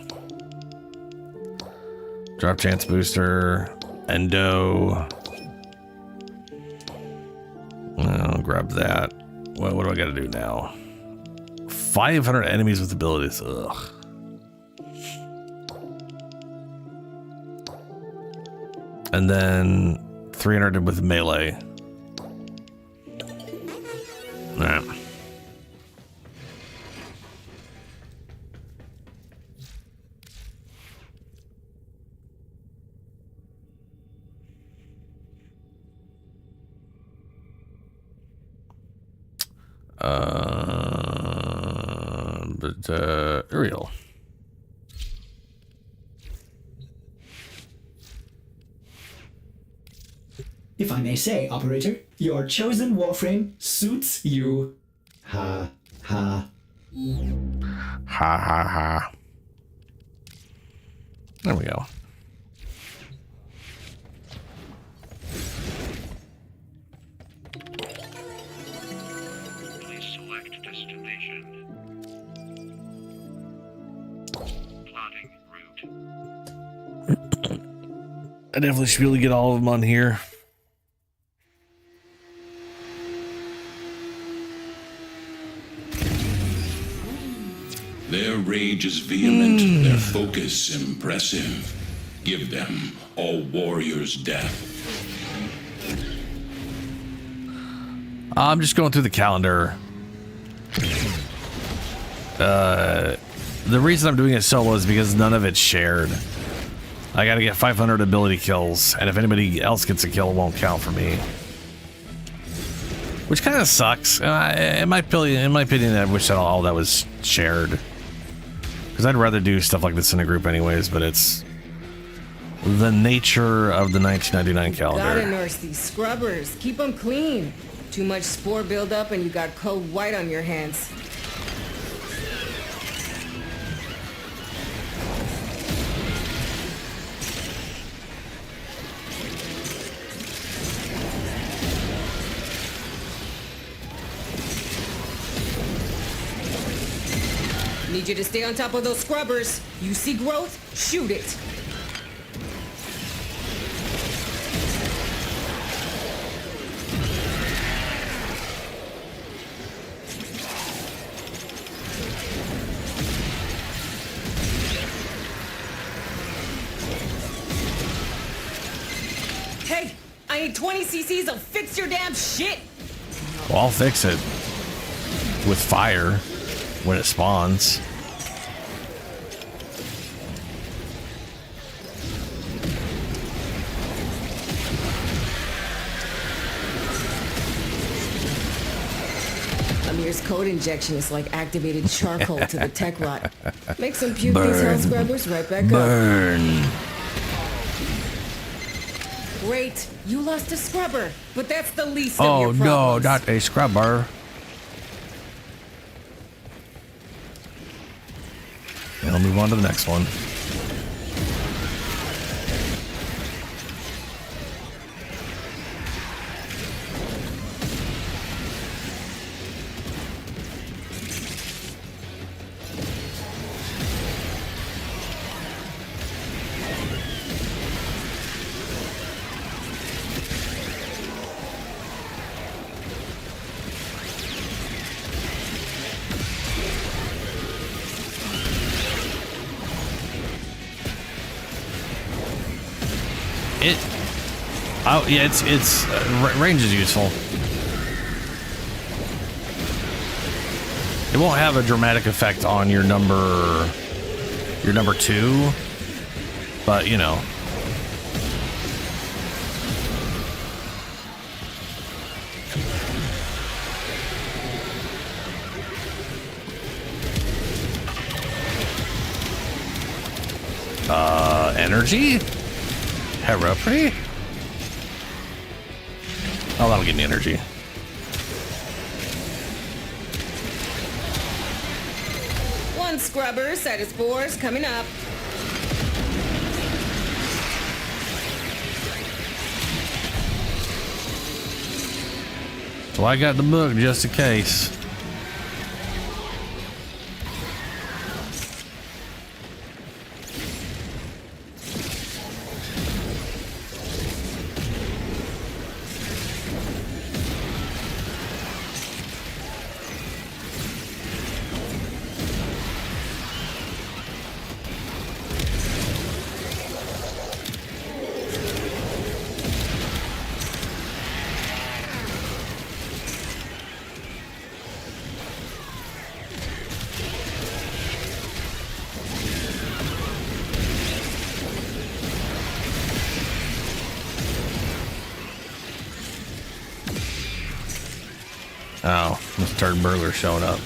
Drop chance booster. Endo. I'll grab that. What do I got to do now? 500 enemies with abilities. Ugh. And then 300 with melee. All right. Uriel. If I may say, operator, your chosen Warframe suits you. Ha, ha. Ha, ha, ha. There we go. Please select destination. Plotting route. I definitely should be able to get all of them on here. Their rage is vehement, their focus impressive. Give them all warrior's death. I'm just going through the calendar. The reason I'm doing it solo is because none of it's shared. I gotta get 500 ability kills, and if anybody else gets a kill, it won't count for me. Which kind of sucks. In my opinion, I wish that all that was shared. Because I'd rather do stuff like this in a group anyways, but it's the nature of the 1999 calendar. Gotta nurse these scrubbers. Keep them clean. Too much spore buildup and you got code white on your hands. Need you to stay on top of those scrubbers. You see growth? Shoot it. Hey, I need 20 cc's of fix your damn shit. Well, I'll fix it with fire when it spawns. Amir's code injection is like activated charcoal to the tech rot. Make some puke these hell scrubbers right back up. Burn. Great, you lost a scrubber, but that's the least of Oh your no, problems. not a scrubber. And I'll move on to the next one. Oh yeah, it's range is useful. It won't have a dramatic effect on your number 2, but you know. Energy? Herapry? Oh, that'll give me energy. One scrubber set his spores coming up. So I got the book just in case. Oh, Mr. Burglar showing up.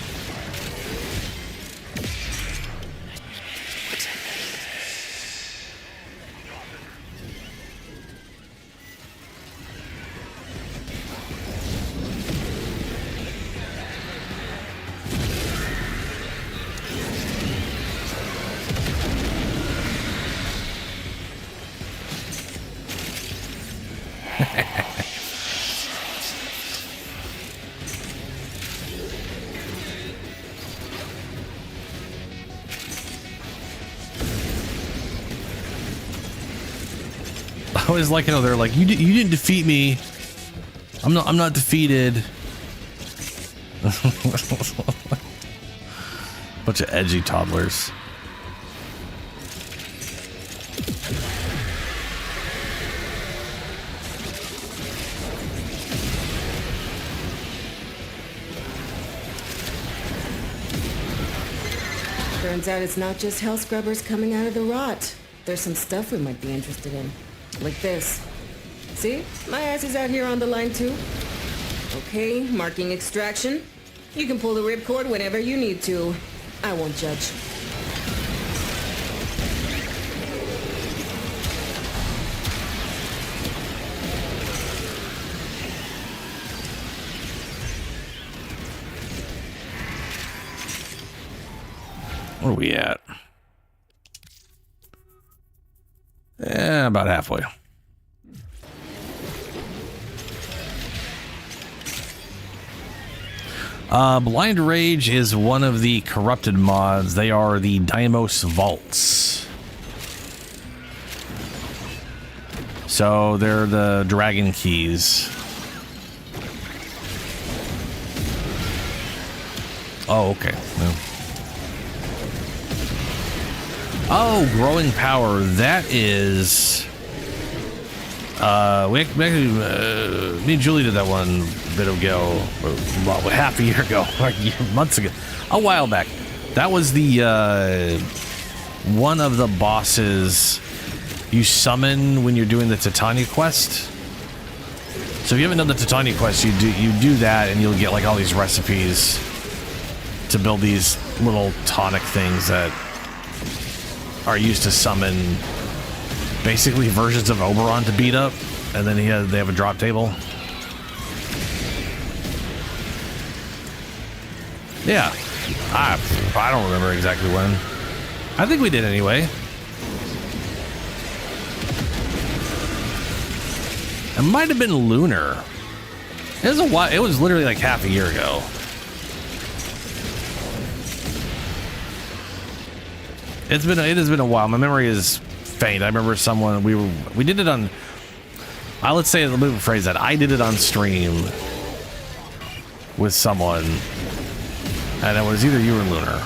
I always like, you know, they're like, you didn't defeat me. I'm not defeated. Bunch of edgy toddlers. Turns out it's not just hell scrubbers coming out of the rot. There's some stuff we might be interested in. Like this. See? My ass is out here on the line too. Okay, marking extraction. You can pull the ripcord whenever you need to. I won't judge. Where are we at? About halfway. Blind Rage is one of the corrupted mods. They are the Deimos Vaults. So they're the dragon keys. Oh, okay. Well. Oh, growing power. That is. Me and Julie did that one bit ago, well, half a year ago, like months ago, a while back. That was the one of the bosses you summon when you're doing the Titania quest. So if you haven't done the Titania quest, you do that, and you'll get like all these recipes to build these little tonic things that are used to summon basically versions of Oberon to beat up, and then they have a drop table. Yeah, I don't remember exactly when. I think we did anyway. It might have been Lunar. It was a while. It was literally like half a year ago. It has been a while. My memory is faint. I remember someone we did it on. Let's say, let me rephrase that. I did it on stream with someone, and it was either you or Lunar.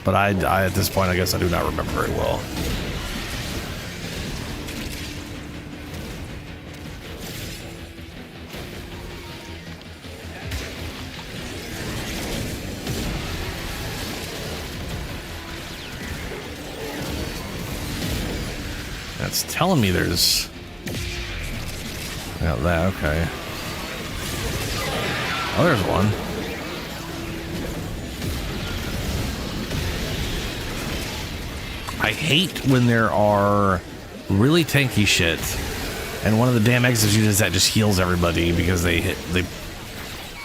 But I at this point, I guess I do not remember very well. That's telling me there's... Got that, okay. Oh, there's one. I hate when there are really tanky shit, and one of the damn executions that just heals everybody because they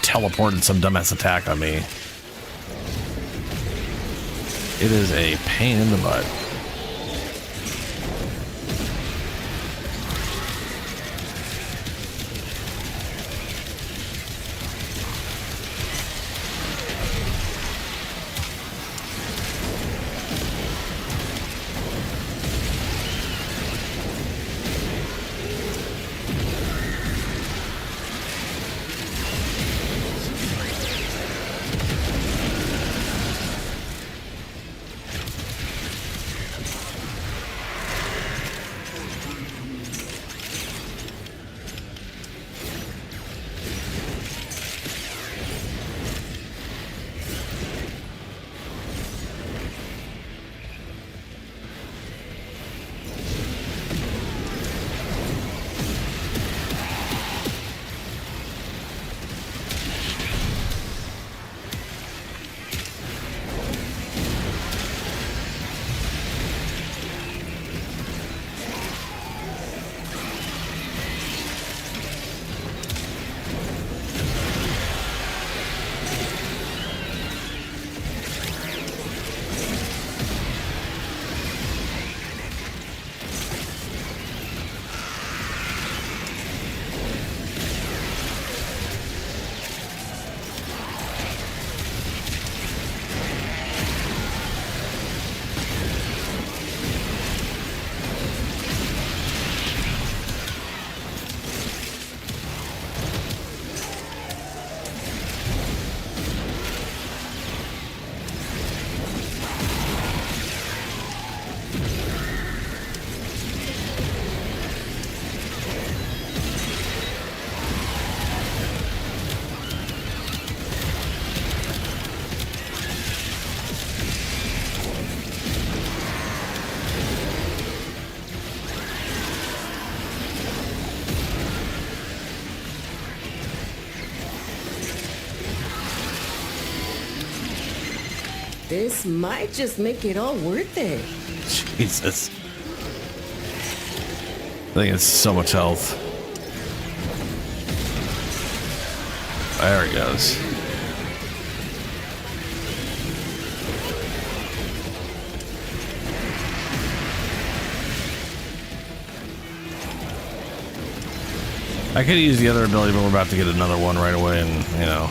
teleported some dumbass attack on me. It is a pain in the butt. This might just make it all worth it. Jesus. I think it's so much health. There he goes. I could use the other ability, but we're about to get another one right away, and, you know.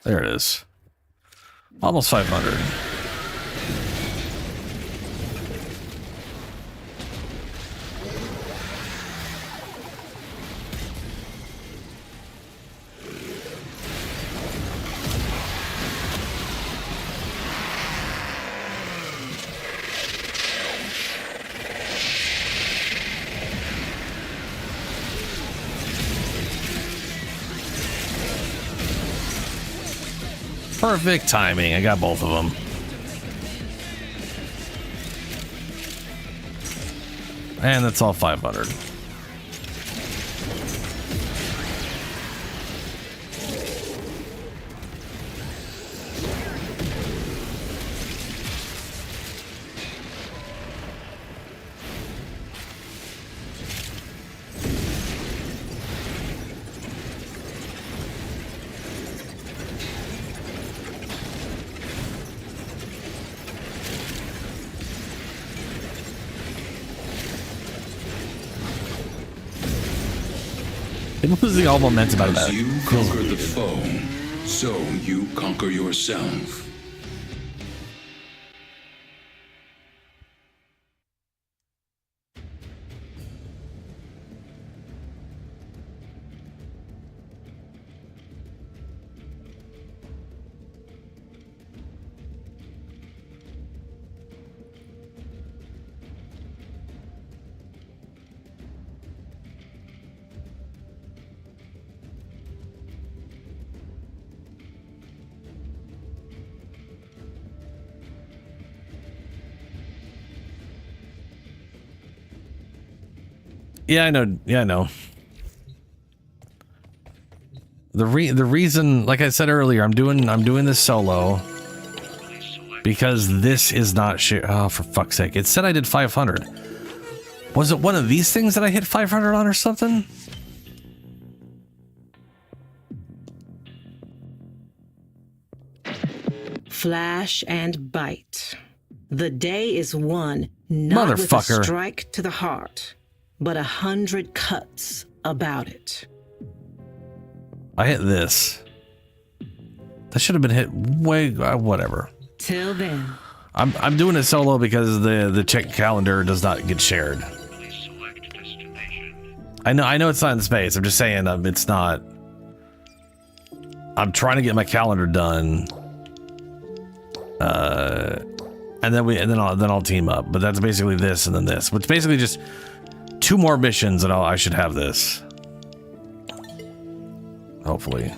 There it is. Almost 500. Perfect timing. I got both of them. And that's all 500. Losing all momentum out of that. As you conquer the foe, so you conquer yourself. Yeah, I know. Yeah, I know. The reason, like I said earlier, I'm doing this solo because this is not share. Oh, for fuck's sake! It said I did 500. Was it one of these things that I hit 500 on or something? Flash and bite. The day is won, not with a strike to the heart, but 100 cuts about it. I hit this. That should have been hit way, whatever. Till then. I'm doing it solo because the check calendar does not get shared. I know it's not in space. I'm just saying it's not. I'm trying to get my calendar done. And then I'll team up. But that's basically this and then this. Which basically just 2 more missions and I should have this. Hopefully.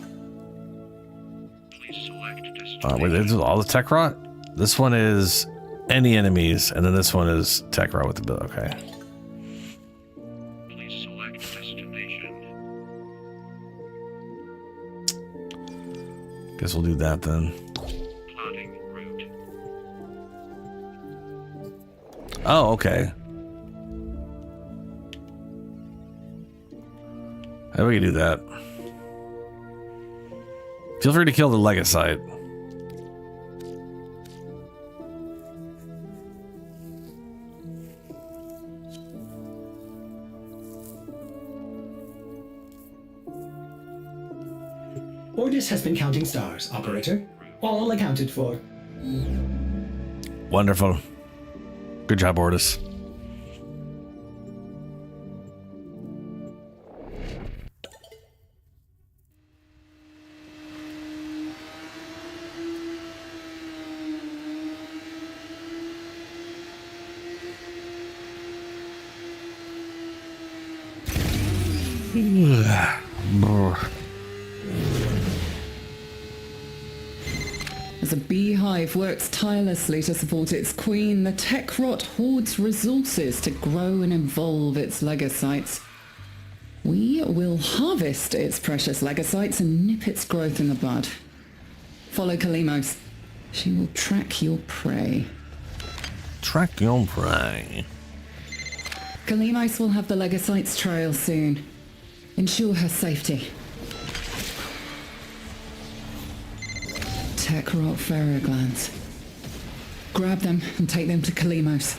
Wait, this is all the tech rot? This one is any enemies, and then this one is tech rot with the bill. Okay. Please select destination. Guess we'll do that then. Plotting route. Oh, okay. How do we do that? Feel free to kill the Legasite. Ordis has been counting stars, operator. All accounted for. Wonderful. Good job, Ordis. As a beehive works tirelessly to support its queen, the tech rot hoards resources to grow and evolve its legacytes. We will harvest its precious legacytes and nip its growth in the bud. Follow Kalimos. She will track your prey. Track your prey. Kalimos will have the legacytes trail soon. Ensure her safety. Tech rot ferroglands. Grab them and take them to Kalimos.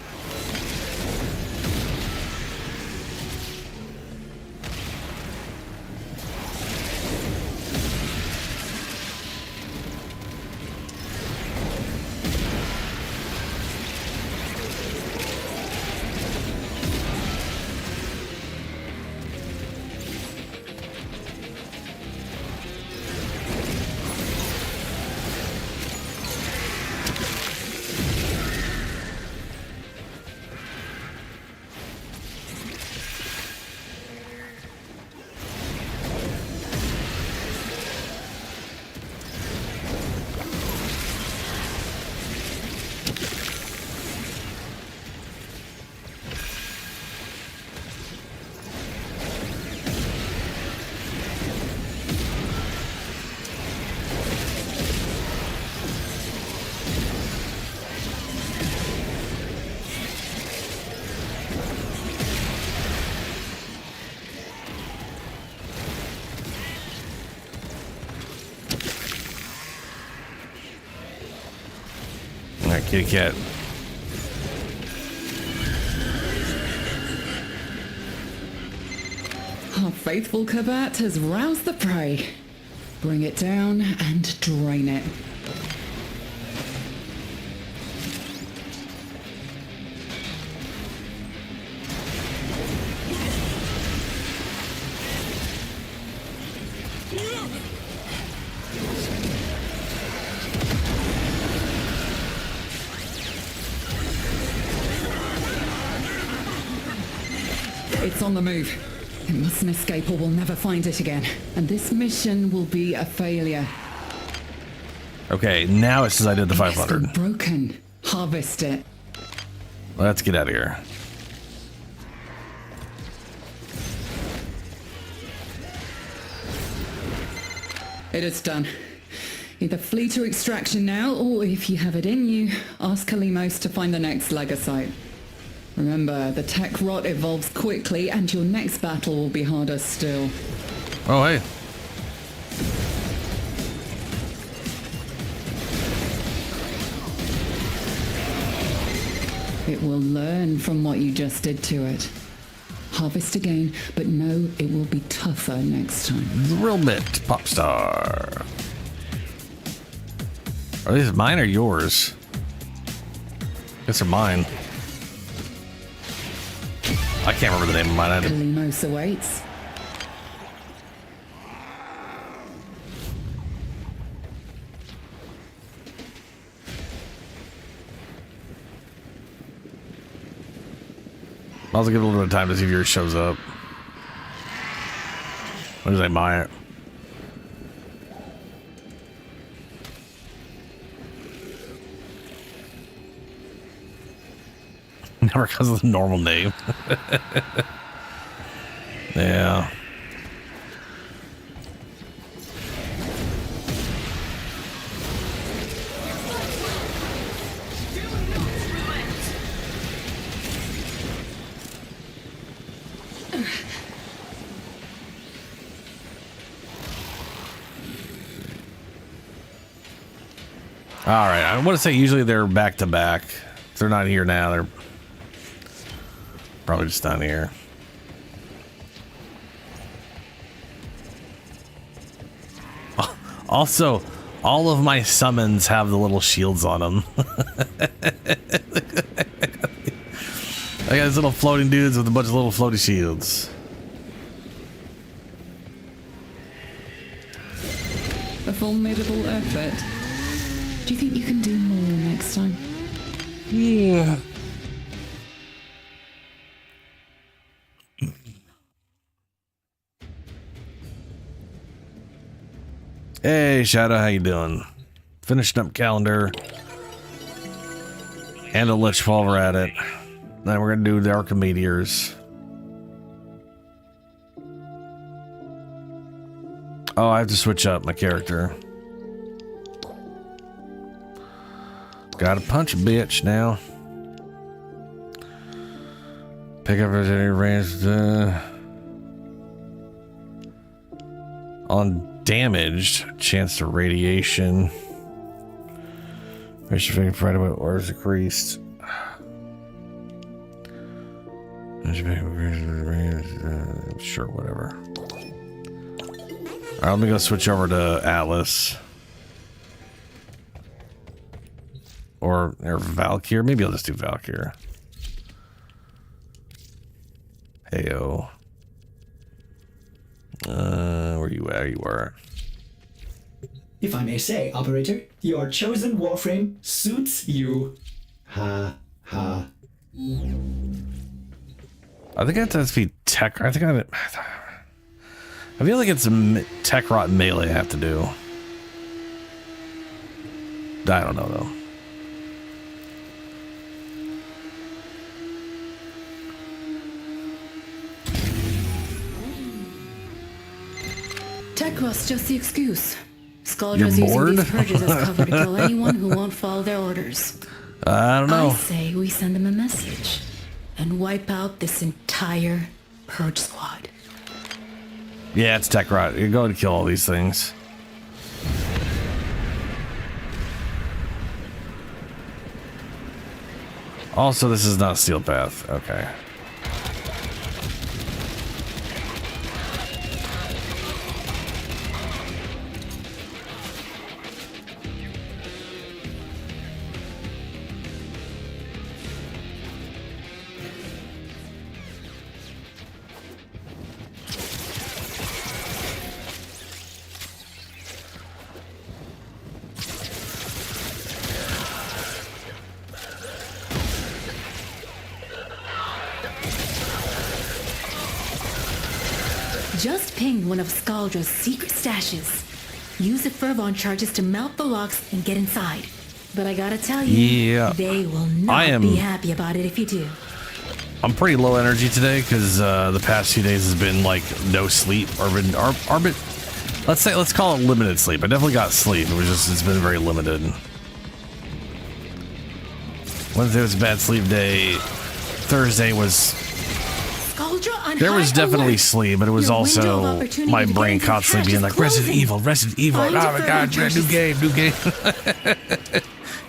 Kitty cat. Our faithful Kabat has roused the prey. Bring it down and drain it. It's on the move. It mustn't escape or we'll never find it again. And this mission will be a failure. Okay, now it says I did the 500. It's broken. Harvest it. Let's get out of here. It is done. Either flee to extraction now, or if you have it in you, ask Kalimos to find the next Legosite. Remember, the tech rot evolves quickly, and your next battle will be harder still. Oh, hey. It will learn from what you just did to it. Harvest again, but know it will be tougher next time. Real bit, pop star. Are these mine or yours? I guess they're mine. I can't remember the name of mine. Kalimos awaits. I'll also give it a little bit of time to see if yours shows up. What does I buy it? Never because of the normal name. Yeah. All right, I want to say usually they're back to back. If they're not here now, they're probably just down here. Also, all of my summons have the little shields on them. I got these little floating dudes with a bunch of little floaty shields. A formidable effort. Do you think you can do more next time? Yeah. Hey, Shadow, how you doing? Finishing up calendar. And a Lich while we're at it. Then we're gonna do the Archimedeas. Oh, I have to switch up my character. Gotta punch a bitch now. Pick up as any range on damaged, chance to radiation. Mission provided by orders decreased. Sure, whatever. Alright, let me go switch over to Atlas. Or Valkyr. Maybe I'll just do Valkyr. Heyo. Where you at? You are. If I may say, operator, your chosen Warframe suits you. Ha ha. I think it has to be tech. I feel like it's a tech rot melee I have to do. I don't know though. Tech rot's just the excuse. Skulldra's using these purges as cover to kill anyone who won't follow their orders. I don't know. I say we send them a message and wipe out this entire purge squad. Yeah, it's tech rot. You're going to kill all these things. Also, this is not Steel Path. Okay. Just ping one of Skaldra's secret stashes. Use the Fervon charges to melt the locks and get inside. But I gotta tell you, they will not be happy about it if you do. I'm pretty low energy today because the past few days has been like no sleep or been let's call it limited sleep. I definitely got sleep. It's been very limited. Wednesday was a bad sleep day. Thursday was. There was definitely sleep, but it was also my brain constantly being like, Resident Evil. Oh my god, new game.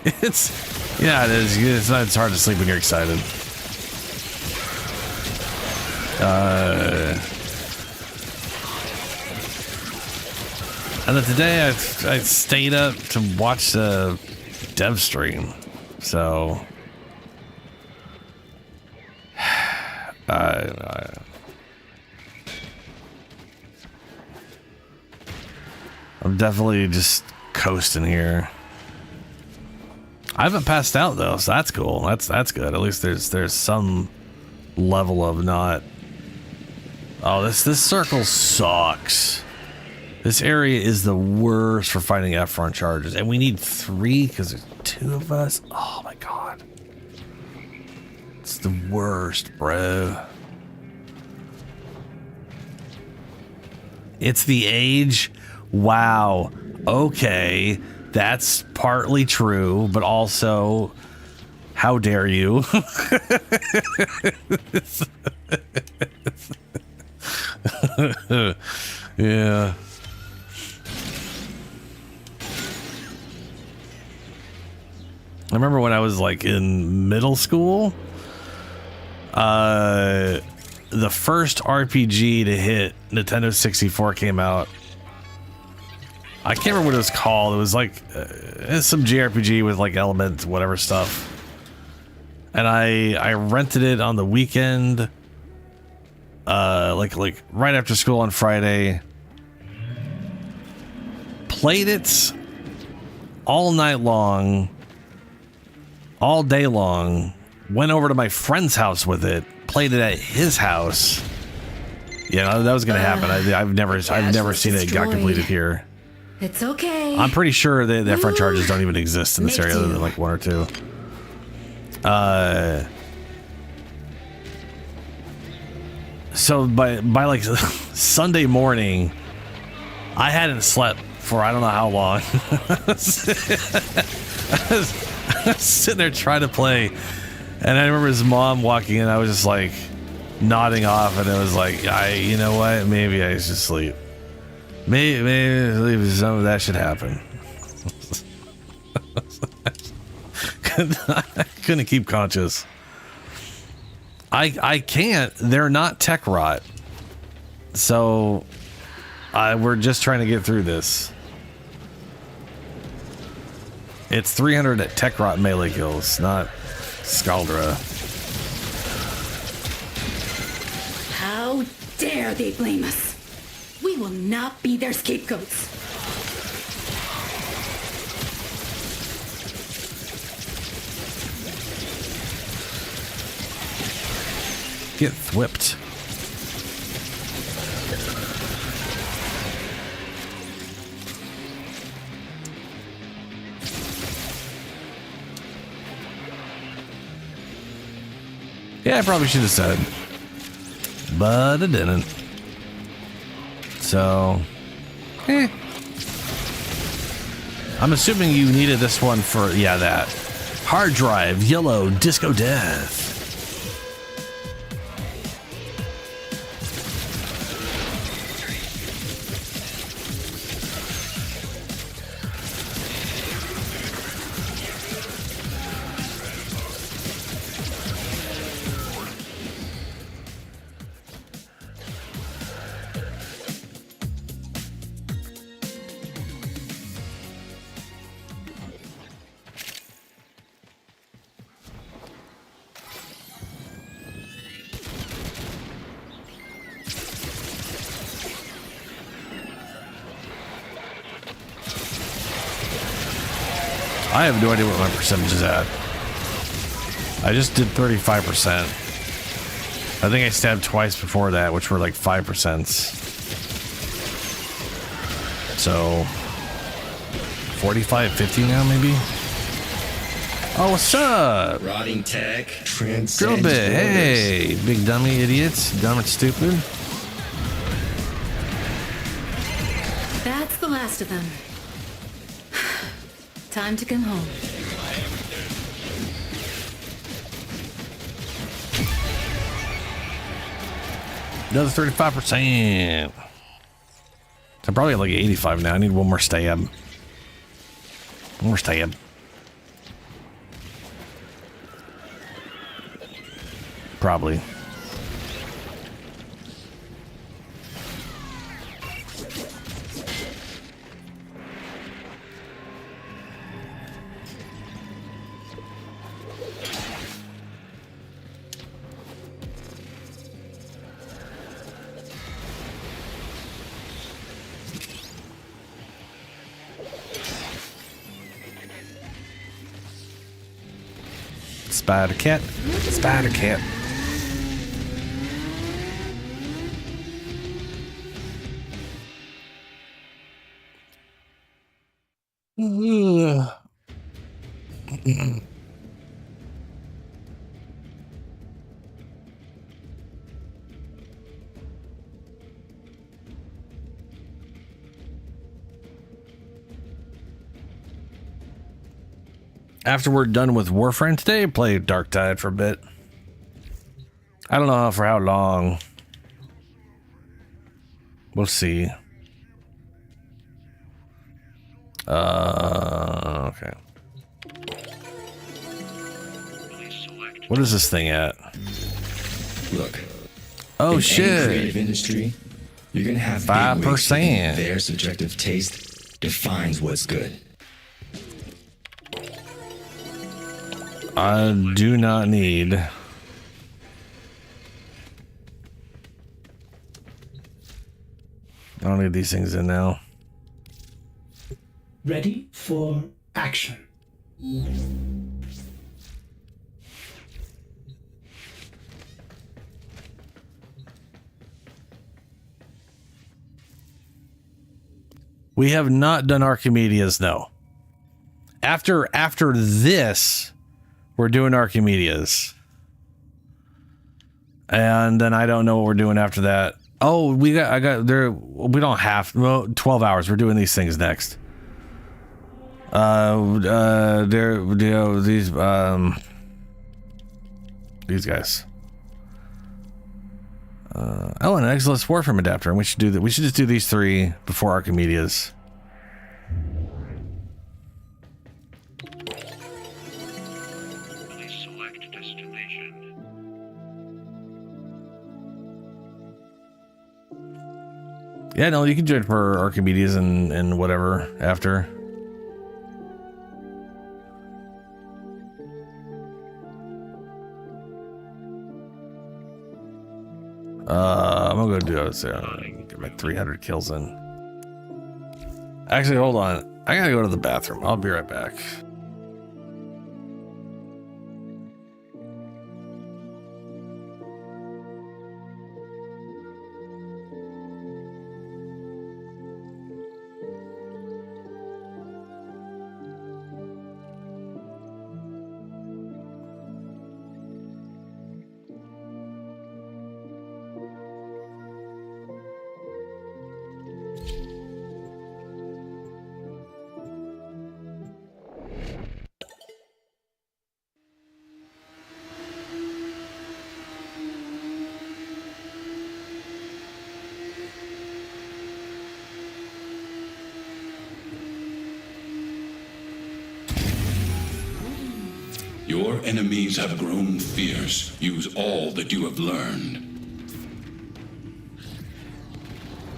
It is. It's hard to sleep when you're excited. And then today I stayed up to watch the dev stream, so I'm definitely just coasting here. I haven't passed out though, so that's cool. That's good. At least there's some level of not. Oh, this circle sucks. This area is the worst for fighting F-front charges, and we need 3 because there's 2 of us. Oh my god, it's the worst, bro. It's the age. Wow. Okay. That's partly true, but also, how dare you? Yeah. I remember when I was like in middle school, the first RPG to hit Nintendo 64 came out. I can't remember what it was called. It was like some JRPG with like elements, whatever stuff. And I rented it on the weekend, like right after school on Friday. Played it all night long, all day long. Went over to my friend's house with it. Played it at his house. Yeah, that was gonna happen. I've never seen it got completed here. It's okay. I'm pretty sure that the front charges don't even exist in this area other than like 1 or 2. So by like Sunday morning, I hadn't slept for I don't know how long. I was sitting there trying to play, and I remember his mom walking in. I was just like nodding off, and it was like, you know what? Maybe I should sleep. Maybe some of that should happen. I couldn't keep conscious. I can't. They're not tech rot. So we're just trying to get through this. It's 300 at tech rot melee kills, not Skaldra. How dare they blame us? We will not be their scapegoats. Get whipped. Yeah, I probably should have said, but I didn't. So, I'm assuming you needed this one for, that. Hard drive, yellow, disco death. I have no idea what my percentage is at. I just did 35%. I think I stabbed twice before that, which were like 5%. So 45, 50 now, maybe? Oh, what's up? Rotting tech. Drill bit. Hey, big dummy idiots. Dumb and stupid. That's the last of them. Time to come home. Another 35%. I'm probably at like 85 now. I need one more stab. One more stab. Probably. Spider cat. Spider cat. After we're done with Warframe today, play Dark Tide for a bit. I don't know for how long. We'll see. Okay. What is this thing at? Look. Oh in shit. Any creative industry, you're gonna have 5%. Their subjective taste defines what's good. I do not need. I don't need these things in now. Ready for action. We have not done Archimedeas, no. After this, we're doing Archimedeas. And then I don't know what we're doing after that. Oh, we don't have 12 hours. We're doing these things next. These guys. Oh, an Exilus Warframe adapter. And we should do that. We should just do these three before Archimedeas. Please select destination. Yeah, no, you can do it for Archimedeas and whatever after. I'm gonna go do this. Get my 300 kills in. Actually, hold on. I gotta go to the bathroom. I'll be right back. Your enemies have grown fierce. Use all that you have learned.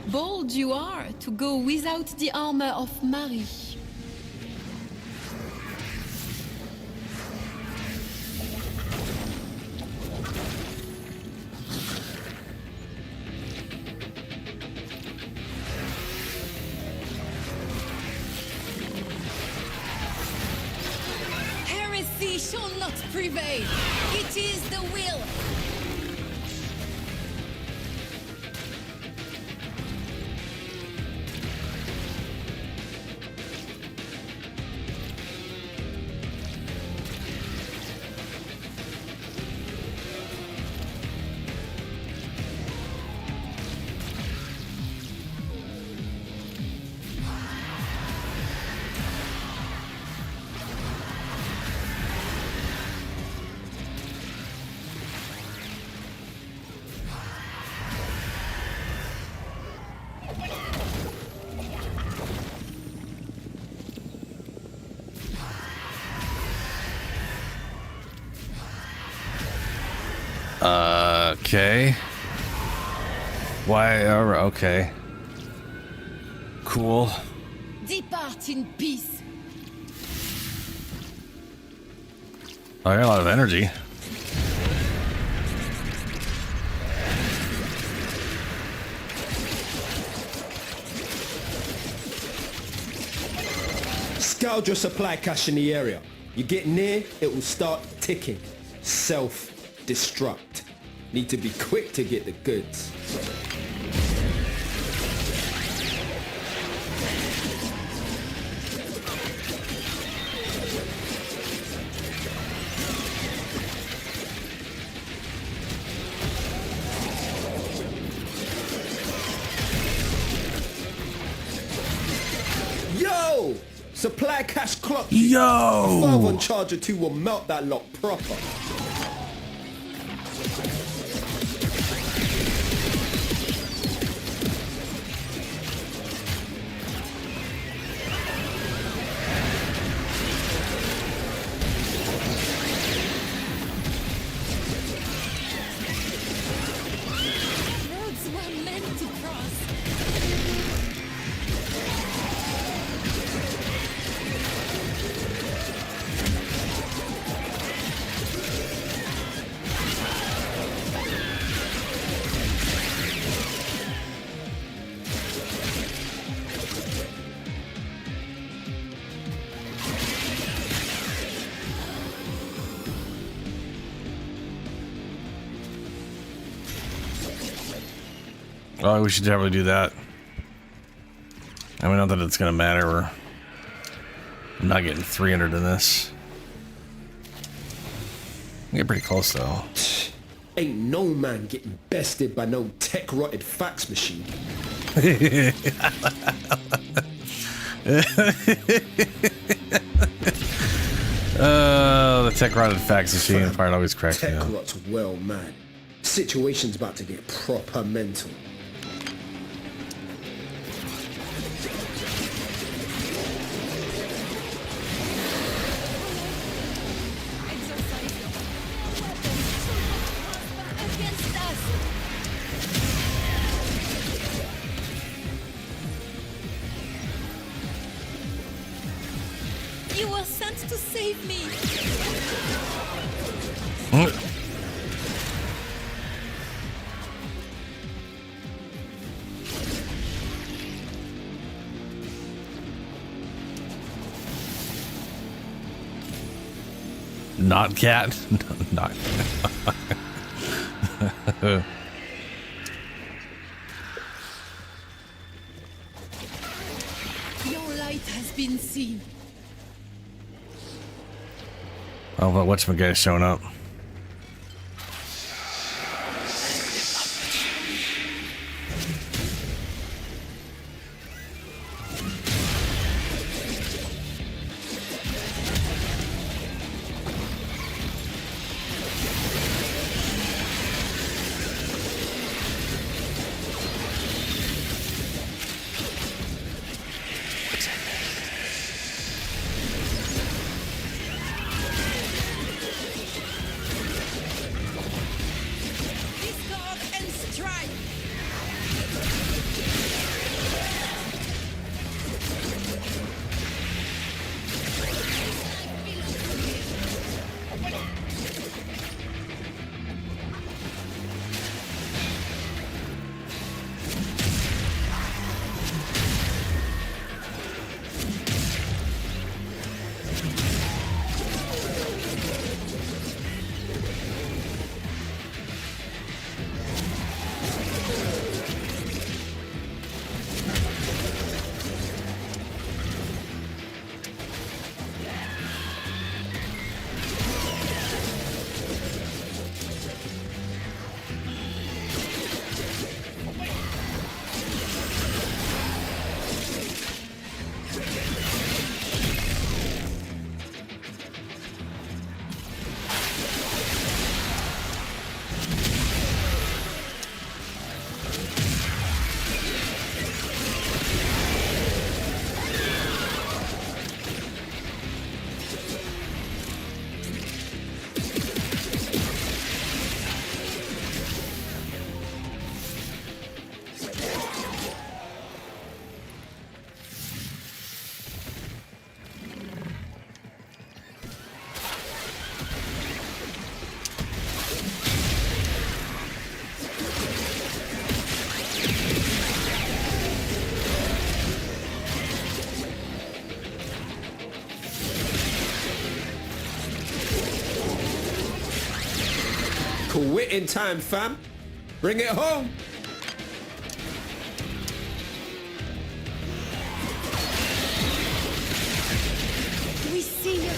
Bold you are to go without the armor of Marie. They shall not prevail. It is the will. Okay. Why? Okay. Cool. Depart in peace. Oh, I got a lot of energy. Scourge your supply cache in the area. You get near, it will start ticking. Self-destruct. Need to be quick to get the goods. Yo! Supply cache clock. Yo! 5 on Charger 2 will melt that lot proper. Roads were meant to cross. Oh, we should definitely do that. I mean, not that it's gonna matter. I'm not getting 300 in this. I get pretty close though. Ain't no man getting bested by no tech-rotted fax machine. The tech-rotted fax machine part always cracks me up. Tech-rot's well, man. Situation's about to get proper mental. Against us. You were sent to save me. Not cat. Not. Your light has been seen. Oh, but whatchamaguy's showing up. Quitting time, fam. Bring it home. We see you.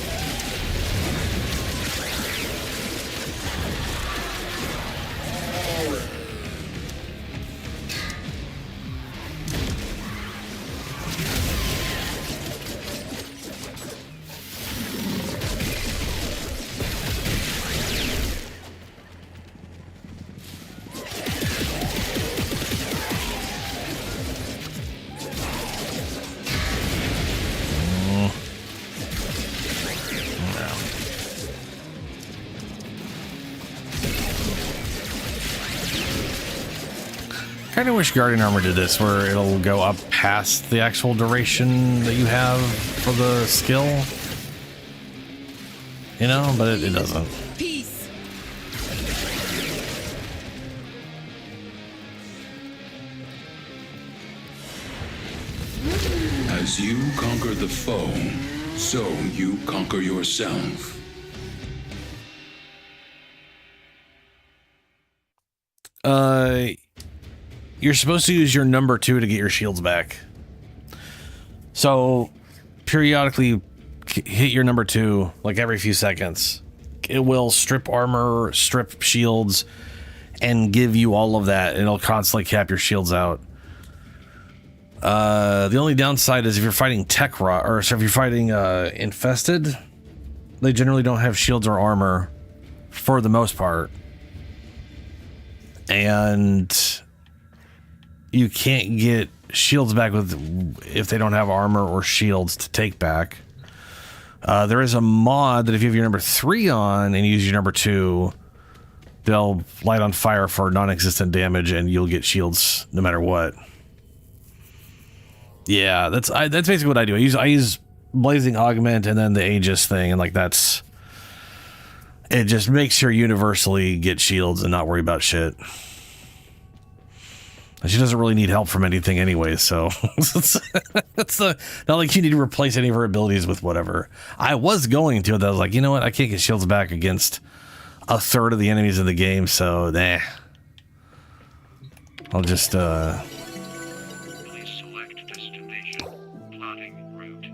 Kind of wish Guardian Armor did this, where it'll go up past the actual duration that you have for the skill. You know, but it doesn't. Peace. As you conquer the foe, so you conquer yourself. You're supposed to use your number 2 to get your shields back. So, periodically hit your number 2, like every few seconds. It will strip armor, strip shields, and give you all of that. It'll constantly cap your shields out. The only downside is if you're fighting tech rot, or so if you're fighting infested, they generally don't have shields or armor for the most part. And you can't get shields back if they don't have armor or shields to take back. There is a mod that if you have your number 3 on and you use your number 2, they'll light on fire for non-existent damage and you'll get shields no matter what. Yeah, that's basically what I do. I use Blazing Augment and then the Aegis thing, and like it just makes sure universally get shields and not worry about shit. She doesn't really need help from anything anyway, so it's not like you need to replace any of her abilities with whatever. I was going to, but I was like, you know what? I can't get shields back against a third of the enemies in the game, so nah. I'll just Please select destination. Plotting route.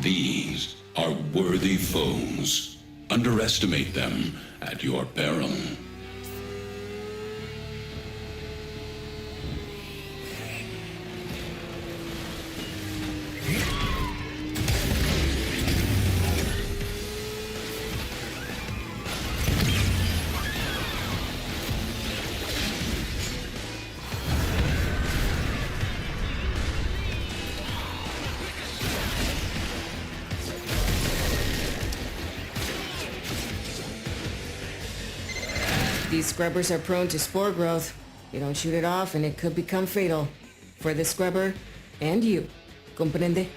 These are worthy foes. Underestimate them at your peril. These scrubbers are prone to spore growth. You don't shoot it off and it could become fatal. For the scrubber and you. Comprende?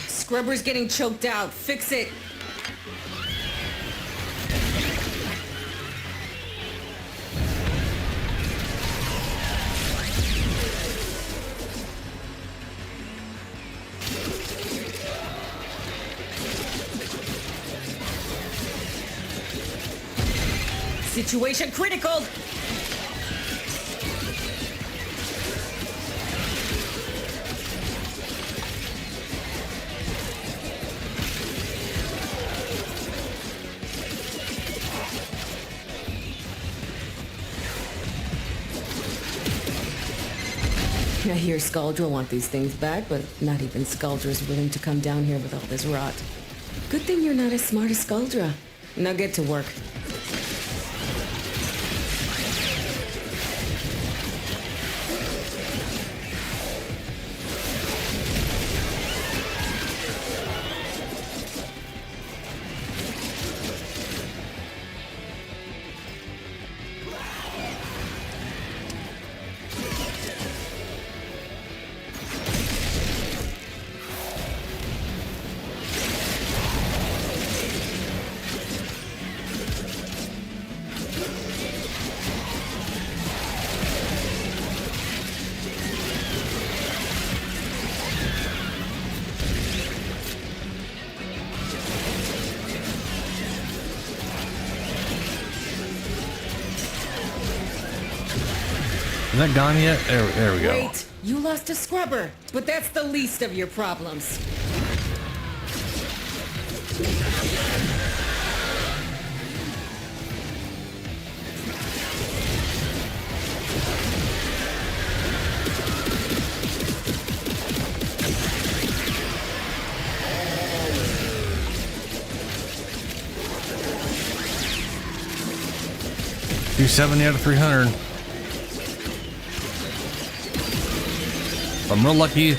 Scrubber's getting choked out. Fix it. Situation critical! I hear Skaldra want these things back, but not even Skaldra's willing to come down here with all this rot. Good thing you're not as smart as Skaldra. Now get to work. Is that gone yet? There we go. Wait, you lost a scrubber, but that's the least of your problems. Do 70 out of 300. If I'm real lucky,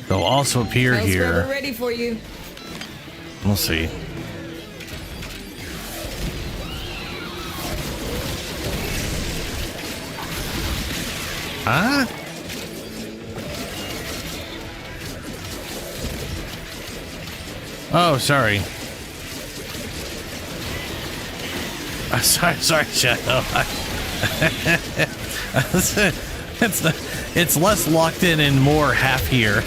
they'll also appear here. Ready for you. We'll see. Ah? Oh, sorry. Sorry, Shadow. It's less locked in and more half here.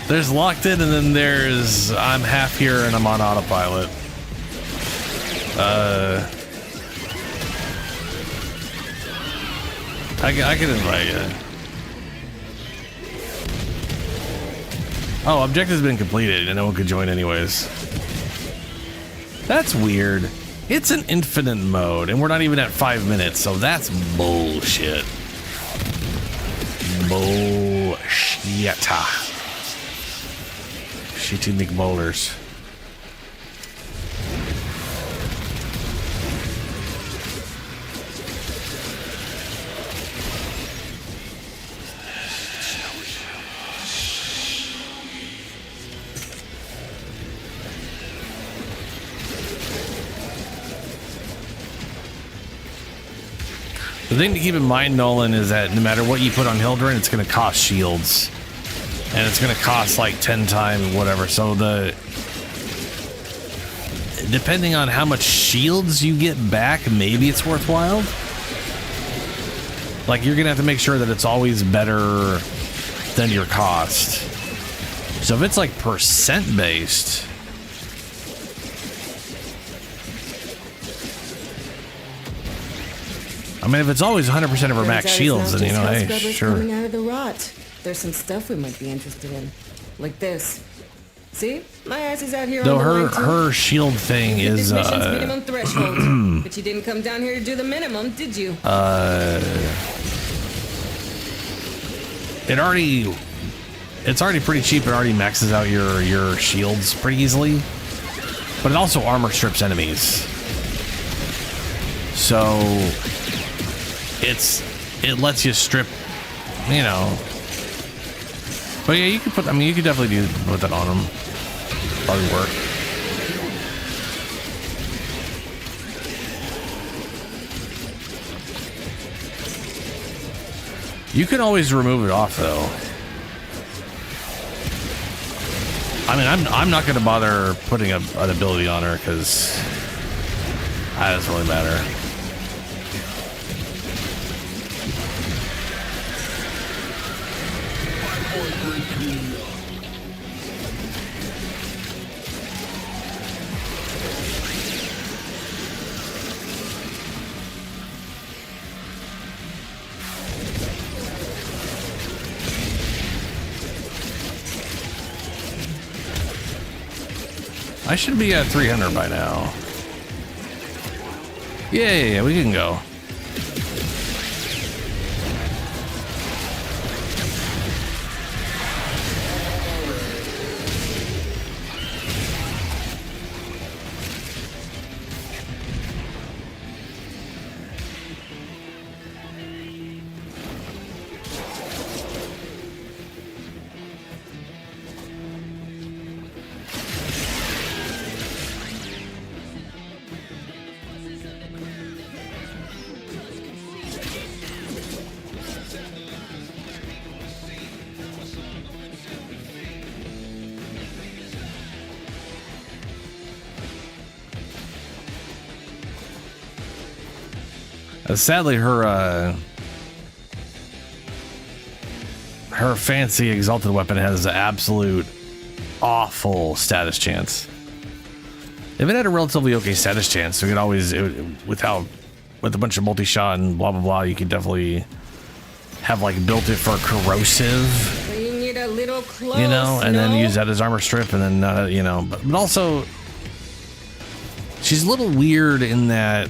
There's locked in, and then there's I'm half here and I'm on autopilot. I can invite you. Oh, objective's been completed and no one could join anyways. That's weird. It's an infinite mode and we're not even at 5 minutes, so that's bullshit. Bullshit. Shitty McBowlers. The thing to keep in mind, Nolan, is that no matter what you put on Hildren, it's going to cost shields. And it's going to cost like 10 times whatever. So depending on how much shields you get back, maybe it's worthwhile. Like, you're going to have to make sure that it's always better than your cost. So if it's like percent based, I mean, if it's always 100% of her max shields, then, you know, hey, sure. Coming out of the rot. There's some stuff we might be interested in. Like this. See? My ass is out here though on the her shield thing is minimum threshold. But you didn't come down here to do the minimum, did you? It's already pretty cheap. It already maxes out your shields pretty easily. But it also armor strips enemies. So it lets you strip, you know. But yeah, you could put, I mean, you could definitely put that on them. Probably work. You can always remove it off though. I mean, I'm not gonna bother putting an ability on her because that doesn't really matter. I should be at 300 by now. Yeah, we can go. Sadly, her fancy exalted weapon has an absolute awful status chance. If it had a relatively okay status chance, we could always, with a bunch of multi-shot and blah blah blah, you could definitely have like built it for corrosive. Bring it a little close, You know, and then use that as armor strip, and then you know, but also she's a little weird in that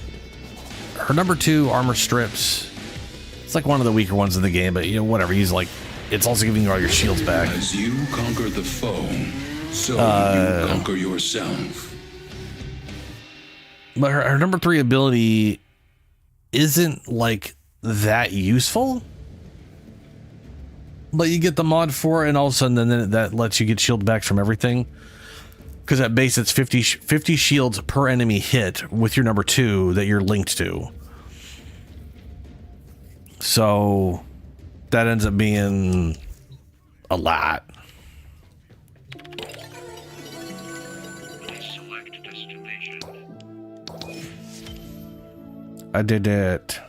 her number 2 armor strips. It's like one of the weaker ones in the game, but you know, whatever. He's like, it's also giving you all your shields back. As you conquer the foe, so you conquer yourself. But her number 3 ability isn't like that useful. But you get the mod for it, and all of a sudden then that lets you get shield back from everything. Because at base it's 50 shields per enemy hit with your number 2 that you're linked to. So that ends up being a lot. Select destination. I did it.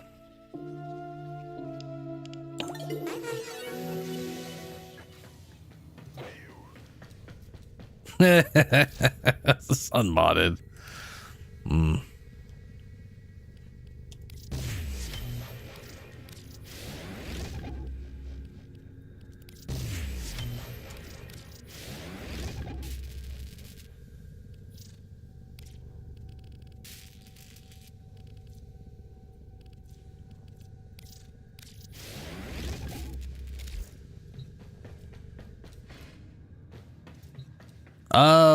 It's unmodded.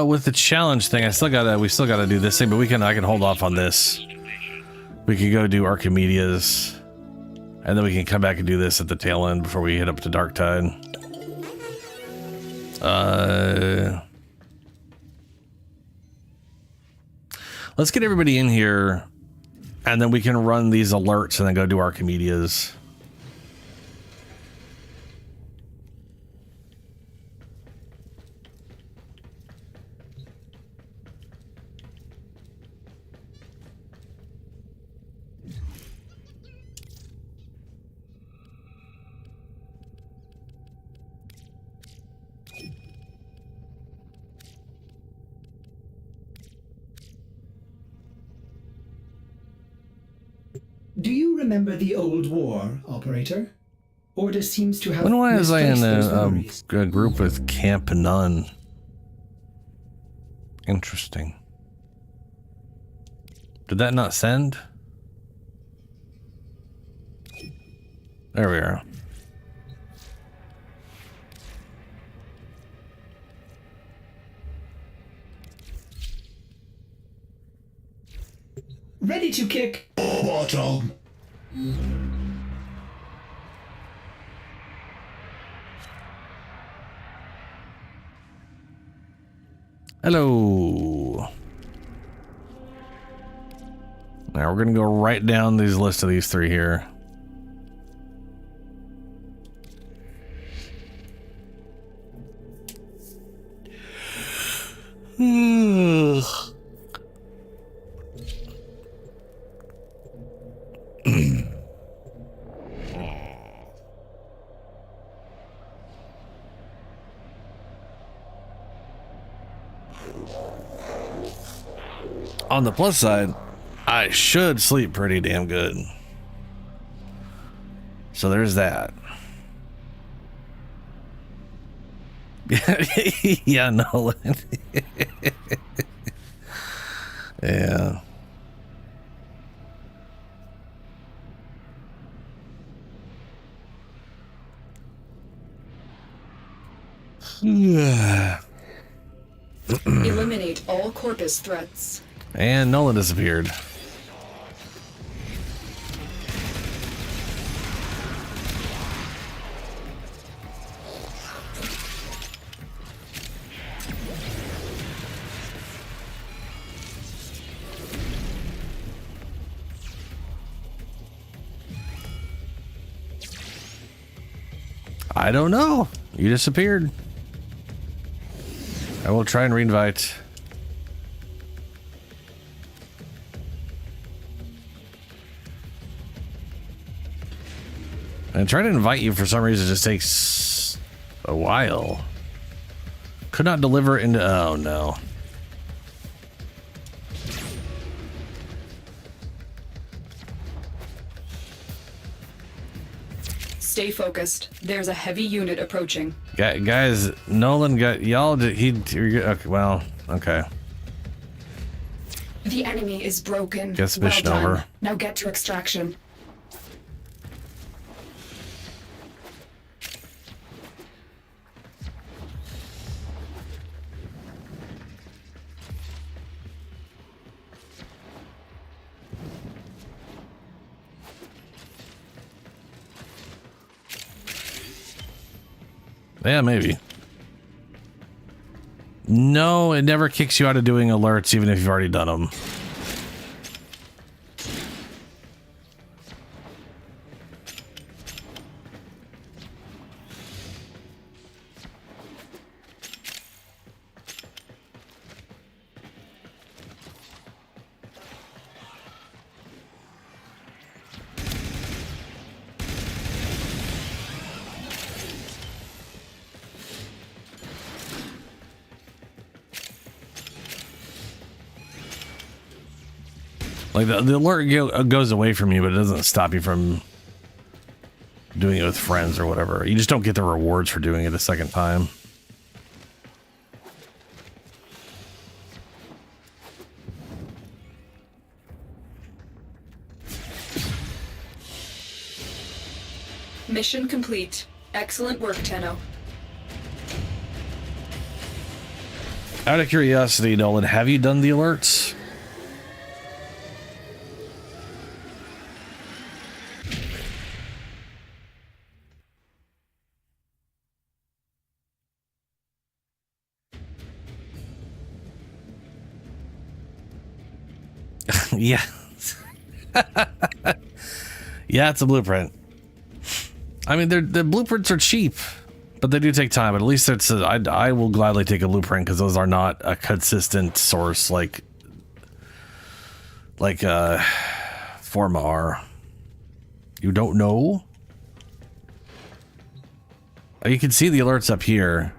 With the challenge thing, we still gotta do this thing, but I can hold off on this. We could go do Archimedeas, and then we can come back and do this at the tail end before we hit up to Darktide. Let's get everybody in here, and then we can run these alerts and then go do Archimedeas. Do you remember the old war, Operator? Order seems to have. When was I in misplaced those memories. a group with Camp None? Interesting. Did that not send? There we are. Ready to kick bottom. Hello. Now we're gonna go right down these list of these 3 here. On the plus side, I should sleep pretty damn good. So there's that. Yeah, Nolan. Yeah. Eliminate all Corpus threats. And Nolan disappeared. I don't know. You disappeared. I will try and reinvite. And trying to invite you for some reason just takes a while. Could not deliver into... Oh, no. Stay focused. There's a heavy unit approaching. Guys, Nolan got... Y'all... Okay, well, okay. The enemy is broken. Guess mission over. Now get to extraction. Yeah, maybe. No, it never kicks you out of doing alerts, even if you've already done them. Like the alert goes away from you, but it doesn't stop you from doing it with friends or whatever. You just don't get the rewards for doing it a second time. Mission complete. Excellent work, Tenno. Out of curiosity, Nolan, have you done the alerts? Yeah. Yeah, it's a blueprint. I mean, the blueprints are cheap, but they do take time. But at least it's I will gladly take a blueprint because those are not a consistent source like Forma are. You don't know? You can see the alerts up here.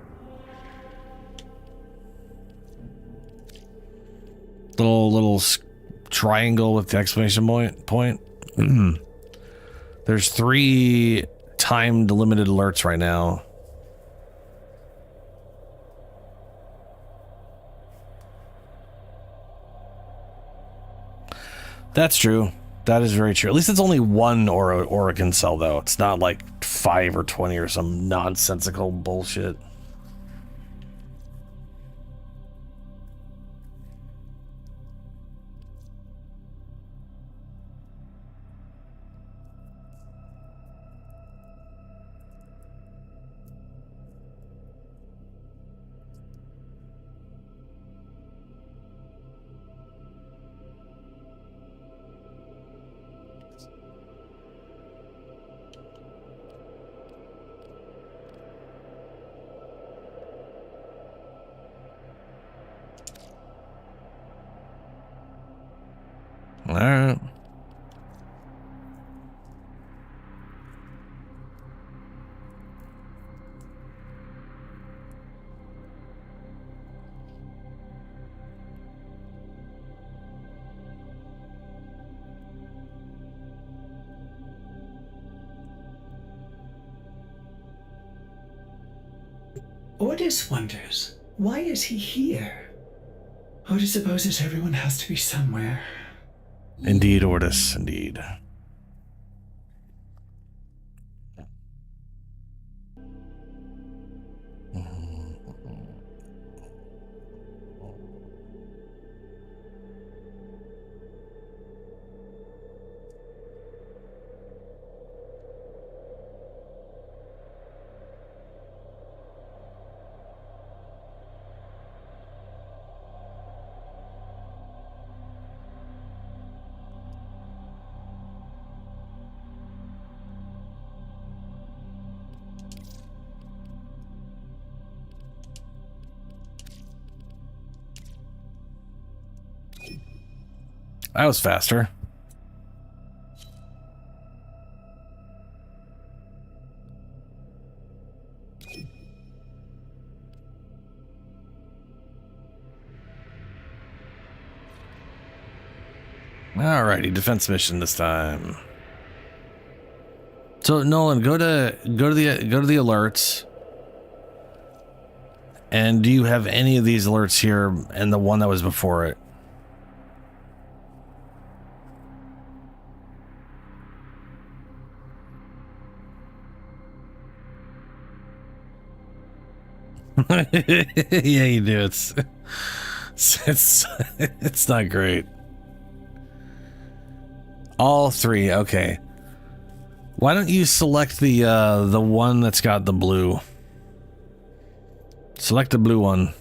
Little triangle with the exclamation point. There's 3 time delimited alerts right now. That's true. That is very true. At least it's only 1 Oregon cell, though. It's not like 5 or 20 or some nonsensical bullshit. All right. Ordis wonders, why is he here? Ordis supposes everyone has to be somewhere. Indeed, Ordis, indeed. That was faster. Alrighty, defense mission this time. So Nolan, go to the alerts. And do you have any of these alerts here and the one that was before it? Yeah, you do. It's not great. All three, okay. Why don't you select the one that's got the blue? Select the blue one.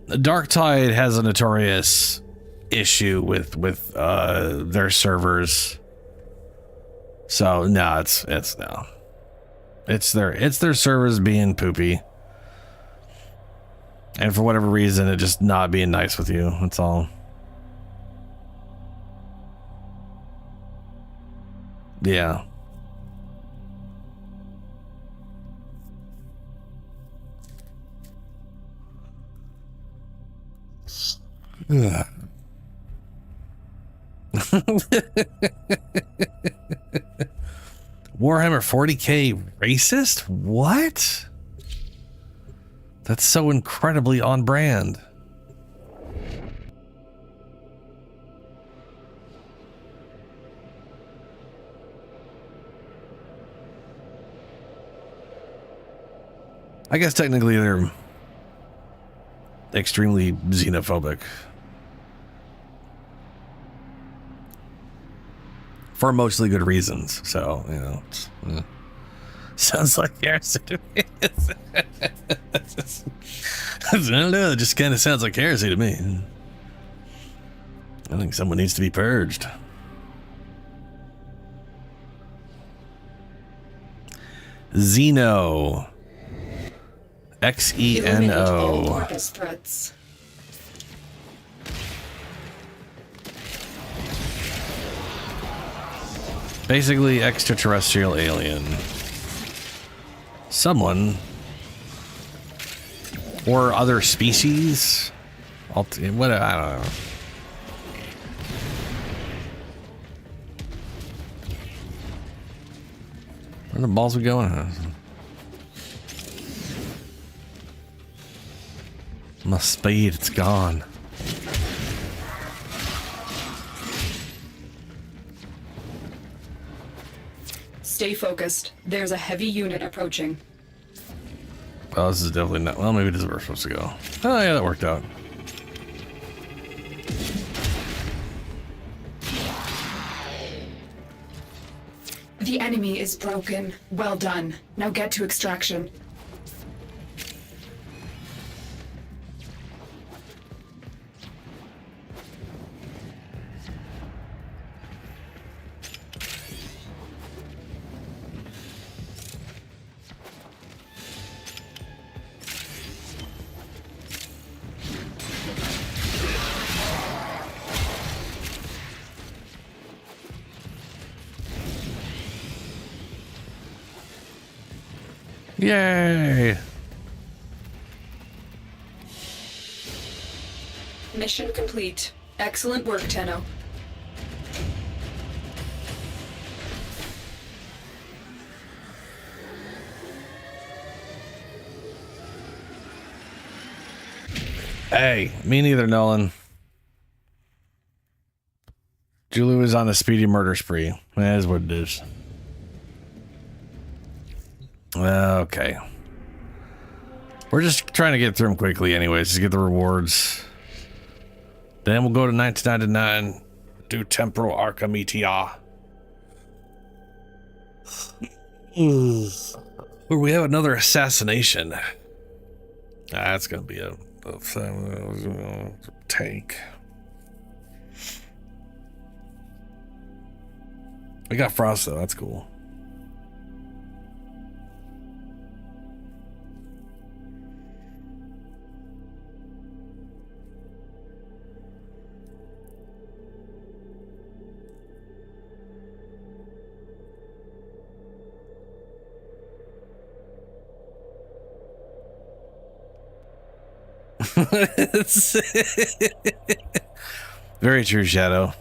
Darktide has a notorious issue with their servers. So no, it's no. It's their servers being poopy. And for whatever reason, it just not being nice with you. That's all. Yeah. Ugh. Warhammer 40k racist? What? That's so incredibly on brand. I guess technically they're extremely xenophobic. For mostly good reasons, so, you know. Sounds like heresy to me. I don't know, it just kind of sounds like heresy to me. I think someone needs to be purged. Xeno. Xeno. Threats. Basically, extraterrestrial alien. Someone. Or other species. What? I don't know. Where the balls are going? My speed, it's gone. Stay focused. There's a heavy unit approaching. Well, this is definitely not. Well, maybe this is where we're supposed to go. Oh, yeah, that worked out. The enemy is broken. Well done. Now get to extraction. Yay! Mission complete. Excellent work, Tenno. Hey, me neither, Nolan. Julie was on a speedy murder spree. That is what it is. Okay. We're just trying to get through them quickly anyways. Just get the rewards. Then we'll go to 1999. Do Temporal Archimedeas. Where we have another assassination. That's going to be a tank. We got Frost though. That's cool. Very true, Shadow.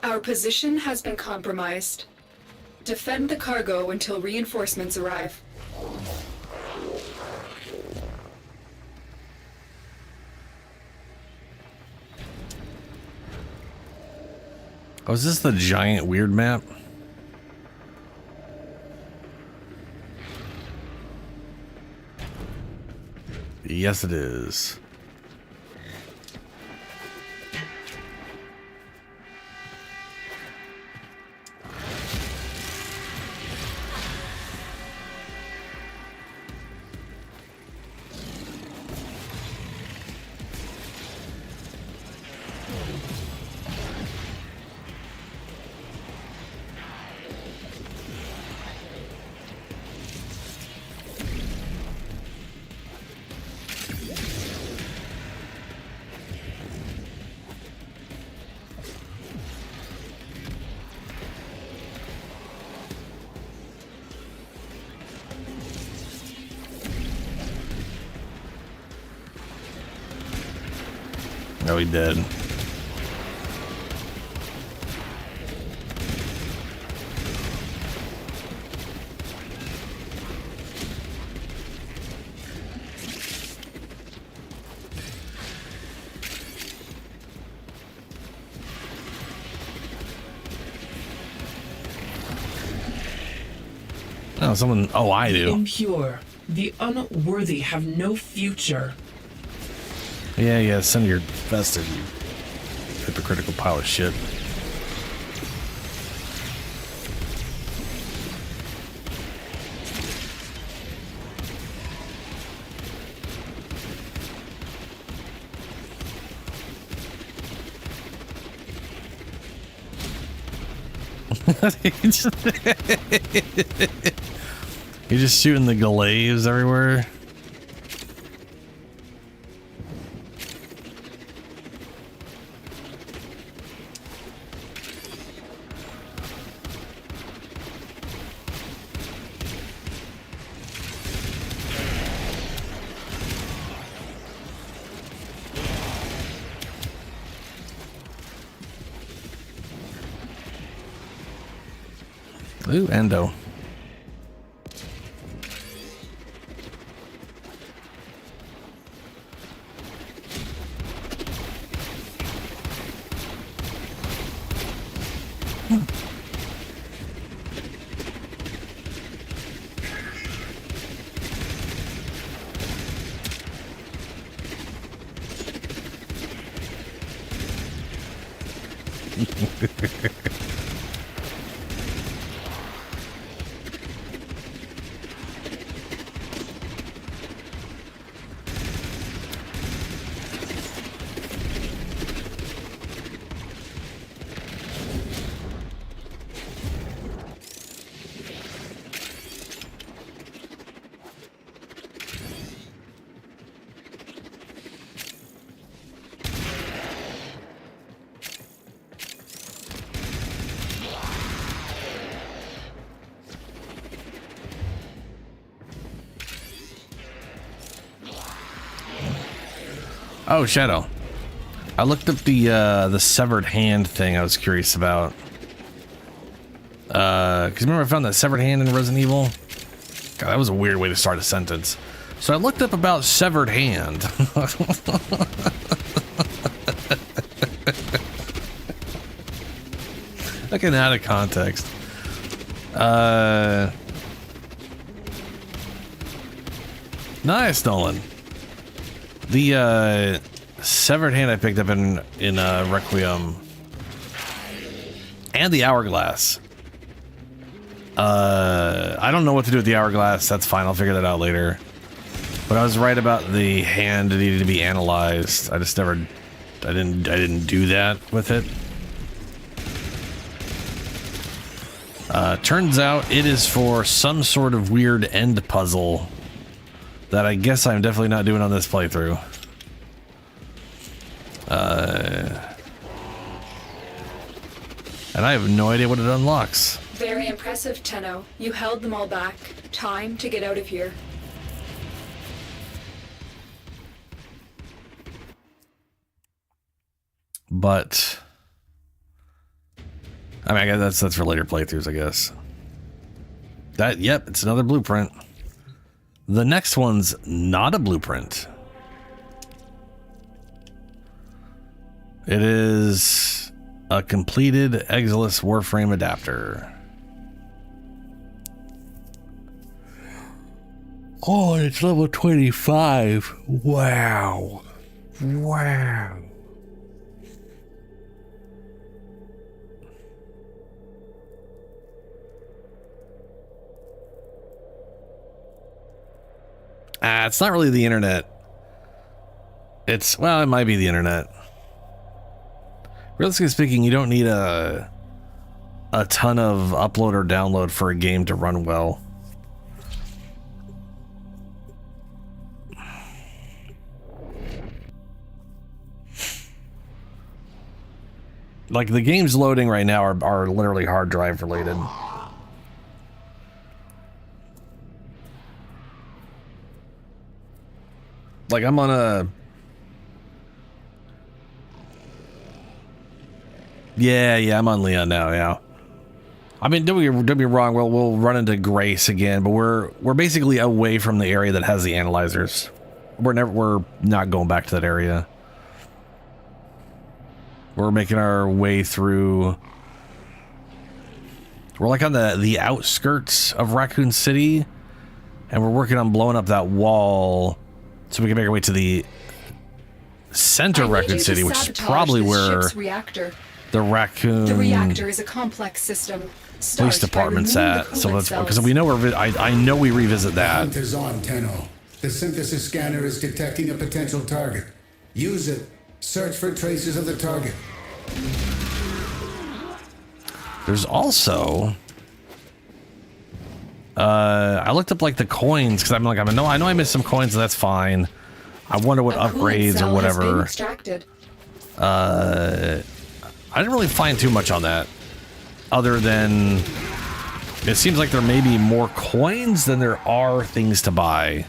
Our position has been compromised. Defend the cargo until reinforcements arrive. Oh, is this the giant weird map? Yes, it is. No, he did. Oh, someone. Oh, I do. The impure, the unworthy have no future. Yeah, send your vested, you hypocritical pile of shit. You're just shooting the glaives everywhere. Ooh, Endo. Oh, Shadow. I looked up the severed hand thing I was curious about. Because remember I found that severed hand in Resident Evil? God, that was a weird way to start a sentence. So I looked up about severed hand. Looking out of context. Nice, Nolan. The severed hand I picked up in Requiem and the hourglass. I don't know what to do with the hourglass. That's fine. I'll figure that out later. But I was right about the hand needed to be analyzed. I just never, I didn't do that with it. Turns out it is for some sort of weird end puzzle that I guess I'm definitely not doing on this playthrough. And I have no idea what it unlocks. Very impressive, Tenno. You held them all back. Time to get out of here. But I mean, I guess that's for later playthroughs, I guess. Yep, it's another blueprint. The next one's not a blueprint. It is a completed Exilus Warframe adapter. Oh, it's level 25. Wow. Wow. It's not really the internet. Well, it might be the internet. Realistically speaking, you don't need a ton of upload or download for a game to run well. Like, the games loading right now are literally hard drive related. Like, I'm on a... Yeah, I'm on Leon now, yeah. I mean, don't be wrong, we'll run into Grace again, but we're basically away from the area that has the analyzers. We're not going back to that area. We're making our way through... We're like on the outskirts of Raccoon City, and we're working on blowing up that wall so we can make our way to the center of Raccoon City, which is probably where the Raccoon... The reactor is a complex system. Police department's at, so let's, because we know I know we revisit that. Hunt is on, Tenno. The synthesis scanner is detecting a potential target. Use it. Search for traces of the target. There's also I looked up like the coins because I know I missed some coins, so that's fine. I wonder what upgrades or whatever. I didn't really find too much on that, other than it seems like there may be more coins than there are things to buy,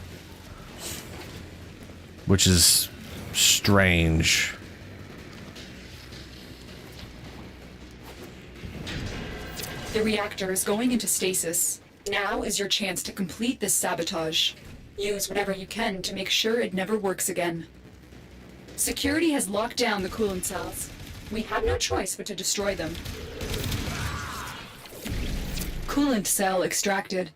which is strange. The reactor is going into stasis. Now is your chance to complete this sabotage. Use whatever you can to make sure it never works again. Security has locked down the coolant cells. We have no choice but to destroy them. Coolant cell extracted.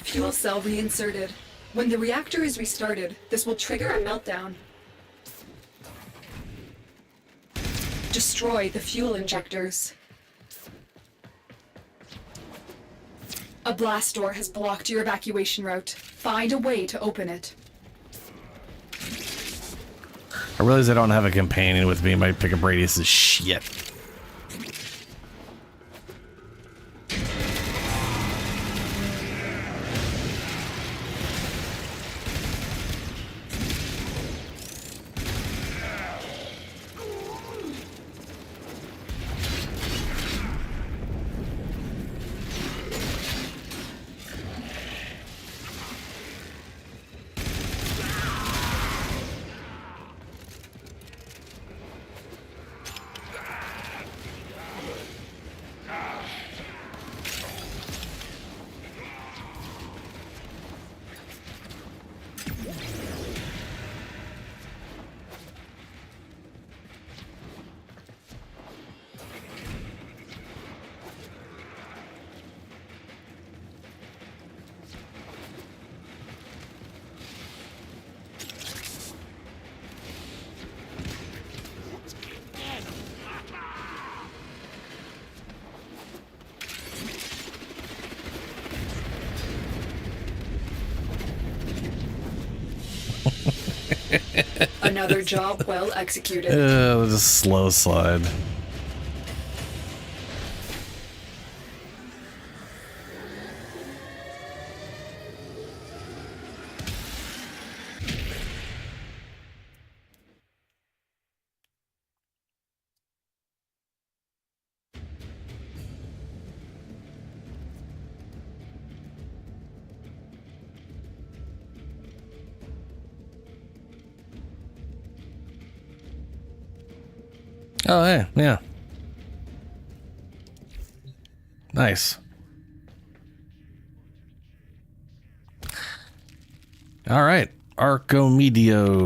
Fuel cell reinserted. When the reactor is restarted, this will trigger a meltdown. Destroy the fuel injectors. A blast door has blocked your evacuation route. Find a way to open it. I realize I don't have a companion with me. My pickup radius is shit. Another job well executed. Just slow slide. Oh, hey, yeah. Nice. All right. Archimedeas.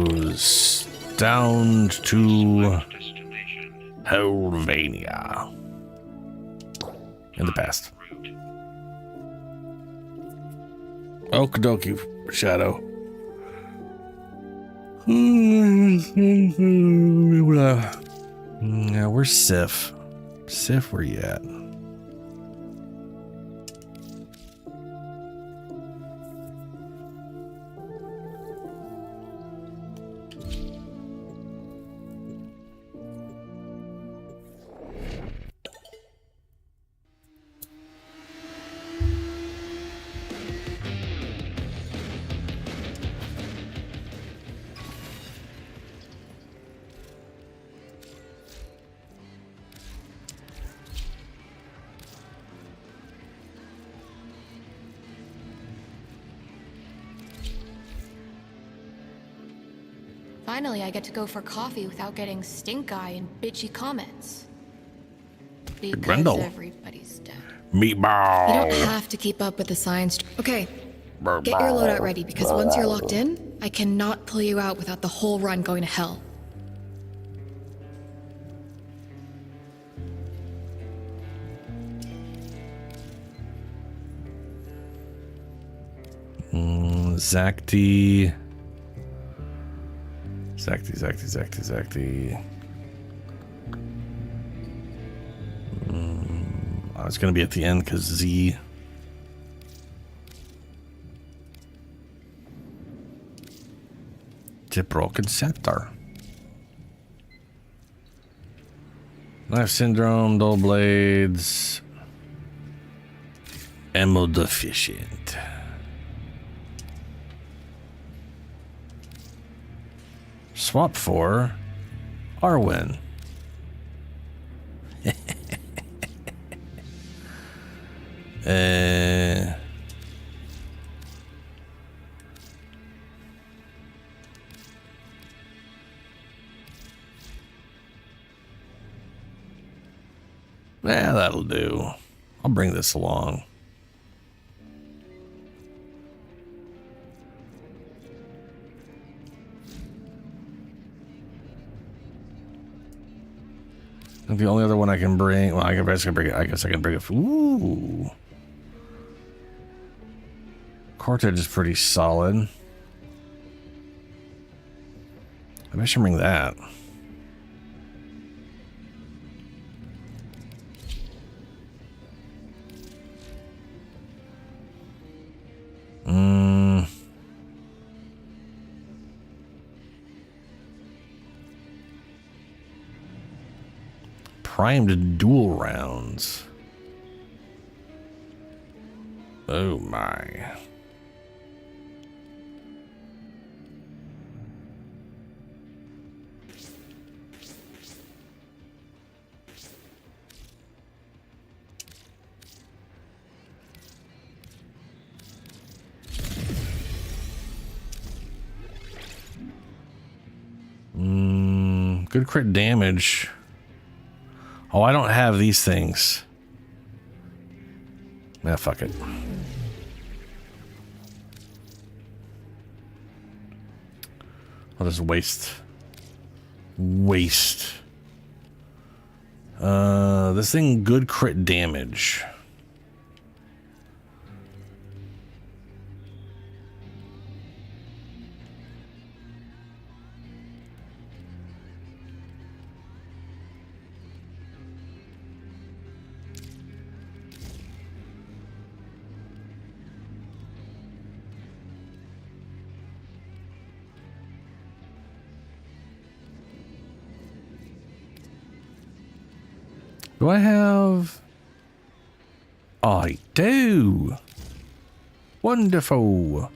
Down to Helvania. In the past. Okie dokie, Shadow. Yeah, where's Sif? Sif, where you at? Finally, I get to go for coffee without getting stink eye and bitchy comments. Because Grendel. everybody's dead. Meatball. You don't have to keep up with the science. Okay, get your loadout ready because once you're locked in, I cannot pull you out without the whole run going to hell. Zacti. I was going to be at the end because Z. Broken Scepter. Knife Syndrome, Dull Blades. Ammo Deficient. Swap for Arwen. Yeah, that'll do. I'll bring this along. The only other one I can bring, well, I guess I can bring it. Ooh. Cortege is pretty solid. I should bring that. Primed dual rounds. Oh my. Good crit damage. Oh, I don't have these things. Nah, fuck it. I'll just waste. This thing, good crit damage. Do I have... I do. Wonderful.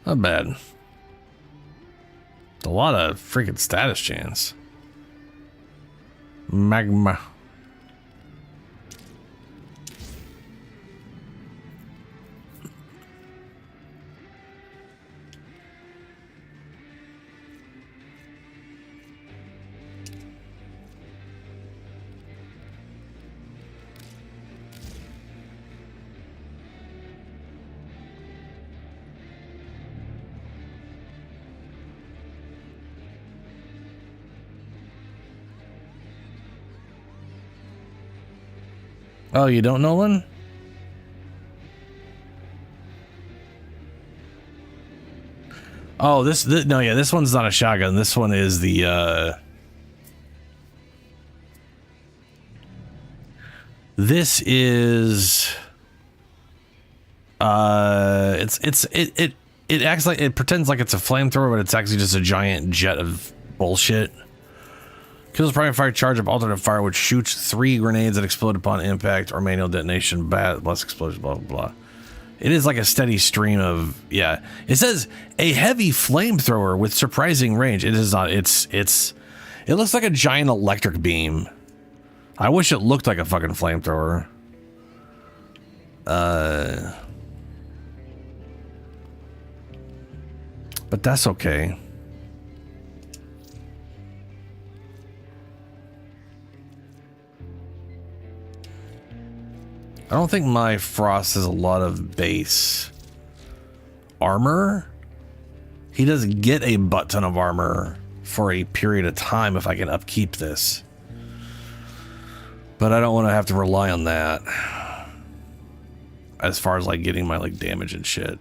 Not bad. A lot of freaking status chance. Magma. Oh, you don't, Nolan? Oh, this no, yeah, this one's not a shotgun. This one is the this is it acts like, it pretends like it's a flamethrower, but it's actually just a giant jet of bullshit. Kills primary fire charge of alternate fire, which shoots 3 grenades that explode upon impact or manual detonation. Bad, less explosion, blah, blah, blah. It is like a steady stream of, yeah. It says a heavy flamethrower with surprising range. It is not, it looks like a giant electric beam. I wish it looked like a fucking flamethrower. But that's okay. I don't think my Frost has a lot of base armor. He does get a butt ton of armor for a period of time if I can upkeep this. But I don't want to have to rely on that as far as like getting my like damage and shit.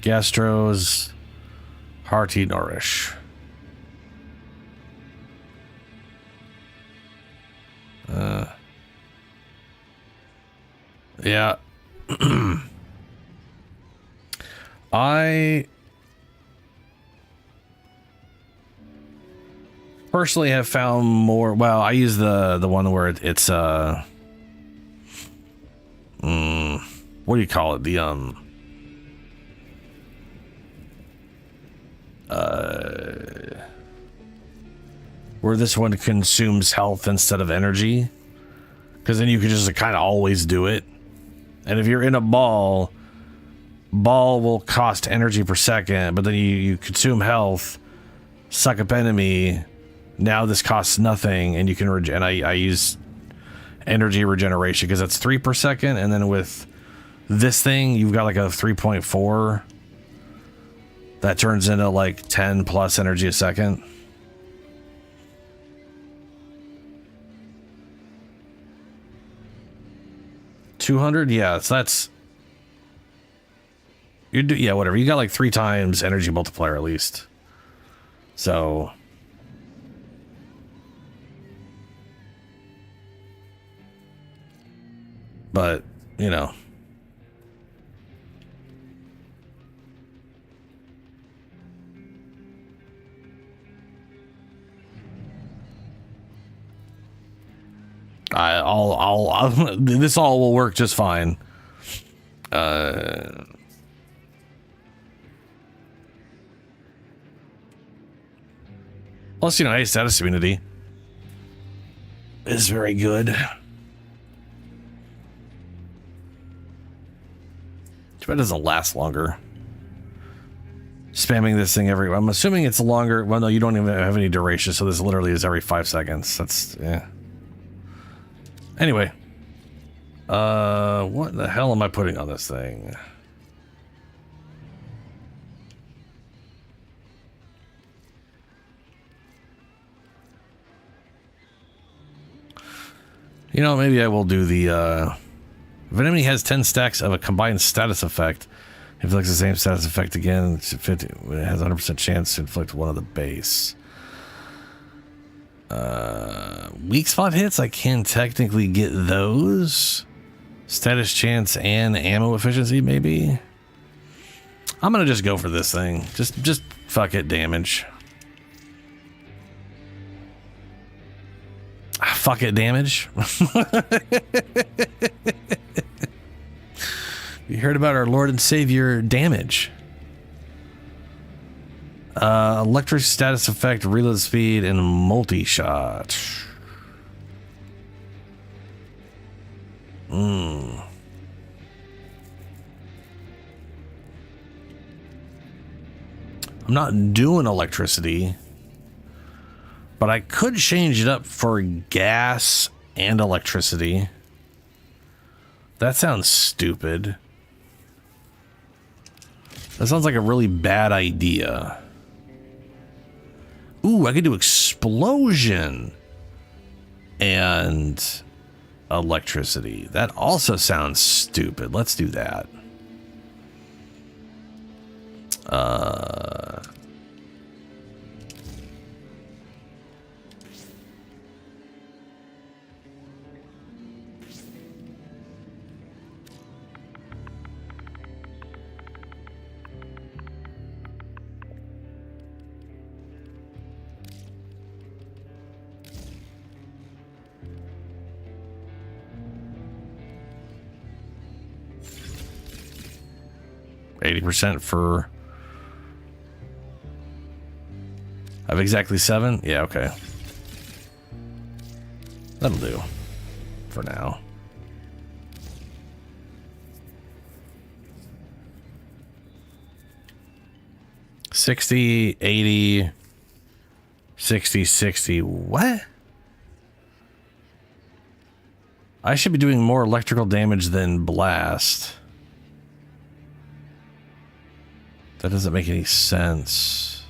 Gastros, hearty nourish. Yeah. I personally have found more. Well, I use the one where it's what do you call it? The where this one consumes health instead of energy, because then you can just kind of always do it. And if you're in a ball will cost energy per second, but then you consume health, suck up enemy. Now this costs nothing, and you can and I use energy regeneration because that's 3 per second, and then with this thing you've got like a 3.4 that turns into like 10 plus energy a second. $200, yeah, so that's yeah, whatever. You got like 3 times energy multiplier at least. So but you know, I'll this all will work just fine. Plus, you know, hey, status immunity is very good. Too bad it doesn't last longer. Spamming this thing every... I'm assuming it's longer... Well, no, you don't even have any duration, so this literally is every 5 seconds. That's... yeah. Anyway. What the hell am I putting on this thing? You know, maybe I will do the, if an enemy has 10 stacks of a combined status effect, inflicts the same status effect again, it has a 100% chance to inflict one of the base. Weak spot hits, I can technically get those. Status chance and ammo efficiency, maybe. I'm gonna just go for this thing. Just fuck it, damage. Fuck it, damage. You heard about our Lord and Savior damage. Electric status effect, reload speed, and multi-shot. I'm not doing electricity, but I could change it up for gas and electricity. That sounds stupid. That sounds like a really bad idea. Ooh, I could do explosion and electricity. That also sounds stupid. Let's do that. 80% for... Of exactly 7? Yeah, okay. That'll do. For now. $60, $80, $60, $60. What? I should be doing more electrical damage than blast. That doesn't make any sense.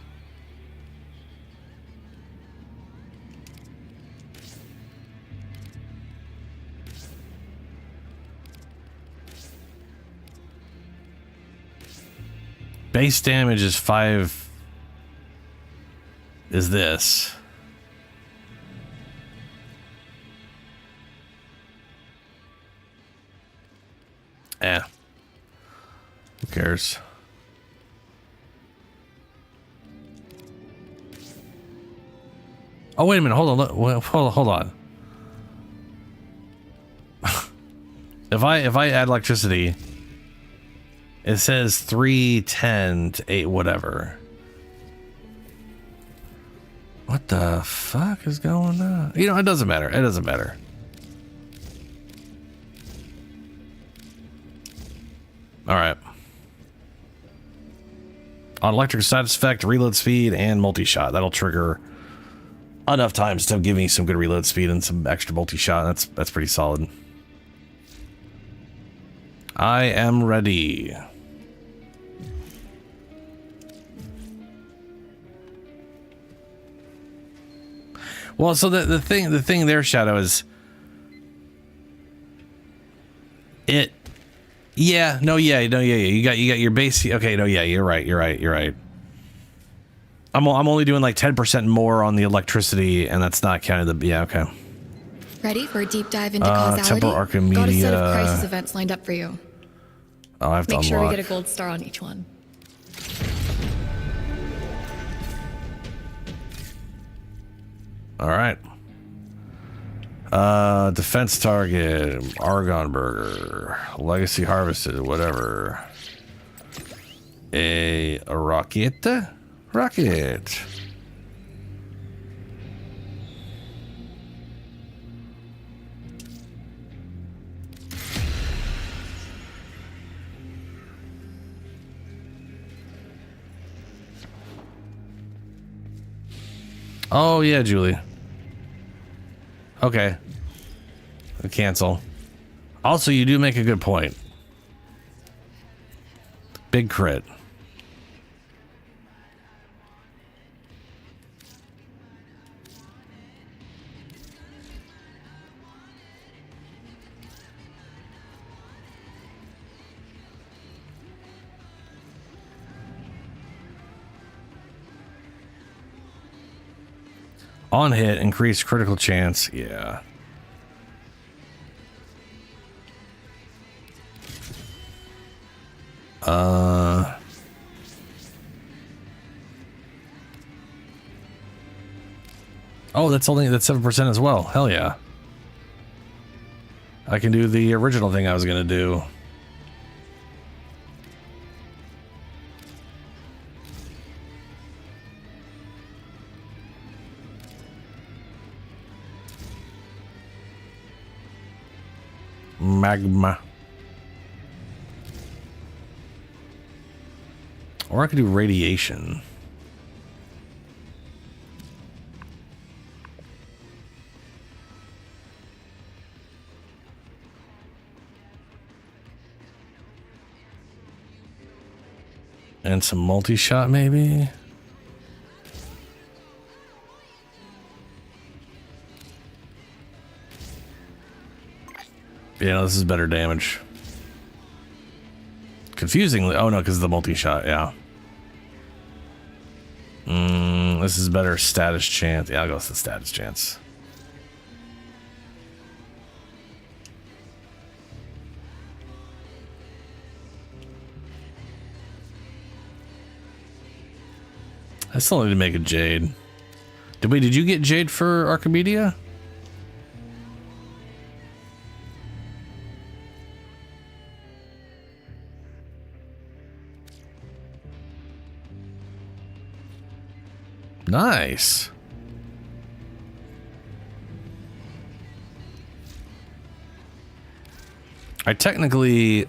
Base damage is 5. Is this? Eh. Who cares? Oh, wait a minute. Hold on. Hold on. If I add electricity, it says 3, 10 to 8, whatever. What the fuck is going on? You know, it doesn't matter. It doesn't matter. All right. On electric status effect, reload speed, and multi-shot. That'll trigger enough times to give me some good reload speed and some extra multi-shot. That's pretty solid. I am ready. Well, so the thing there, Shadow, is it. Yeah, no, yeah. You got your base. Okay, no, yeah, you're right. I'm only doing like 10% more on the electricity, and that's not counting the. Yeah, okay. Ready for a deep dive into causality? Temporal Archimedeas. Got a set of crisis events lined up for you. Oh, I have to Make sure unlock. we get a gold star on each one. All right. Defense target, Argon Burger, Legacy Harvested, whatever. A rocket. Rocket. Oh yeah, Julie. Okay. Cancel. Also, you do make a good point. Big crit. On hit, increased critical chance. Yeah. Oh, that's 7% as well. Hell yeah. I can do the original thing I was gonna do. Magma. Or I could do radiation. And some multi-shot, maybe? Yeah, no, this is better damage. Confusingly, oh no, because of the multi-shot, yeah. This is better status chance. Yeah, I'll go with the status chance. I still need to make a Jade. Did you get Jade for Archimedia? Nice. I technically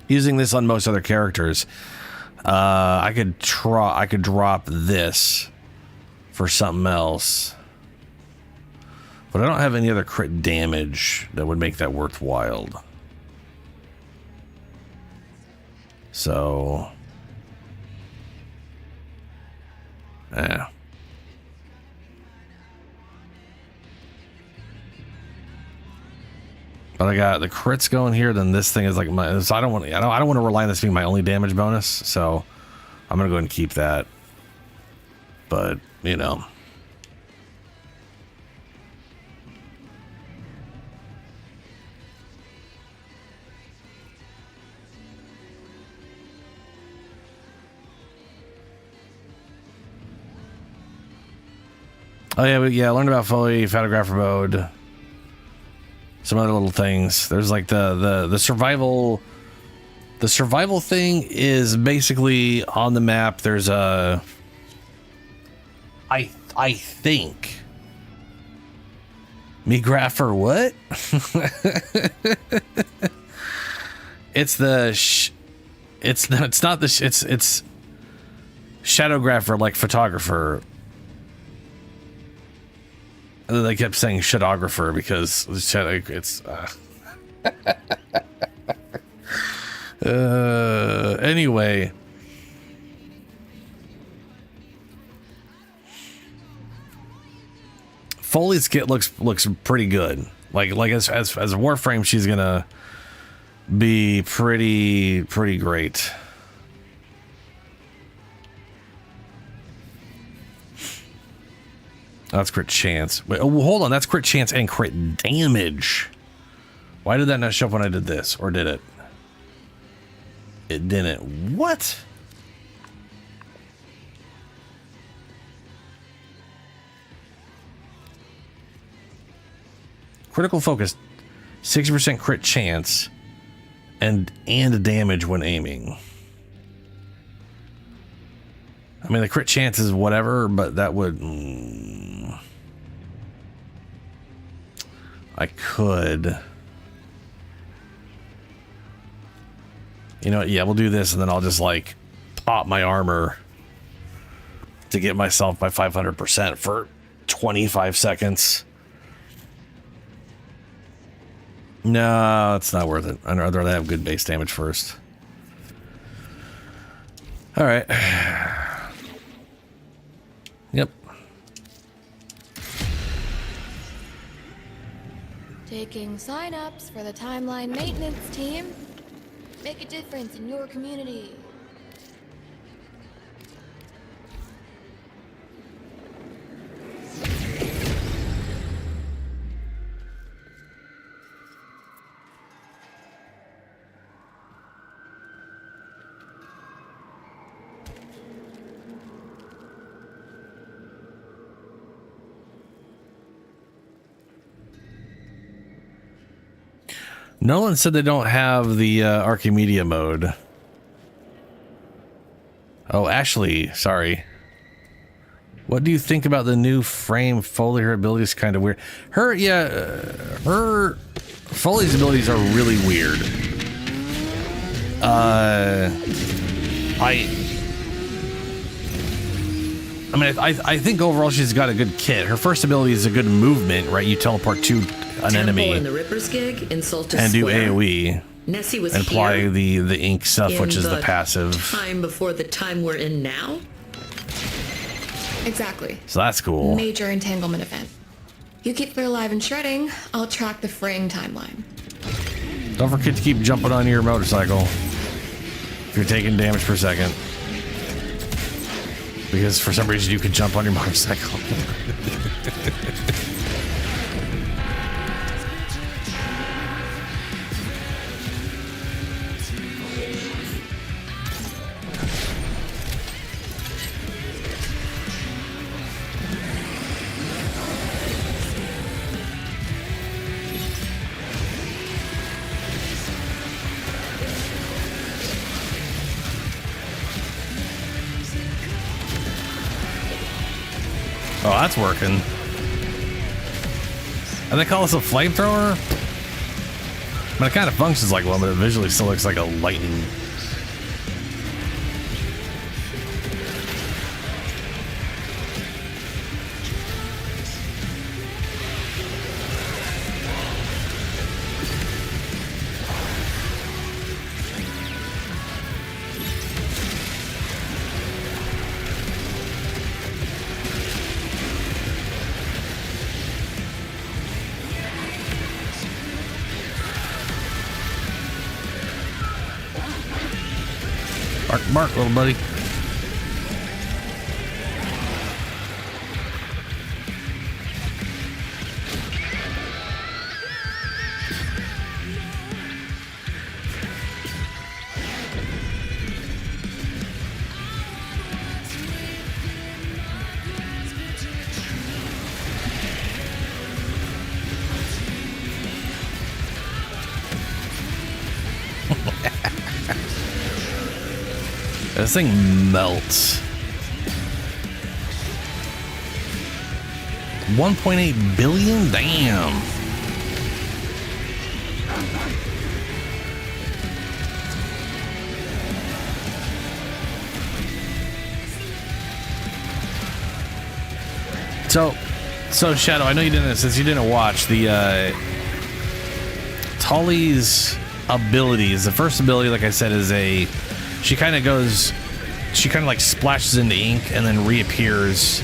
using this on most other characters, I could drop this for something else, but I don't have any other crit damage that would make that worthwhile. So, yeah. But I got the crits going here. Then this thing is like my. So I don't want to rely on this being my only damage bonus. So I'm gonna go ahead and keep that. But you know. Oh yeah, learned about Foley, photographer mode, some other little things. There's like the survival. The survival thing is basically on the map. There's a. I think. Me grapher what? It's shadowgrapher like photographer. They kept saying shadowgrapher because it's anyway. Foley's kit looks pretty good. Like as a Warframe, she's gonna be pretty great. That's crit chance. Wait, oh, hold on. That's crit chance and crit damage. Why did that not show up when I did this? Or did it? It didn't. What? Critical focus. 60% crit chance. And damage when aiming. I mean, the crit chance is whatever, but that would... I could... You know what? Yeah, we'll do this, and then I'll just, like, pop my armor to get myself by 500% for 25 seconds. No, it's not worth it. I'd rather have good base damage first. All right. Yep. Taking sign-ups for the timeline maintenance team. Make a difference in your community. Nolan said they don't have the Archimedeas mode. Oh, Ashley, sorry. What do you think about the new frame Foley? Her abilities kind of weird. Her Foley's abilities are really weird. I think overall she's got a good kit. Her first ability is a good movement, right? You teleport to an enemy in the Ripper's gig, insult to and do square. AoE. Nessie was and apply here the ink stuff, which is the in passive. time before the time we're in now. Exactly. So that's cool. Major entanglement event. You keep her alive and shredding, I'll track the fraying timeline. Don't forget to keep jumping on your motorcycle if you're taking damage per second. Because for some reason you can jump on your motorcycle. Oh, that's working. And they call this a flamethrower? I mean, it kind of functions like one, but it visually still looks like a lightning. Mark, little buddy. This thing melts. 1.8 billion? Damn. So Shadow, I know you didn't, since you didn't watch the Tully's abilities. The first ability, like I said, is she kind of like splashes into ink and then reappears,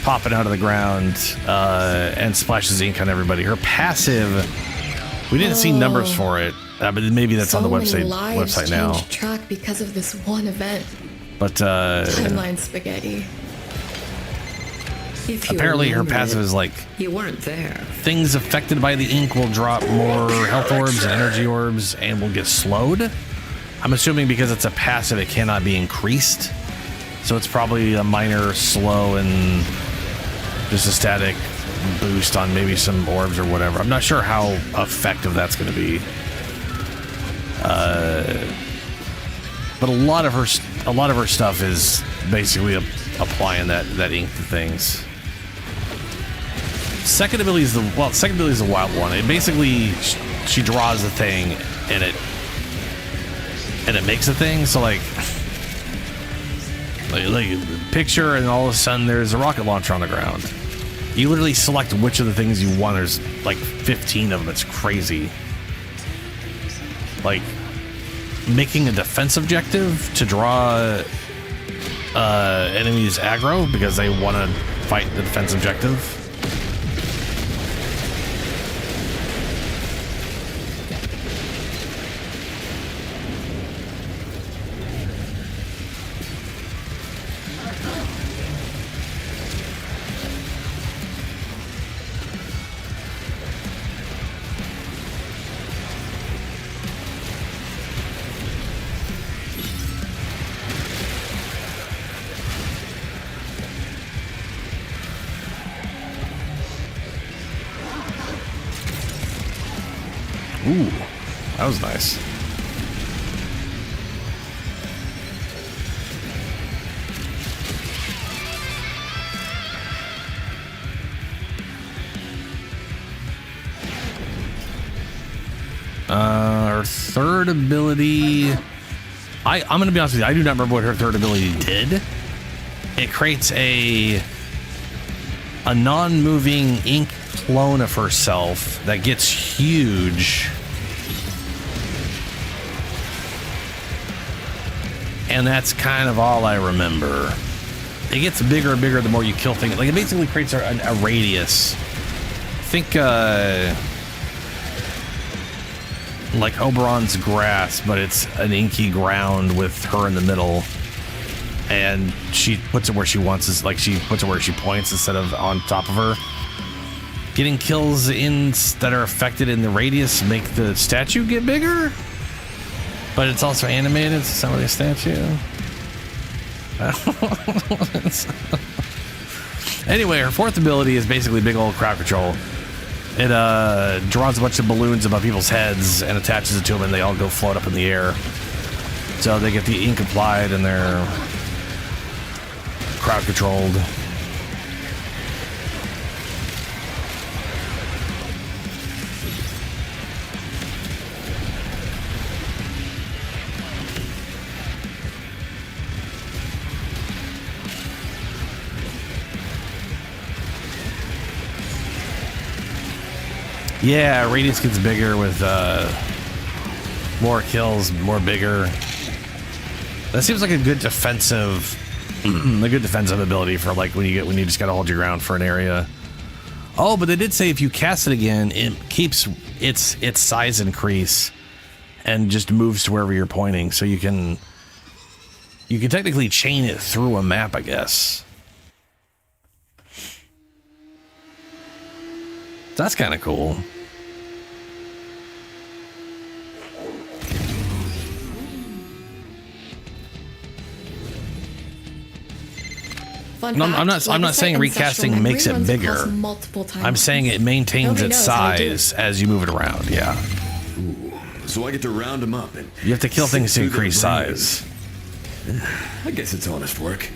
popping out of the ground, and splashes ink on everybody. Her passive, we didn't see numbers for it, but maybe that's on the website now. Track because of this one event. But timeline spaghetti. Apparently her passive is like, you weren't there. Things affected by the ink will drop more health orbs and energy orbs and will get slowed. I'm assuming because it's a passive, it cannot be increased. So it's probably a minor slow and just a static boost on maybe some orbs or whatever. I'm not sure how effective that's going to be. But a lot of her stuff is basically applying that ink to things. Second ability is the wild one. It basically, she draws the thing and it makes a thing. So like picture, and all of a sudden there's a rocket launcher on the ground. You literally select which of the things you want. There's like 15 of them. It's crazy. Like making a defense objective to draw enemies aggro because they want to fight the defense objective. Ooh, that was nice. Her third ability... I'm going to be honest with you, I do not remember what her third ability did. It creates a non-moving ink clone of herself that gets huge. And that's kind of all I remember. It gets bigger and bigger the more you kill things. Like, it basically creates a radius. Think, like Oberon's grass, but it's an inky ground with her in the middle. And she puts it where she wants. It's like she puts it where she points instead of on top of her. Getting kills that are affected in the radius make the statue get bigger. But it's also animated, so it's not really a statue. Anyway, her fourth ability is basically big old crowd control. It draws a bunch of balloons above people's heads and attaches it to them, and they all go float up in the air. So they get the ink applied and they're crowd controlled. Yeah, radius gets bigger with more kills, more bigger. That seems like a good defensive, ability for like when you just gotta hold your ground for an area. Oh, but they did say if you cast it again, it keeps its size increase and just moves to wherever you're pointing. So you can technically chain it through a map, I guess. That's kind of cool. No, I'm not saying recasting makes it bigger. I'm saying it maintains its size as you move it around. Yeah. Ooh, so I get to round them up and you have to kill things to increase size. I guess it's honest work.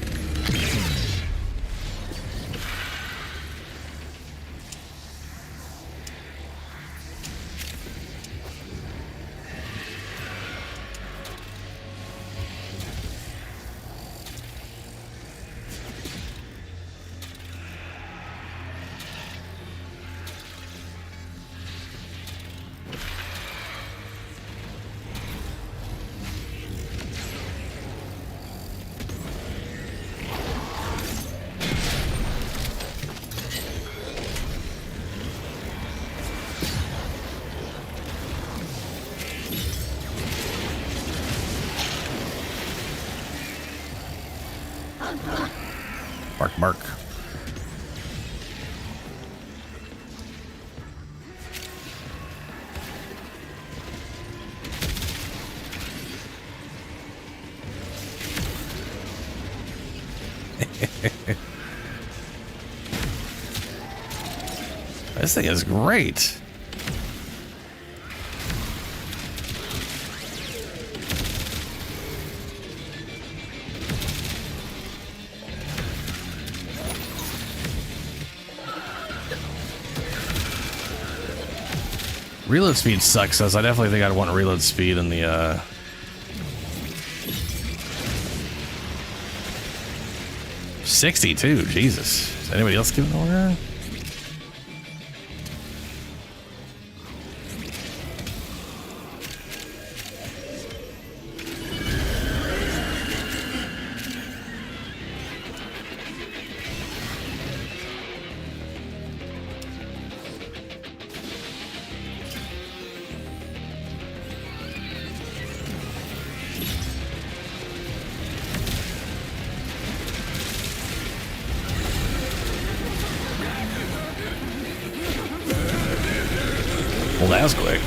Bark. This thing is great. Reload speed sucks, as I definitely think I'd want reload speed in the 62, Jesus. Is anybody else giving an order? Well, that was quick.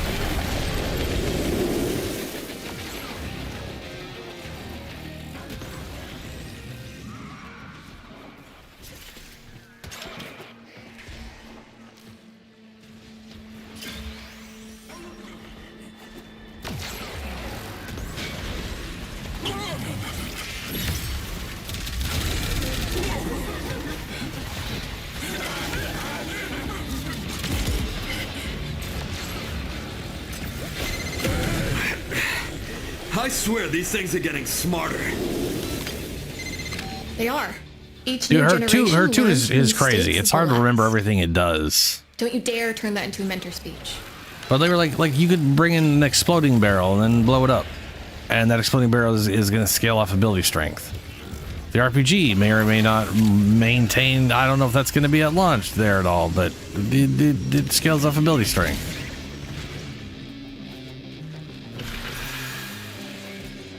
I swear these things are getting smarter. They are. Each Dude, new her generation two learns is from crazy. mistakes It's of hard the to remember last. everything it does. Don't you dare turn that into a mentor speech. But they were like you could bring in an exploding barrel and then blow it up. And that exploding barrel is going to scale off ability strength. The RPG may or may not maintain, I don't know if that's going to be at launch there at all, but it scales off ability strength.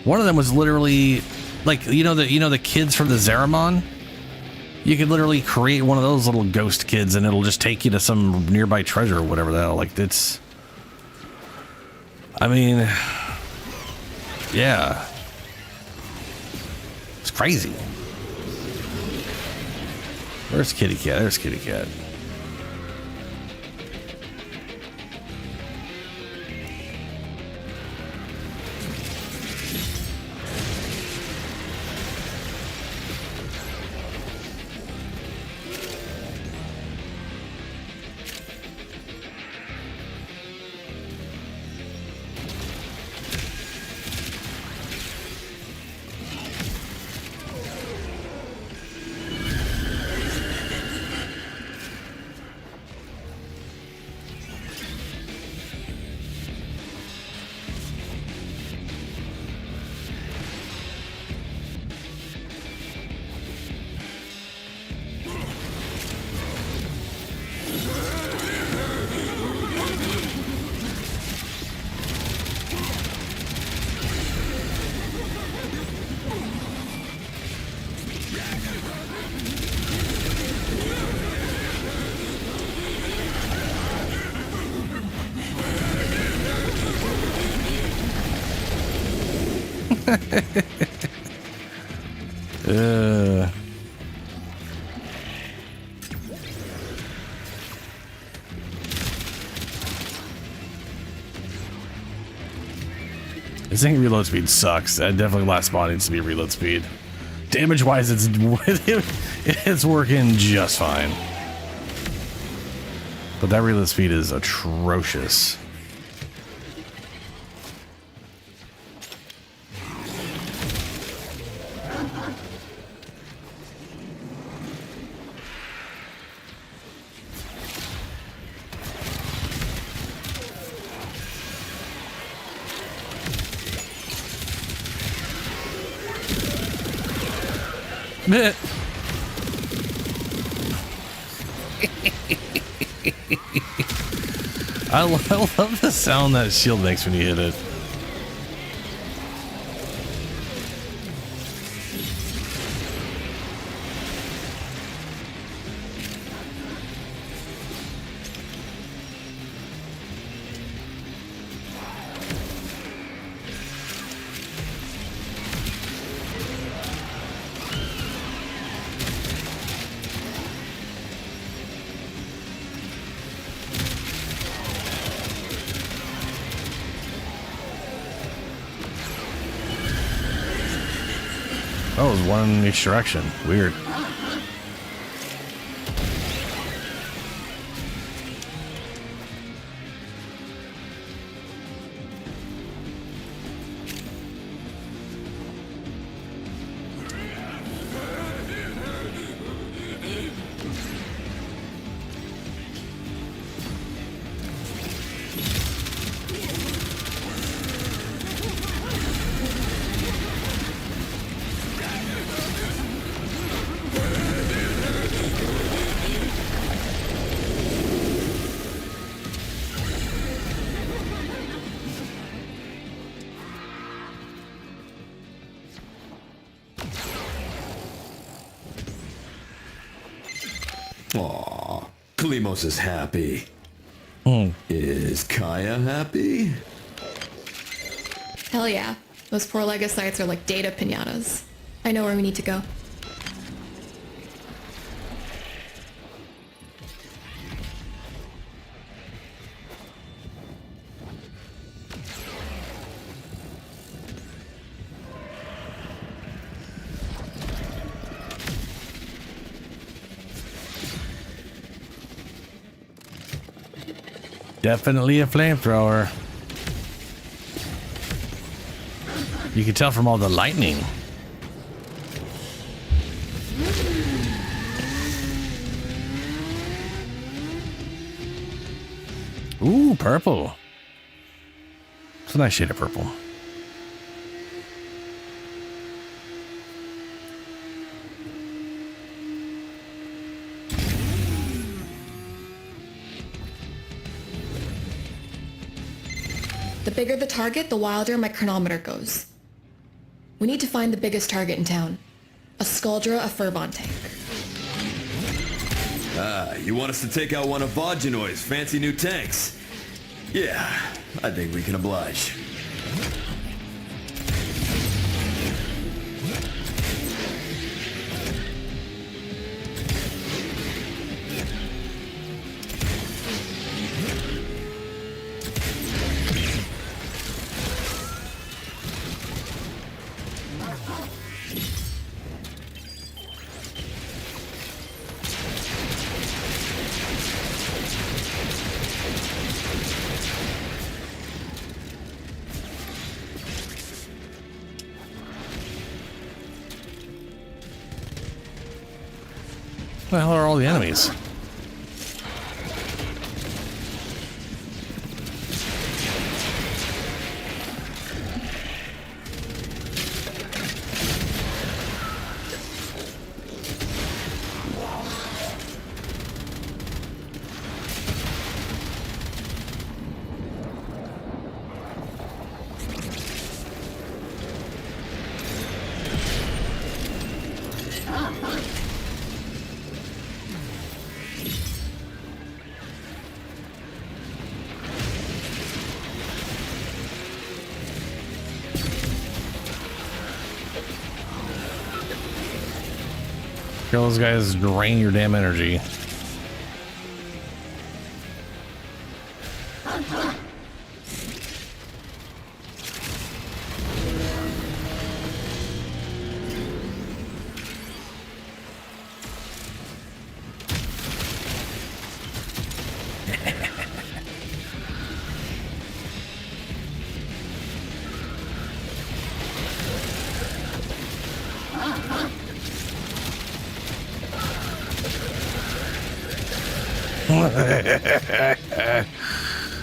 One of them was literally, like, you know the kids from the Zeramon? You could literally create one of those little ghost kids and it'll just take you to some nearby treasure or whatever the hell. Like, it's... I mean... Yeah. It's crazy. Where's Kitty Cat? There's Kitty Cat. This thing reload speed sucks. Definitely last spawn needs to be reload speed. Damage wise, it's working just fine. But that reload speed is atrocious. I love the sound that shield makes when you hit it. Oh, it was one in each direction. Weird. Aw, Klimos is happy. Is Kaya happy? Hell yeah. Those poor Legacytes are like data pinatas. I know where we need to go. Definitely a flamethrower. You can tell from all the lightning. Ooh, purple. It's a nice shade of purple. The bigger the target, the wilder my chronometer goes. We need to find the biggest target in town. A Skuldra, a Furbon tank. Ah, you want us to take out one of Vogenoid's fancy new tanks? Yeah, I think we can oblige. Where the hell are all the enemies? Kill those guys, drain your damn energy.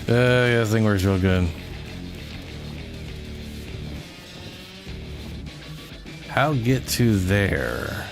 Yeah, this thing works real good. How get to there?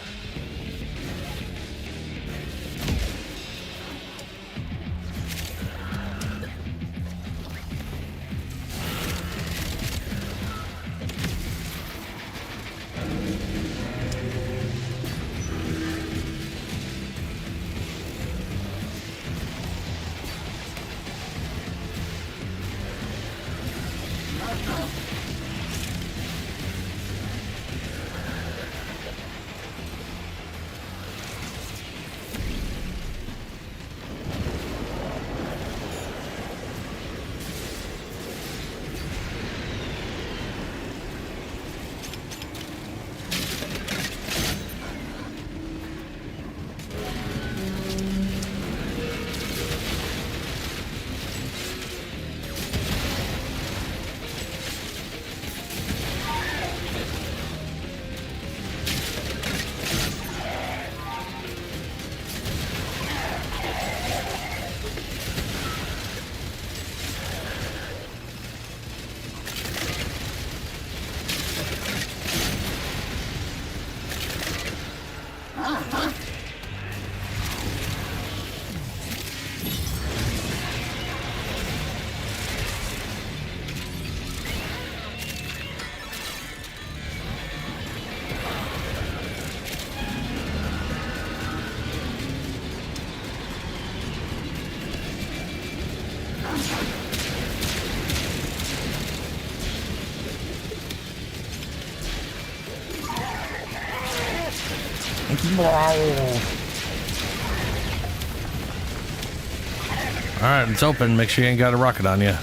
Alright, it's open. Make sure you ain't got a rocket on you.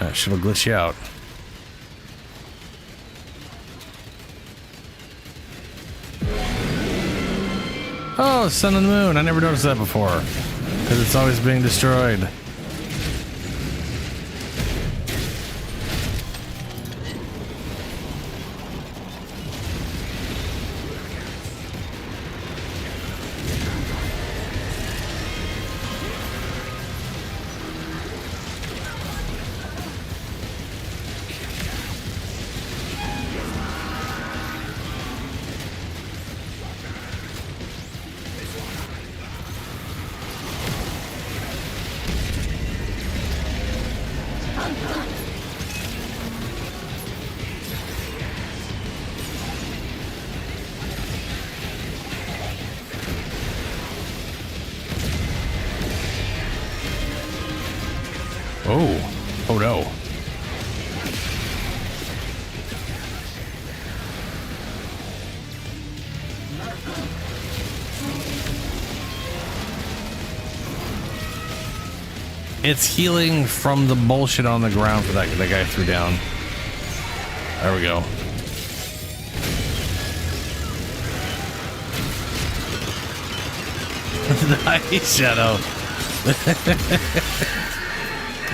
That shit'll glitch you out. Oh, sun and the moon. I never noticed that before. Because it's always being destroyed. Oh no. It's healing from the bullshit on the ground for that guy threw down. There we go. Nice, Shadow.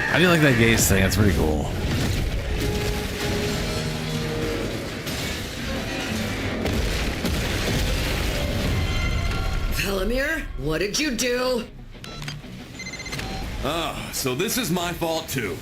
How do you like that gaze thing? It's pretty cool. Velamir, what did you do? Ah, so this is my fault too.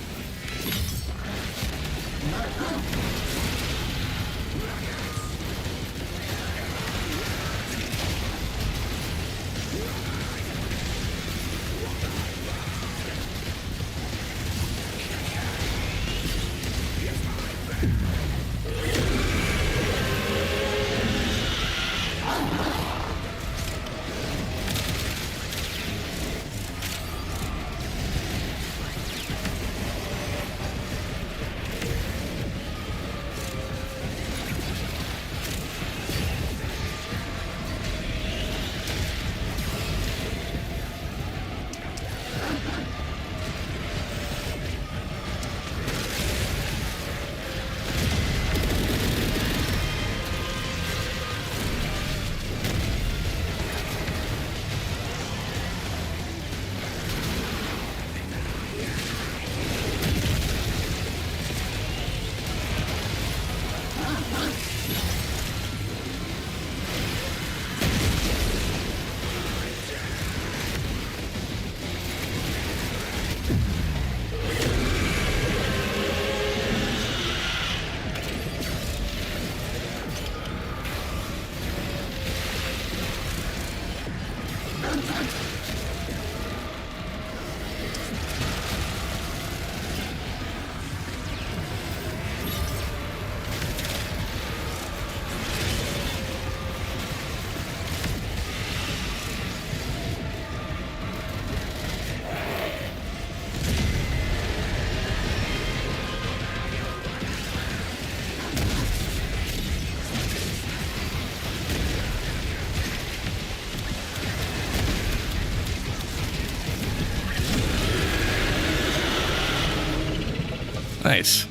Nice.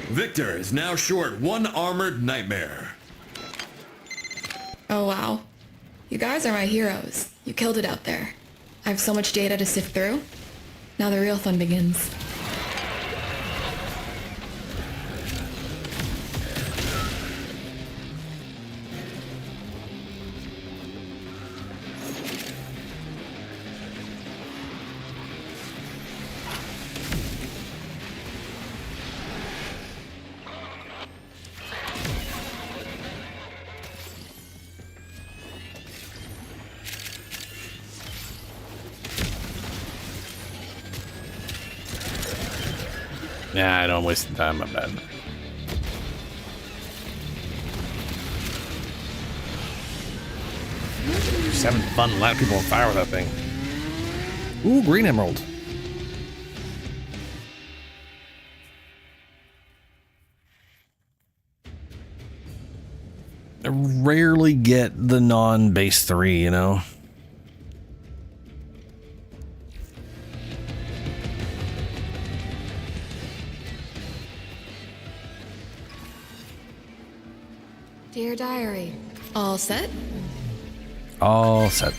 Victor is now short one armored nightmare. Oh wow. You guys are my heroes. You killed it out there. I have so much data to sift through. Now the real fun begins. Nah, I don't waste time, my bad. Just having fun lighting people on fire with that thing. Ooh, green emerald. I rarely get the non-base 3, you know? Dear Diary, all set? All set.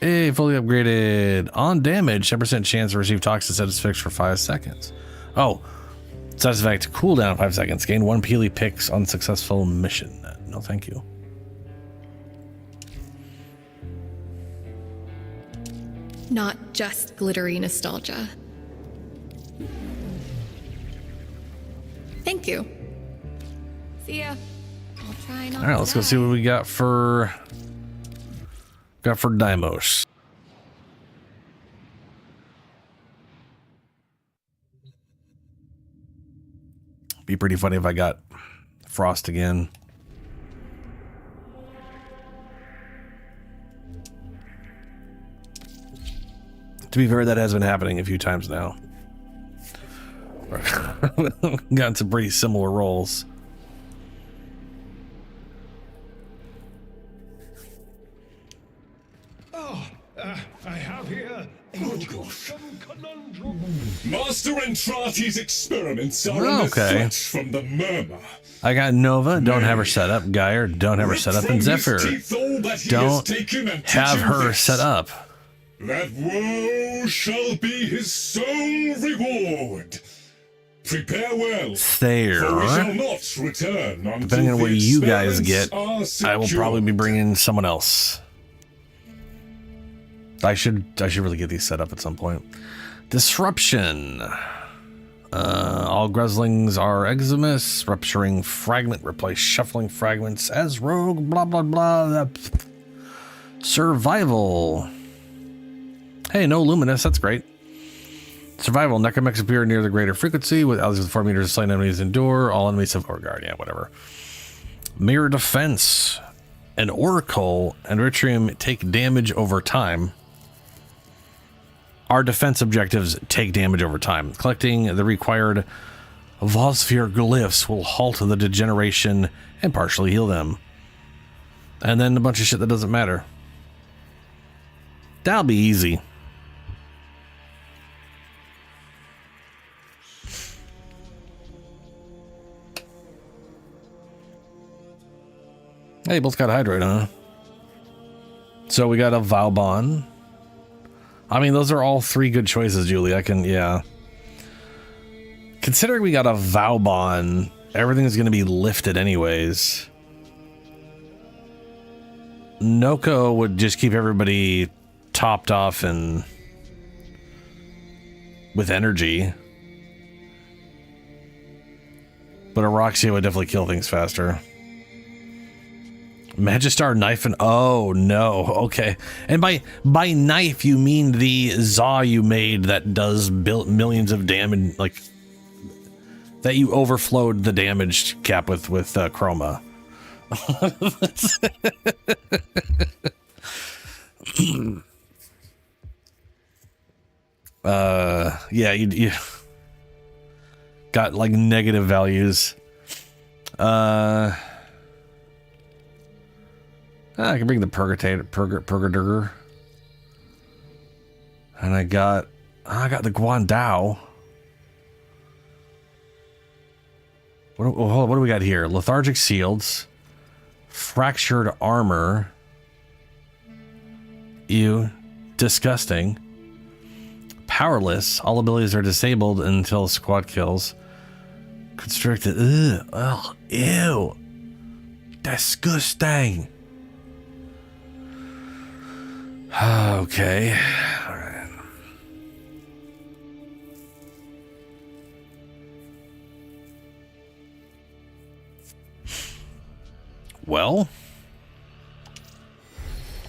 Hey, fully upgraded. On damage, 10% chance to receive toxic status fix for 5 seconds. Oh, status effect cooldown 5 seconds. Gain 1 Peely picks on successful mission. No, thank you. Not just glittery nostalgia. Thank you. See ya. I'll try not All right, let's go see what we got for Deimos. Be pretty funny if I got Frost again. To be fair, that has been happening a few times now. Gotten some pretty similar rolls. I have here some conundrum. Master Entrati's experiments are on the threat from the murmur. I got Nova, don't have her set up. Geyer, don't have her set up. And Zephyr, don't have her set up. That woe shall be his sole reward. Prepare well. There. For we shall not return until Depending on what you guys get, experiments are I will secured. probably be bringing someone else. I should really get these set up at some point. Disruption. All Greslings are Eximus. Rupturing fragment. Replace shuffling fragments as rogue. Blah blah blah. Survival. Hey, no Luminous. That's great. Survival. Necromex appear near the greater frequency with others with 4 meters of slain enemies endure. All enemies have guard. Yeah, whatever. Mirror defense. An Oracle and Ritrium take damage over time. Our defense objectives take damage over time. Collecting the required Vosphere glyphs will halt the degeneration and partially heal them. And then a bunch of shit that doesn't matter. That'll be easy. Hey, both got Hydrate, huh? So we got a Valbon. I mean, those are all 3 good choices, Julie. Yeah. Considering we got a Valbon, everything is going to be lifted anyways. Noko would just keep everybody topped off and with energy. But Araxia would definitely kill things faster. Magistar knife and oh no, okay. And by knife you mean the Zaw you made that does millions of damage, like that you overflowed the damage cap with Chroma. Yeah, you got like negative values. I can bring the Purgator. And I got the Guandao. What do we got here? Lethargic Shields. Fractured Armor. Ew. Disgusting. Powerless. All abilities are disabled until squad kills. Constricted. Ugh. Oh, ew. Disgusting. Okay. All right. Well,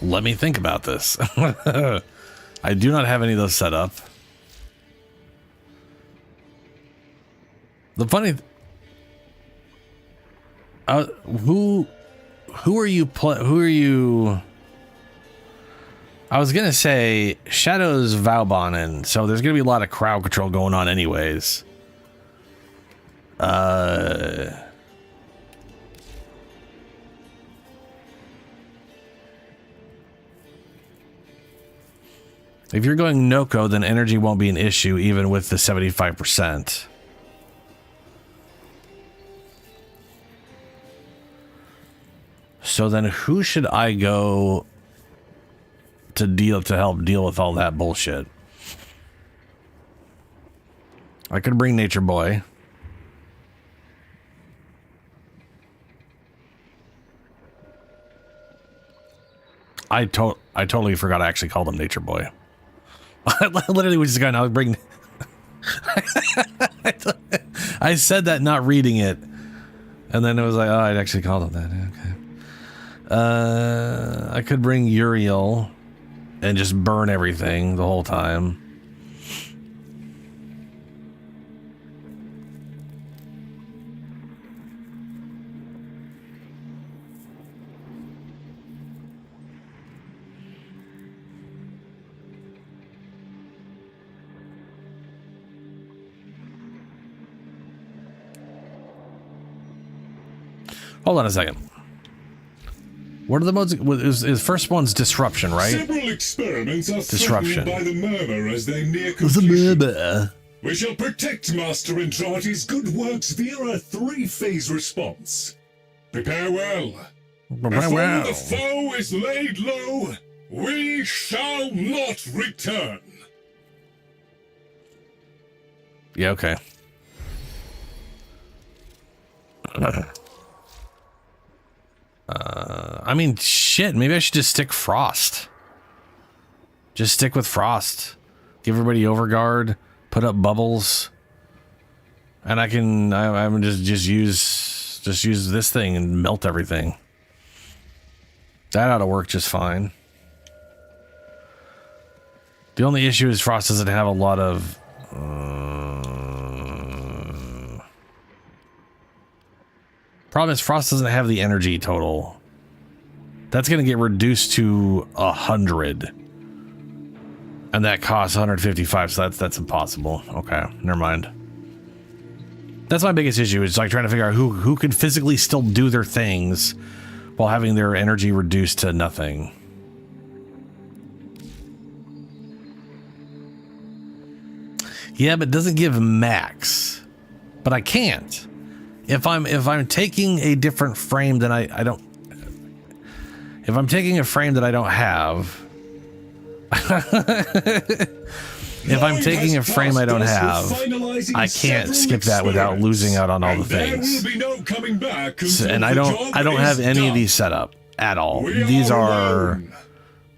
let me think about this. I do not have any of those set up. The funny who are you I was gonna say Shadow's Valbonin, so there's gonna be a lot of crowd control going on anyways. If you're going Noko, then energy won't be an issue even with the 75%. So then who should I go to help deal with all that bullshit? I could bring Nature Boy. I totally forgot I actually called him Nature Boy. I literally was just going to bring I said that not reading it. And then it was like, oh, I'd actually called it that. Okay. I could bring Uriel and just burn everything the whole time. Hold on a second. What are the modes? Is first one's disruption, right? Several experiments are disruption threatened by the murmur as they near completion. We shall protect Master Entrati's good works via a 3-phase response. Prepare well. Before the foe is laid low, we shall not return. Yeah, okay. I mean, shit, maybe I should just stick Frost. Just stick with Frost. Give everybody overguard, put up bubbles. And I'm just use this thing and melt everything. That ought to work just fine. The only issue is Frost doesn't have a lot of problem is Frost doesn't have the energy total. That's going to get reduced to 100. And that costs 155, so that's impossible. Okay, never mind. That's my biggest issue, is like trying to figure out who can physically still do their things while having their energy reduced to nothing. Yeah, but it doesn't give max. But I can't. If I'm taking a different frame than I don't. If I'm taking a frame that I don't have. If I'm taking a frame I don't have, I can't skip that without losing out on all the things. And I don't have any of these set up at all. These are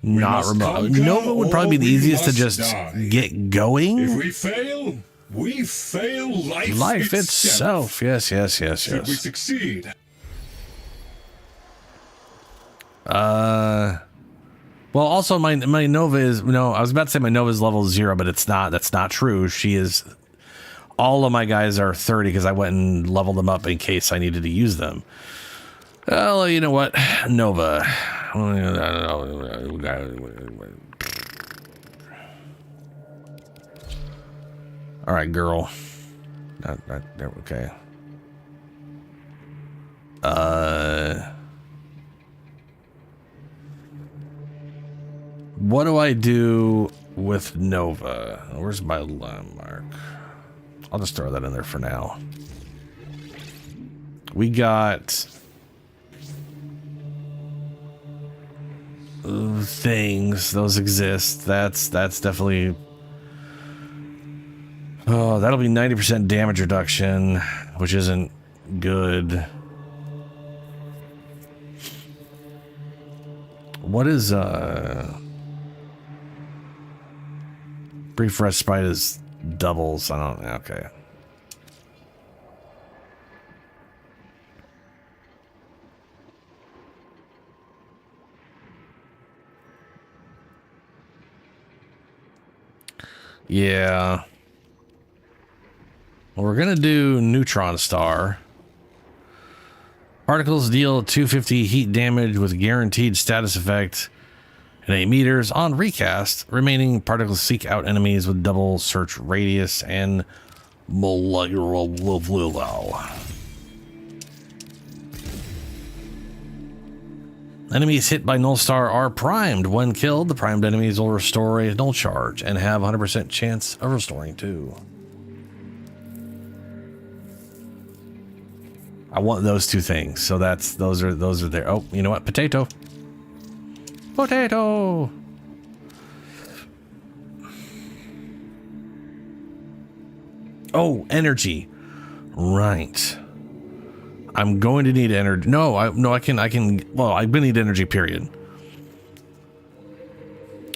not remote. Nova would probably be the easiest to just get going. If we fail, we fail life itself. Yes. Should we succeed? Well, also my Nova is, I was about to say my Nova is level 0, but it's not. That's not true. She is. All of my guys are 30 because I went and leveled them up in case I needed to use them. Well, you know what, Nova. All right, girl. Not okay. What do I do with Nova? Where's my landmark? I'll just throw that in there for now. We got things. Those exist. That's definitely. Oh, that'll be 90% damage reduction, which isn't good. What is brief respite is doubles. I don't. Okay. Yeah. Well, we're gonna do Neutron Star. Particles deal 250 heat damage with guaranteed status effect and 8 meters on recast. Remaining particles seek out enemies with double search radius and molecular. Enemies hit by Null Star are primed. When killed, the primed enemies will restore a null charge and have 100% chance of restoring 2. I want those 2 things, so those are there. Oh, you know what? Potato. Oh, energy. Right. I'm going to need energy. No, I can. Well, I'm gonna need energy. Period.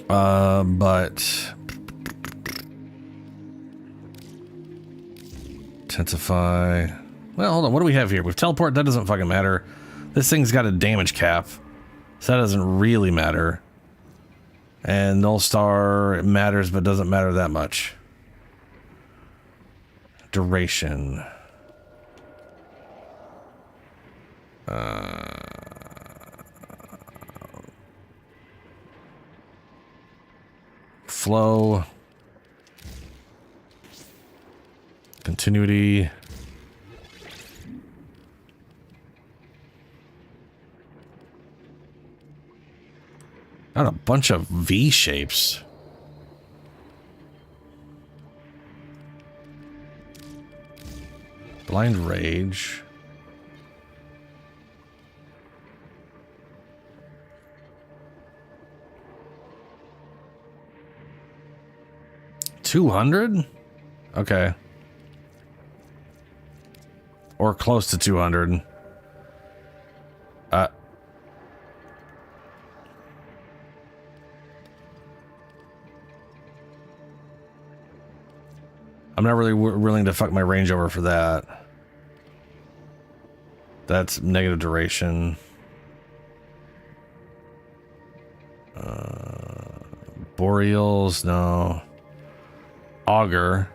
But intensify. Well, hold on. What do we have here? We've teleport. That doesn't fucking matter. This thing's got a damage cap, so that doesn't really matter. And Null Star matters, but doesn't matter that much. Duration. Flow. Continuity. Got a bunch of V shapes. Blind Rage. $200? Okay. Or close to 200. I'm not really willing to fuck my range over for that. That's negative duration. Boreals, no. Augur.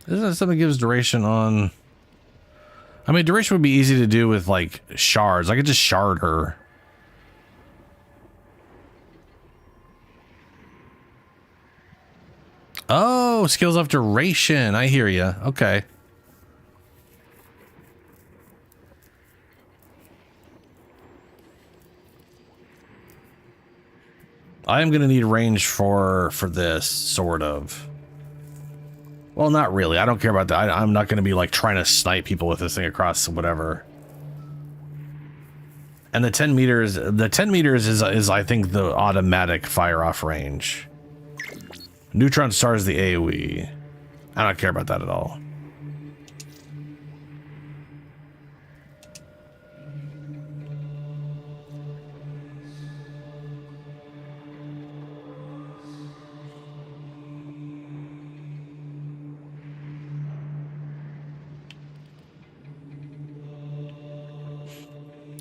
Isn't that something that gives duration on... I mean, duration would be easy to do with, like, shards. I could just shard her. Oh, skills of duration. I hear you. Okay. I am going to need range for this, sort of. Well, not really. I don't care about that. I'm not going to be like trying to snipe people with this thing across whatever. And the 10 meters is I think the automatic fire off range. Neutron Star is the AoE. I don't care about that at all.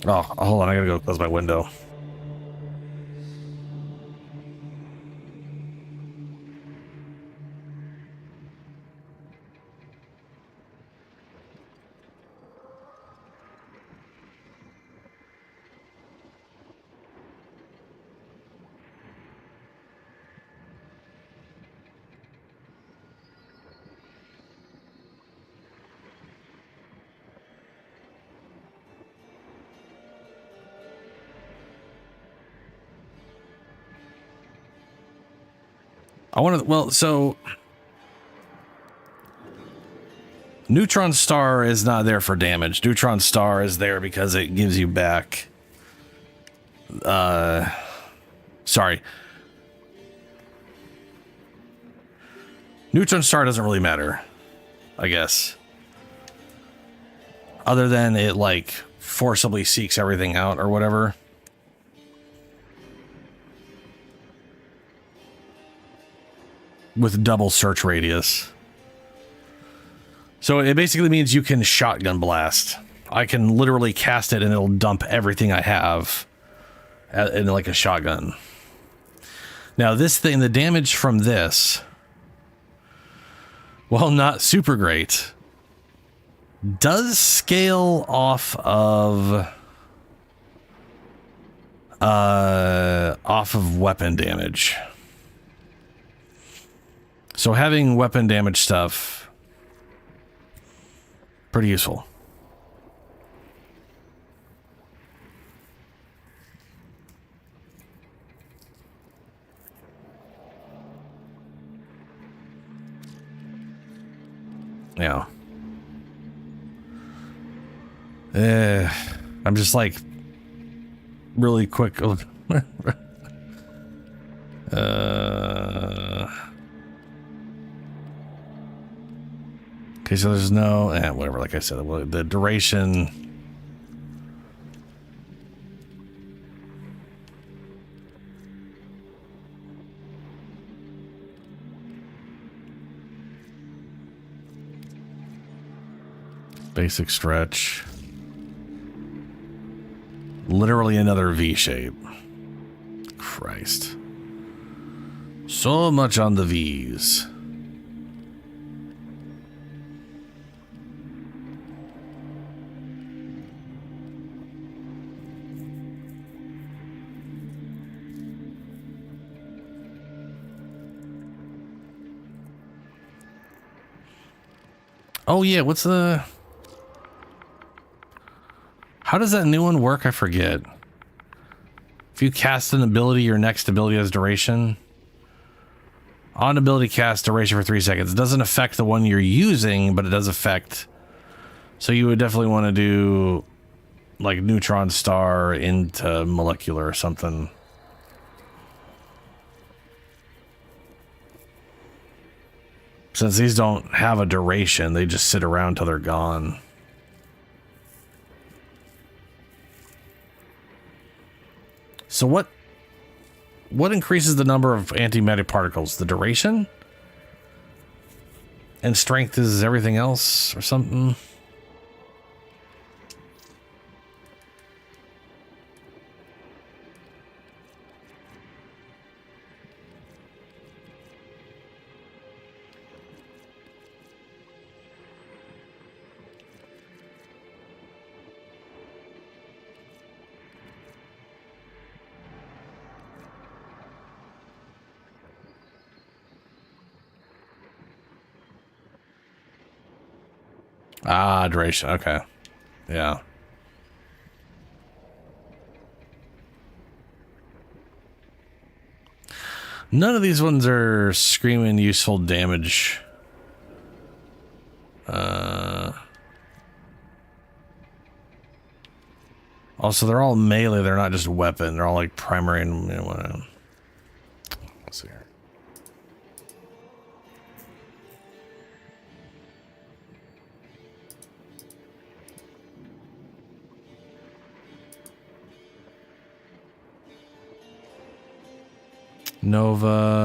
Oh, hold on, I gotta go close my window. I want to, well, so Neutron Star is not there for damage. Neutron Star is there because it gives you back, sorry. Neutron Star doesn't really matter, I guess. Other than it, like, forcibly seeks everything out or whatever. With double search radius. So it basically means you can shotgun blast. I can literally cast it and it'll dump everything I have in like a shotgun. Now this thing, the damage from this, while not super great, does scale off of weapon damage. So having weapon damage stuff, pretty useful. Yeah. I'm just like really quick. Okay, so there's no, whatever, like I said, the duration. Basic stretch. Literally another V shape. Christ. So much on the V's. Oh yeah, what's the... How does that new one work? I forget. If you cast an ability, your next ability has duration. On ability cast, duration for 3 seconds. It doesn't affect the one you're using, but it does affect... So you would definitely want to do like neutron star into molecular or something. Since these don't have a duration, they just sit around till they're gone. So what increases the number of antimatter particles? The duration? And strength is everything else or something? Ah, duration. Okay. Yeah. None of these ones are screaming useful damage. Also, they're all melee. They're not just weapon. They're all like primary and whatever. Let's see here. Nova.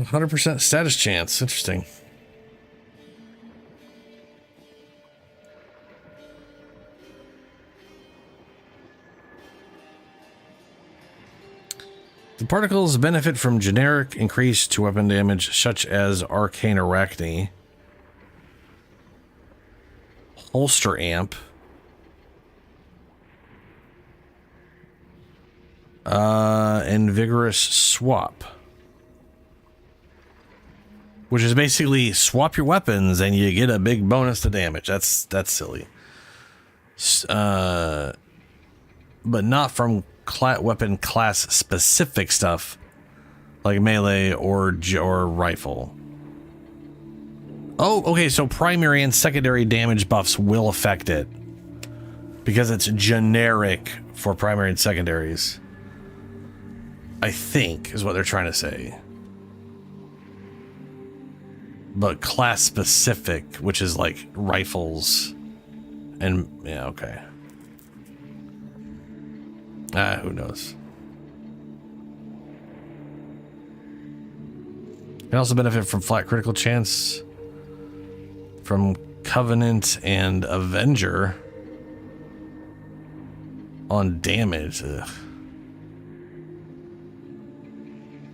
100% status chance. Interesting. The particles benefit from generic increase to weapon damage, such as Arcane Arachne, Holster Amp, and Vigorous Swap. Which is basically swap your weapons and you get a big bonus to damage. That's silly. But not from weapon class specific stuff like melee or rifle. Oh, okay, so primary and secondary damage buffs will affect it because it's generic for primary and secondaries, I think is what they're trying to say. But class specific, which is like rifles and yeah, okay. Who knows? Can also benefit from flat critical chance from Covenant and Avenger on damage. Ugh.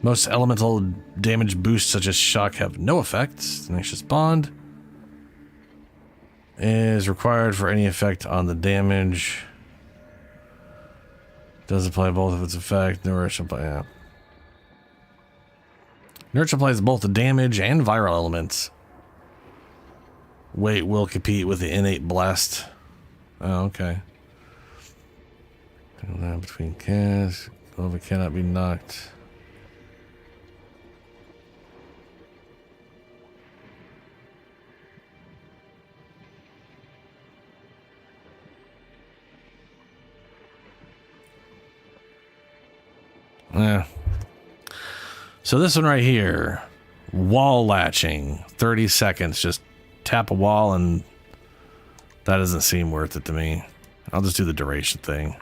Most elemental damage boosts such as shock have no effect. Tenacious Bond is required for any effect on the damage. Does apply both of its effect. Nourish apply. Yeah. Nourish applies both the damage and viral elements. Weight will compete with the innate blast. Oh, okay. Between casts, Glova cannot be knocked. So this one right here, wall latching, 30 seconds. Just tap a wall, and that doesn't seem worth it to me. I'll just do the duration thing.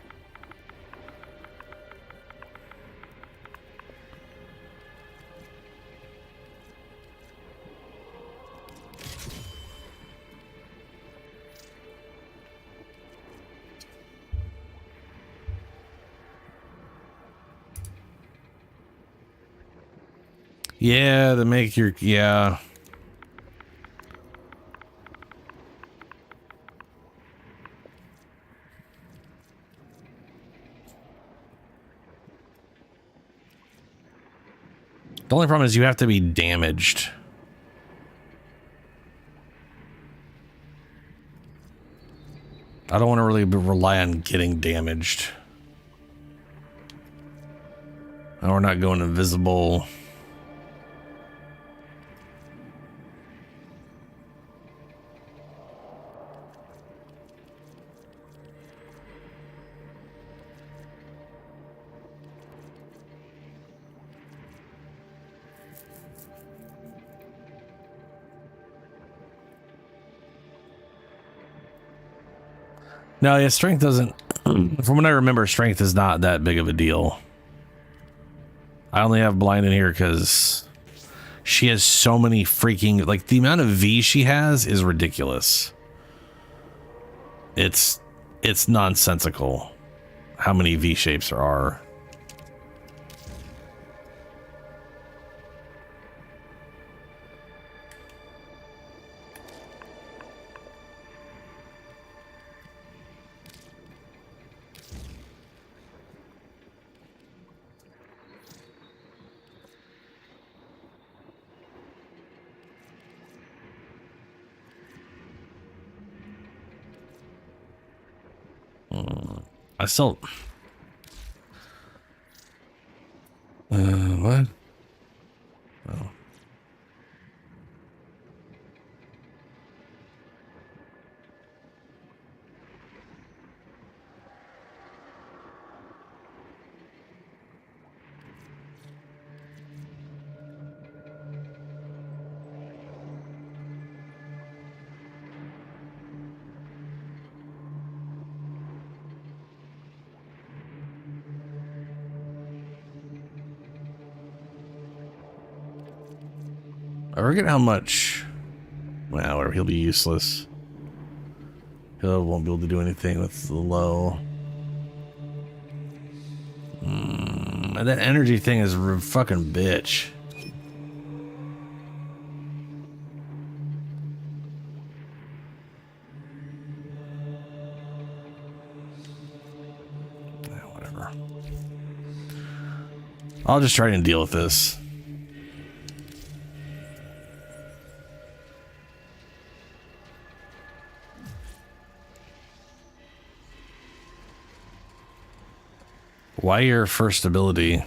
Yeah, to make your, yeah. The only problem is you have to be damaged. I don't want to really rely on getting damaged. And we're not going invisible. No, yeah, strength doesn't... From what I remember, strength is not that big of a deal. I only have blind in here because she has so many freaking... Like, the amount of V she has is ridiculous. It's nonsensical how many V shapes there are. I still... what? Oh. I forget how much. Well, whatever, he'll be useless. He won't be able to do anything with the low. And that energy thing is a fucking bitch. Whatever. I'll just try and deal with this. Why your first ability?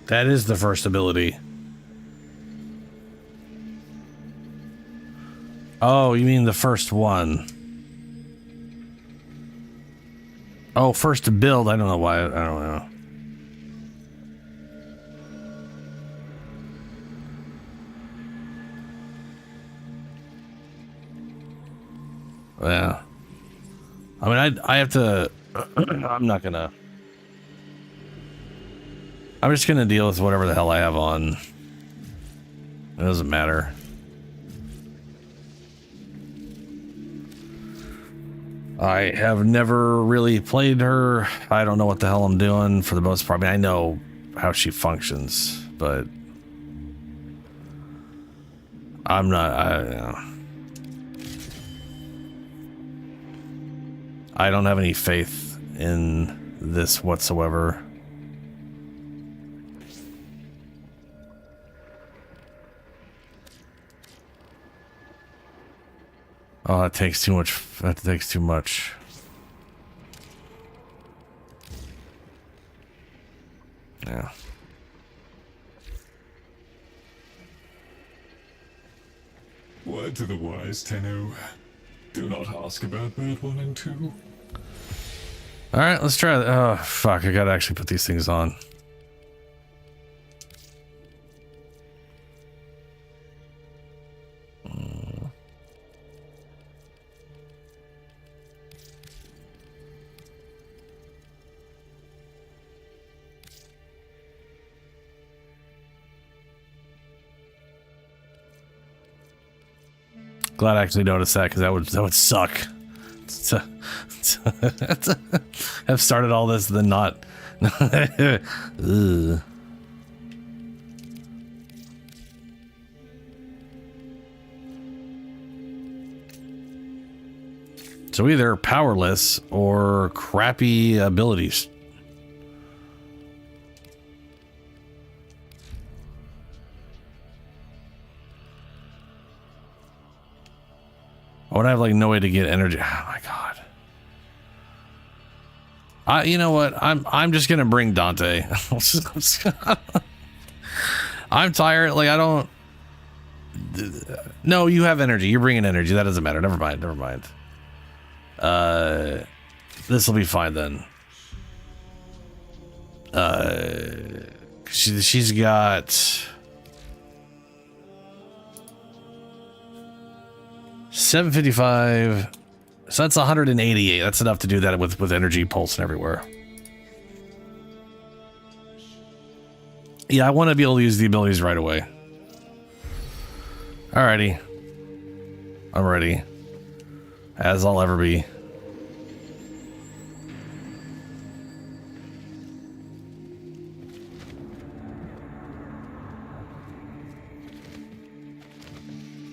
That is the first ability. Oh, you mean the first one? Oh, first to build. I don't know why. I don't know. Yeah. I mean, I have to... I'm not gonna... I'm just gonna deal with whatever the hell I have on. It doesn't matter. I have never really played her. I don't know what the hell I'm doing for the most part. I mean, I know how she functions, but I'm not. I don't have any faith in this whatsoever. Oh, that takes too much. That takes too much. Word to the wise, Tenno. Do not ask about bird 1 and 2. All right, let's try. Oh fuck! I gotta actually put these things on. Glad I actually noticed that, because that would suck. Have started all this, then not. Ugh. So either powerless or crappy abilities. I would have like no way to get energy. Oh my god. You know what? I'm just gonna bring Dante. I'm tired. Like I don't. No, you have energy. You're bringing energy. That doesn't matter. Never mind. Never mind. This will be fine then. She's got 755. So that's 188. That's enough to do that with energy pulsing everywhere. Yeah, I want to be able to use the abilities right away. Alrighty. I'm ready. As I'll ever be.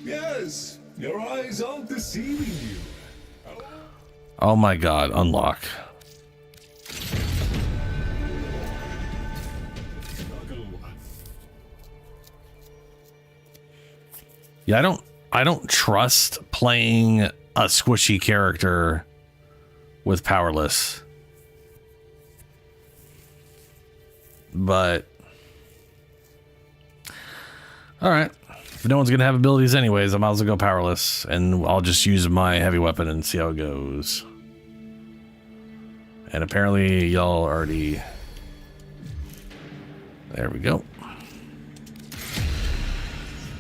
Yes, your eyes aren't deceiving you. Oh my god, unlock. Yeah, I don't trust playing a squishy character with powerless. But all right. If no one's gonna have abilities anyways, I might as well go powerless, and I'll just use my heavy weapon and see how it goes. And apparently y'all already... There we go.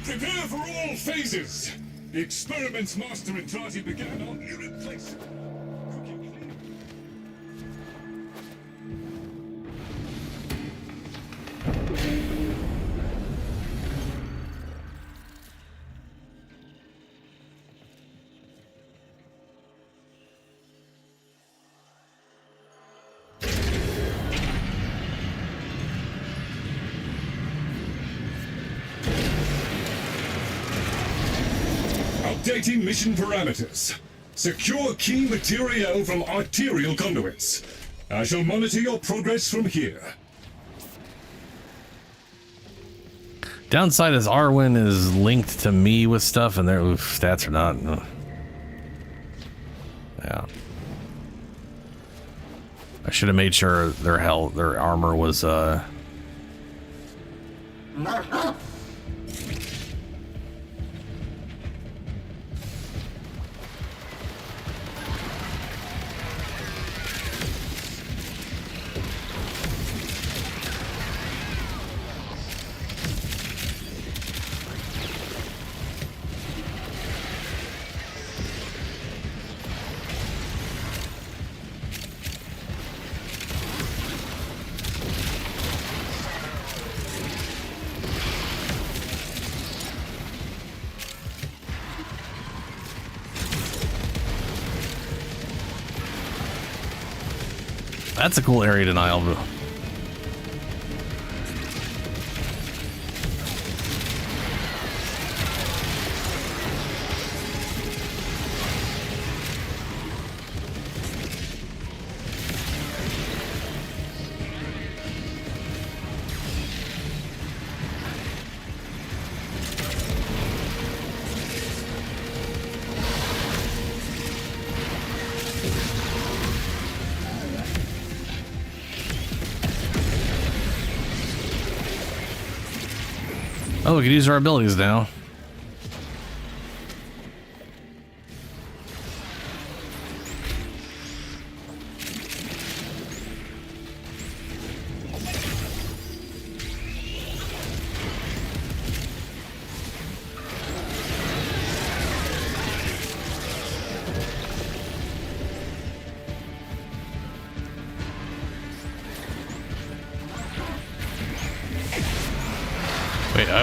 Prepare for all phases! The experiments Master Entrati began are irreplaceable. Updating mission parameters. Secure key material from arterial conduits. I shall monitor your progress from here. Downside is Arwen is linked to me with stuff, and their stats are not. Yeah. I should have made sure their armor was That's a cool area denial. Oh, we can use our abilities now.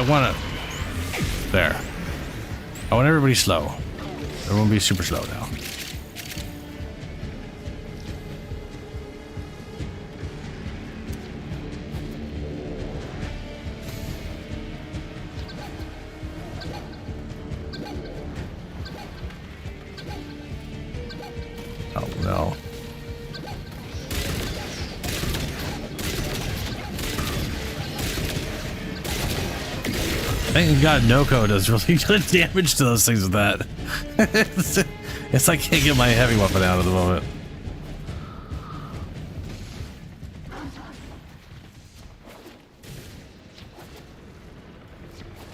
want it. There. I want everybody slow. Everyone be super slow now. Oh no. Thank God Noko does really good damage to those things with that. It's like I can't get my heavy weapon out at the moment.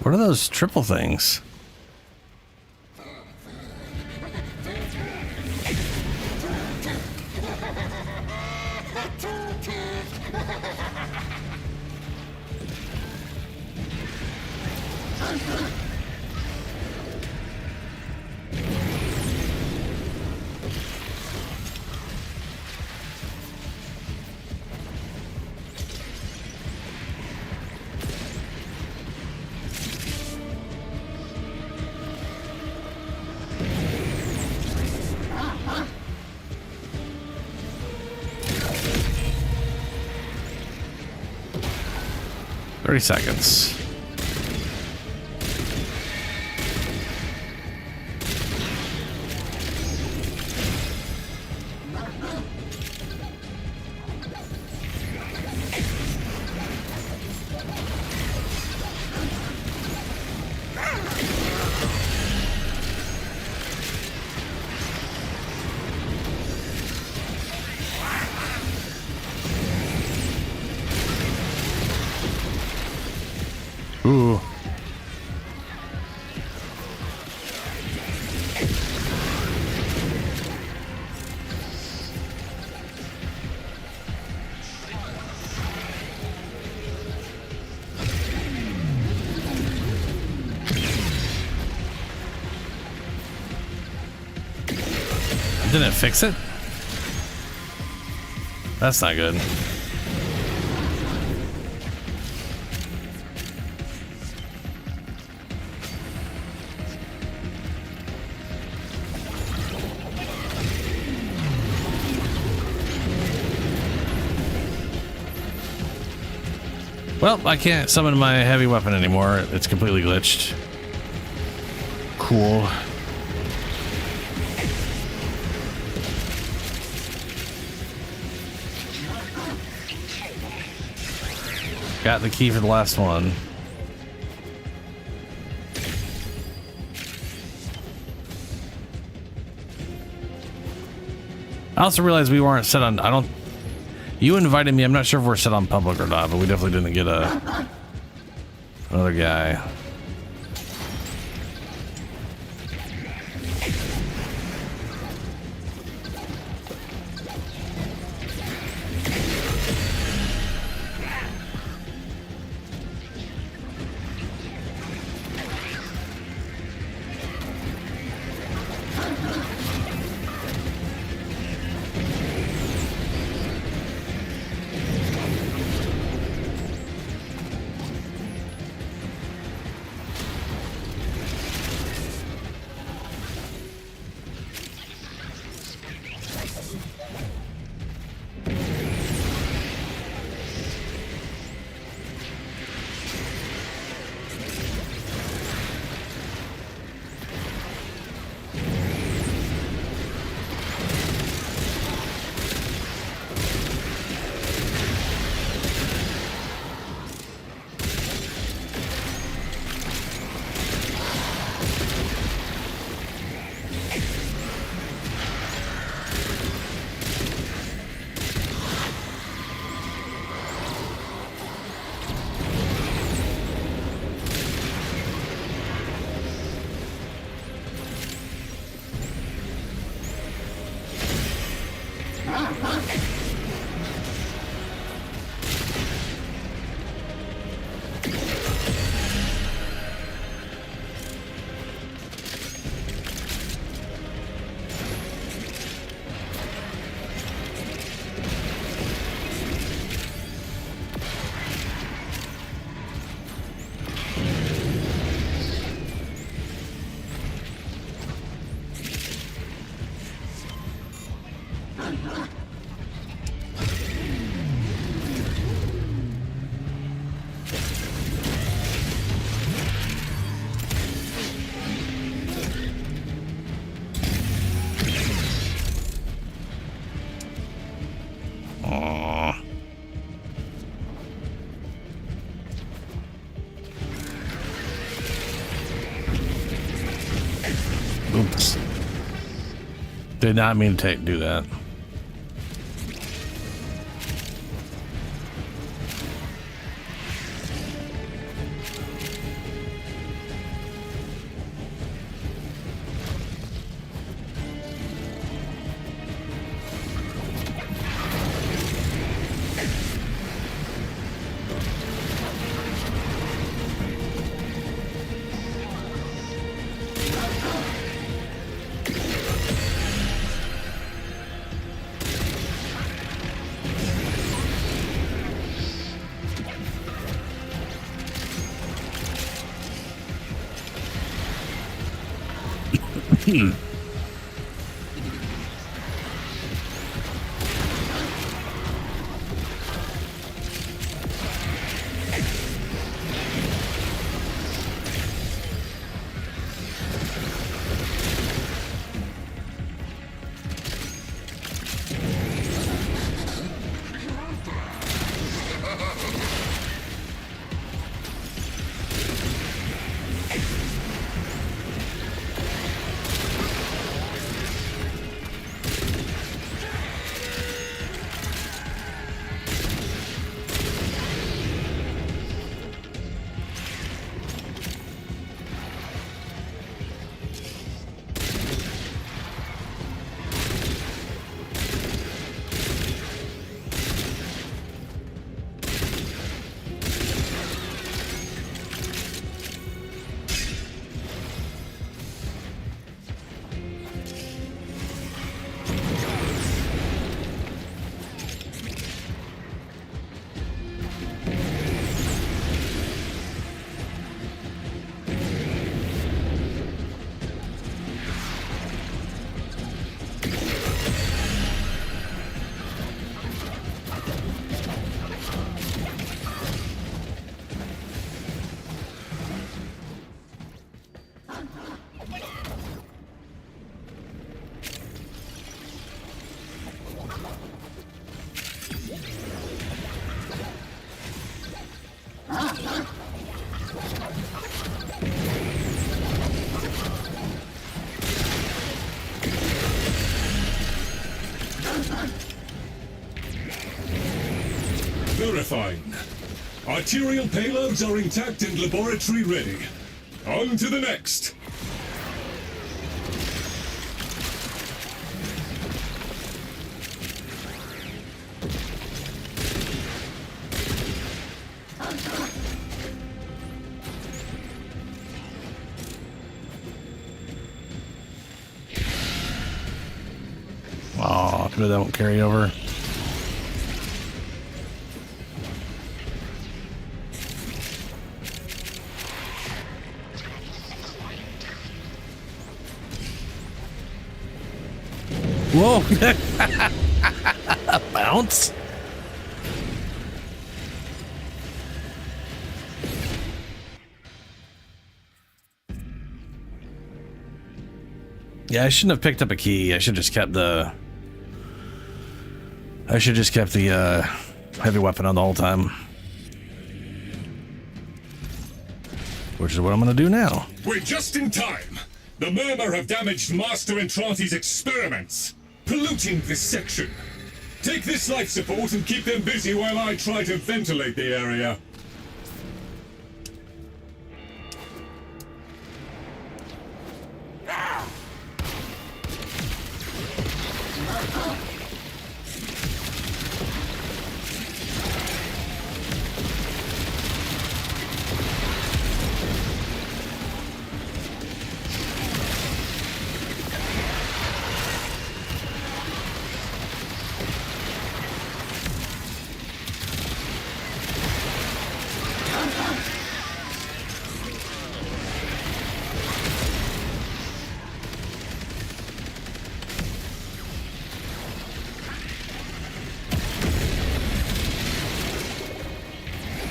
What are those triple things? Seconds. Ooh. Didn't it fix it? That's not good. Well, I can't summon my heavy weapon anymore. It's completely glitched. Cool. Got the key for the last one. I also realized we weren't set on, you invited me, I'm not sure if we're set on public or not, but we definitely didn't get another guy. Did not mean to do that. Verifying. Arterial payloads are intact and laboratory ready. On to the next. Oh, maybe that won't carry over. Whoa! Bounce. Yeah, I shouldn't have picked up a key. I should have just kept the... heavy weapon on the whole time. Which is what I'm gonna do now. We're just in time. The Murmur have damaged Master Entranti's experiments, polluting this section. Take this life support and keep them busy while I try to ventilate the area.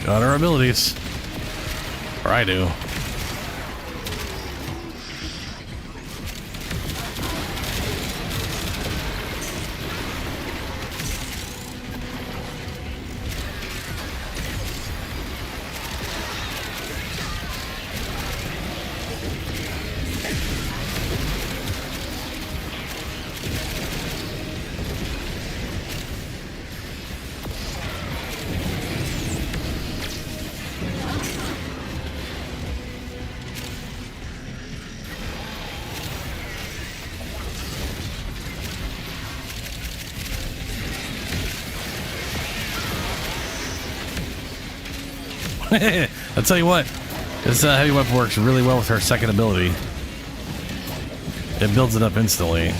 Got our abilities. Or I do. I'll tell you what, this heavy weapon works really well with her second ability. It builds it up instantly.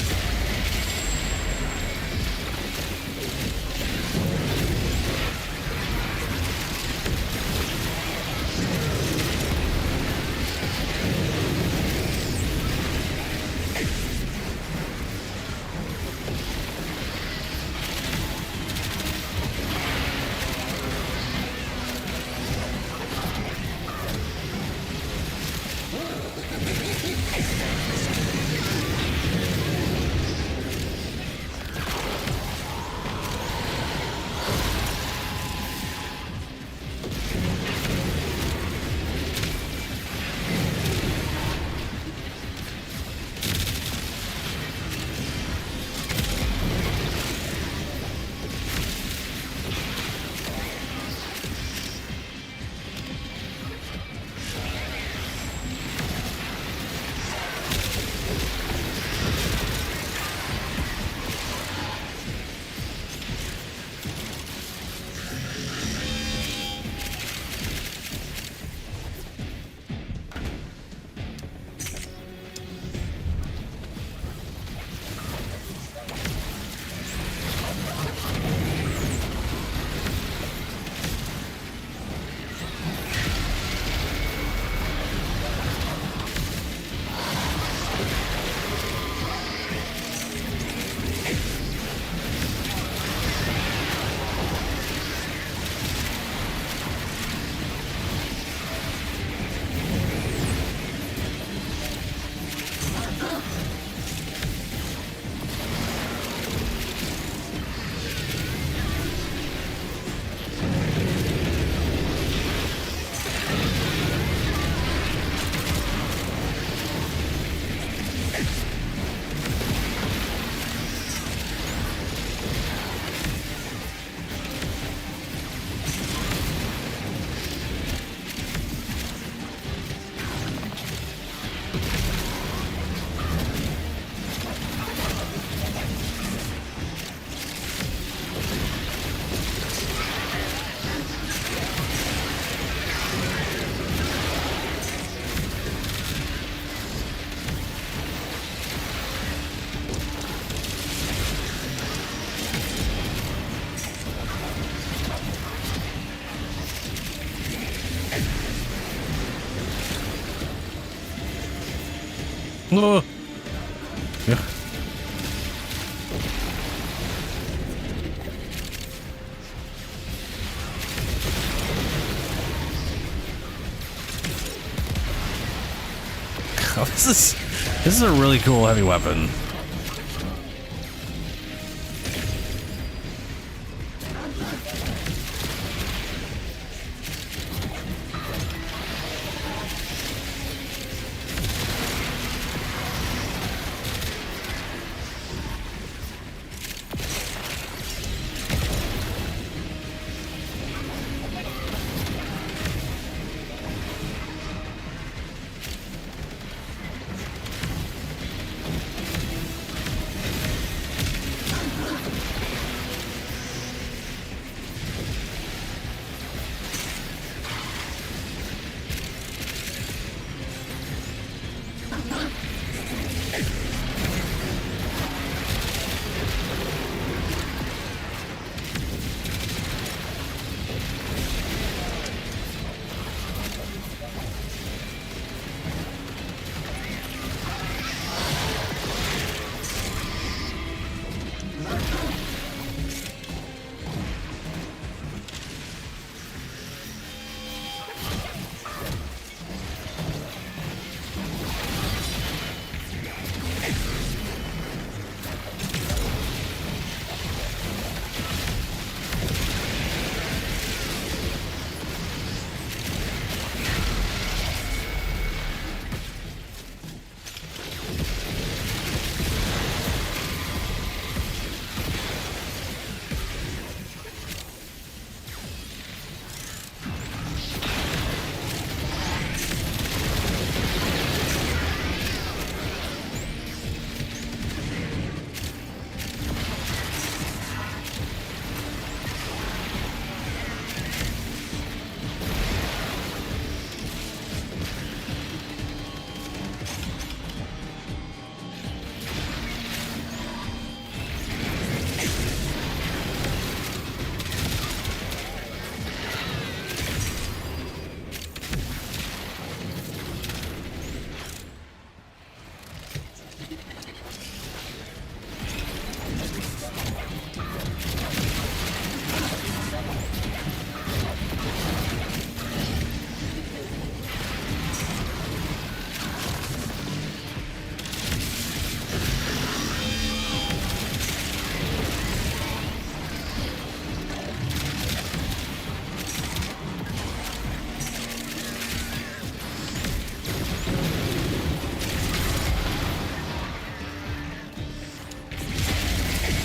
Oh. Yeah. Oh, this is a really cool heavy weapon.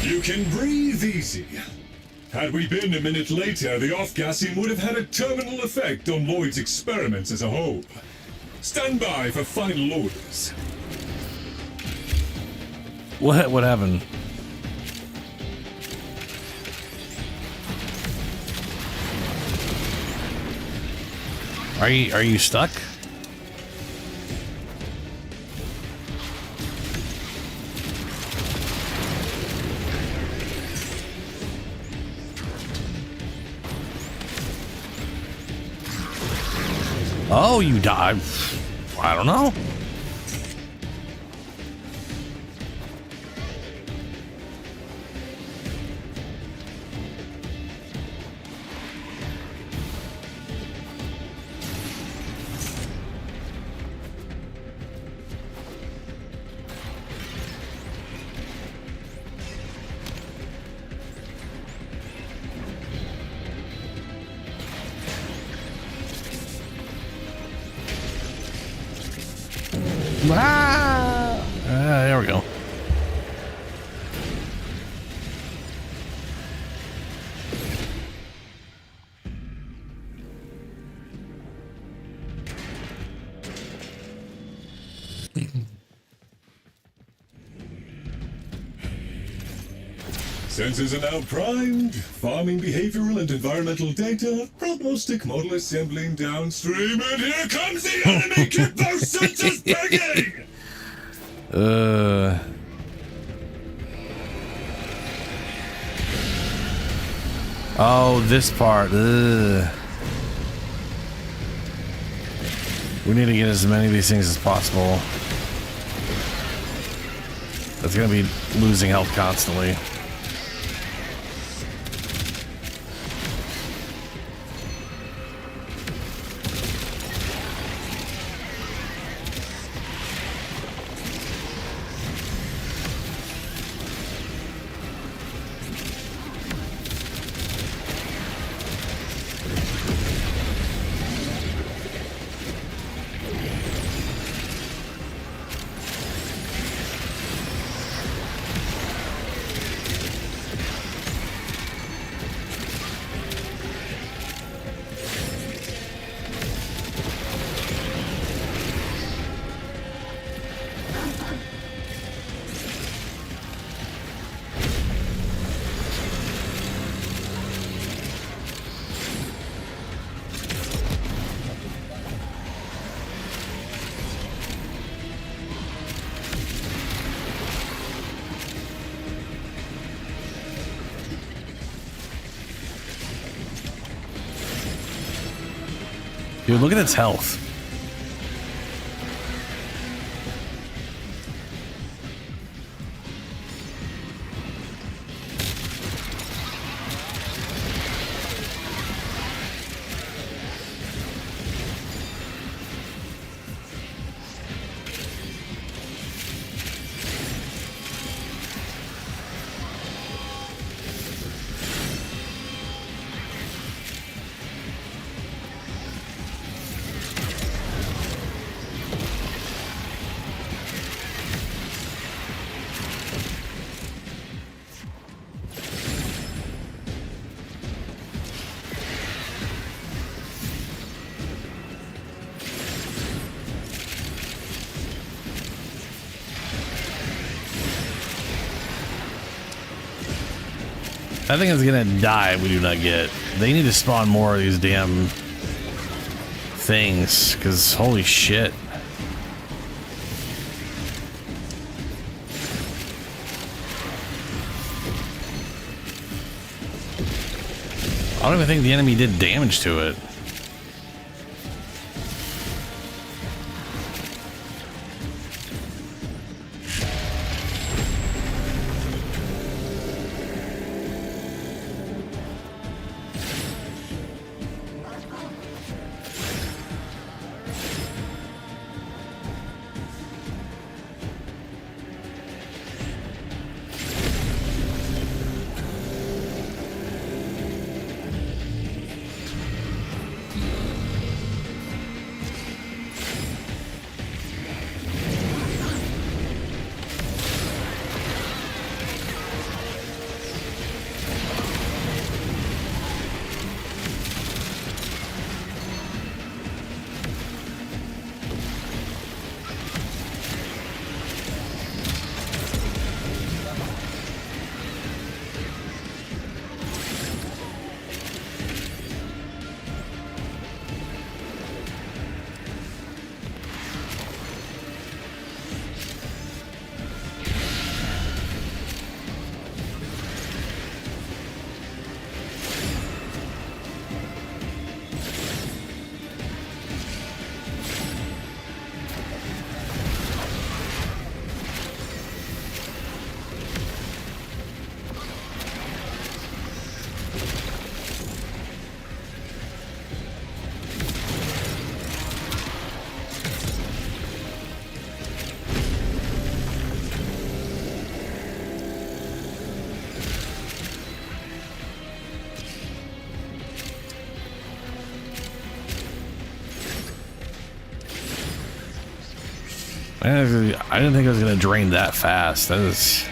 You can breathe easy. Had we been a minute later, the off-gassing would have had a terminal effect on Lloyd's experiments as a whole. Stand by for final orders. What happened? Are you stuck? Oh, you died. I don't know. There we go. Sensors are now primed. Farming behavioral and environmental data. Prognostic model assembling downstream. And here comes the enemy! Keep those sensors pinging! Oh, this part. We need to get as many of these things as possible. That's gonna be losing health constantly. Dude, look at its health. I think it's gonna die if we do not get. They need to spawn more of these damn things, because holy shit. I don't even think the enemy did damage to it. I didn't think it was going to drain that fast. That is...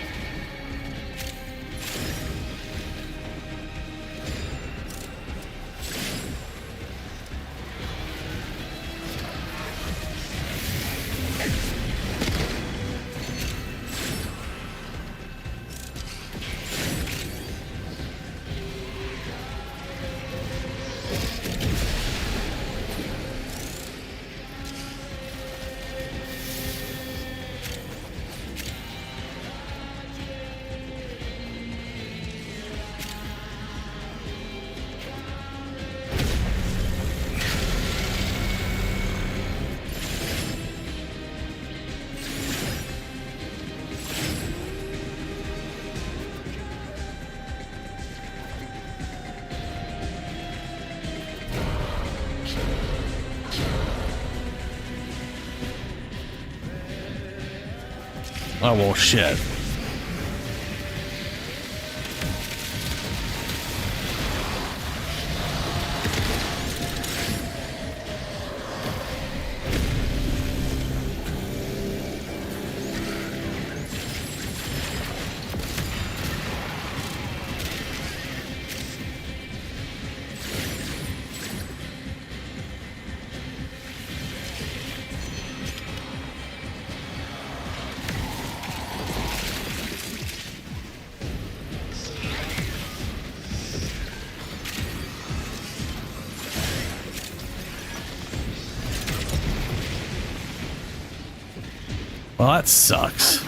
Oh, well, shit. Well, that sucks.